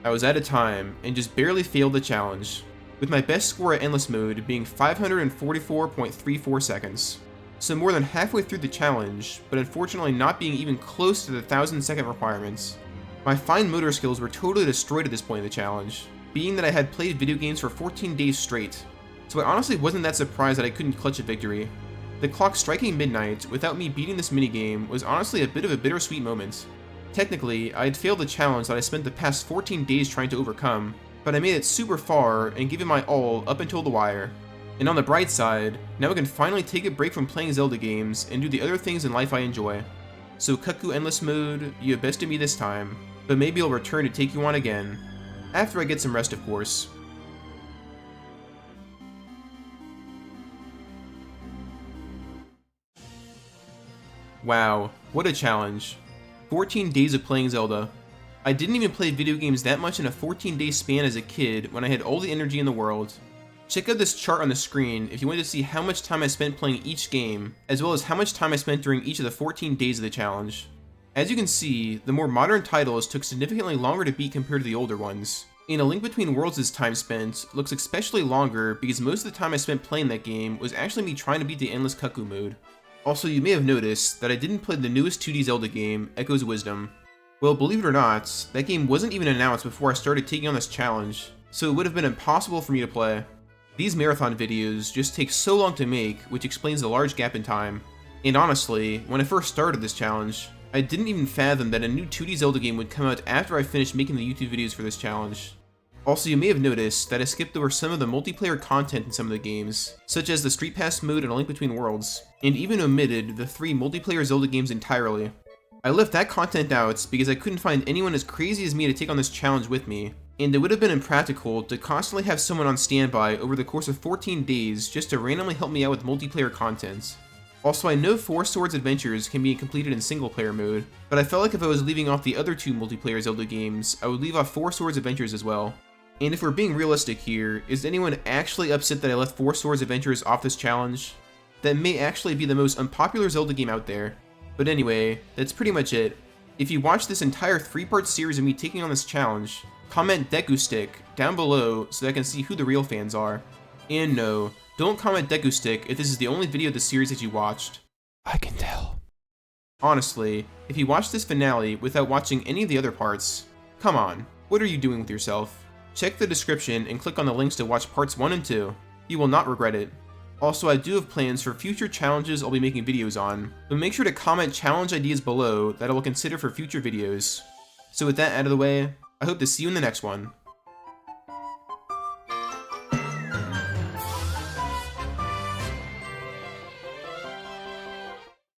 I was at a time and just barely failed the challenge, with my best score at Endless Mode being 544.34 seconds. So more than halfway through the challenge, but unfortunately not being even close to the 1,000-second requirements. My fine motor skills were totally destroyed at this point in the challenge, being that I had played video games for 14 days straight, so I honestly wasn't that surprised that I couldn't clutch a victory. The clock striking midnight without me beating this minigame was honestly a bit of a bittersweet moment. Technically, I had failed the challenge that I spent the past 14 days trying to overcome, but I made it super far and gave it my all up until the wire. And on the bright side, now I can finally take a break from playing Zelda games and do the other things in life I enjoy. So Cuckoo Endless Mode, you have bested me this time, but maybe I'll return to take you on again. After I get some rest, of course. Wow, what a challenge. 14 days of playing Zelda. I didn't even play video games that much in a 14-day span as a kid when I had all the energy in the world. Check out this chart on the screen if you want to see how much time I spent playing each game, as well as how much time I spent during each of the 14 days of the challenge. As you can see, the more modern titles took significantly longer to beat compared to the older ones. And A Link Between Worlds' time spent looks especially longer because most of the time I spent playing that game was actually me trying to beat the Endless Cuckoo mode. Also, you may have noticed that I didn't play the newest 2D Zelda game, Echo's Wisdom. Well, believe it or not, that game wasn't even announced before I started taking on this challenge, so it would have been impossible for me to play. These marathon videos just take so long to make, which explains the large gap in time. And honestly, when I first started this challenge, I didn't even fathom that a new 2D Zelda game would come out after I finished making the YouTube videos for this challenge. Also, you may have noticed that I skipped over some of the multiplayer content in some of the games, such as the Street Pass mode and A Link Between Worlds, and even omitted the 3 multiplayer Zelda games entirely. I left that content out because I couldn't find anyone as crazy as me to take on this challenge with me, and it would have been impractical to constantly have someone on standby over the course of 14 days just to randomly help me out with multiplayer content. Also, I know 4 Swords Adventures can be completed in single player mode, but I felt like if I was leaving off the other 2 multiplayer Zelda games, I would leave off 4 Swords Adventures as well. And if we're being realistic here, is anyone actually upset that I left 4 Swords Adventures off this challenge? That may actually be the most unpopular Zelda game out there. But anyway, that's pretty much it. If you watched this entire 3-part series of me taking on this challenge, comment Deku Stick down below so that I can see who the real fans are. And no, don't comment Deku Stick if this is the only video of the series that you watched. I can tell. Honestly, if you watched this finale without watching any of the other parts, come on, what are you doing with yourself? Check the description and click on the links to watch parts 1 and 2. You will not regret it. Also, I do have plans for future challenges I'll be making videos on, but make sure to comment challenge ideas below that I will consider for future videos. So with that out of the way, I hope to see you in the next one.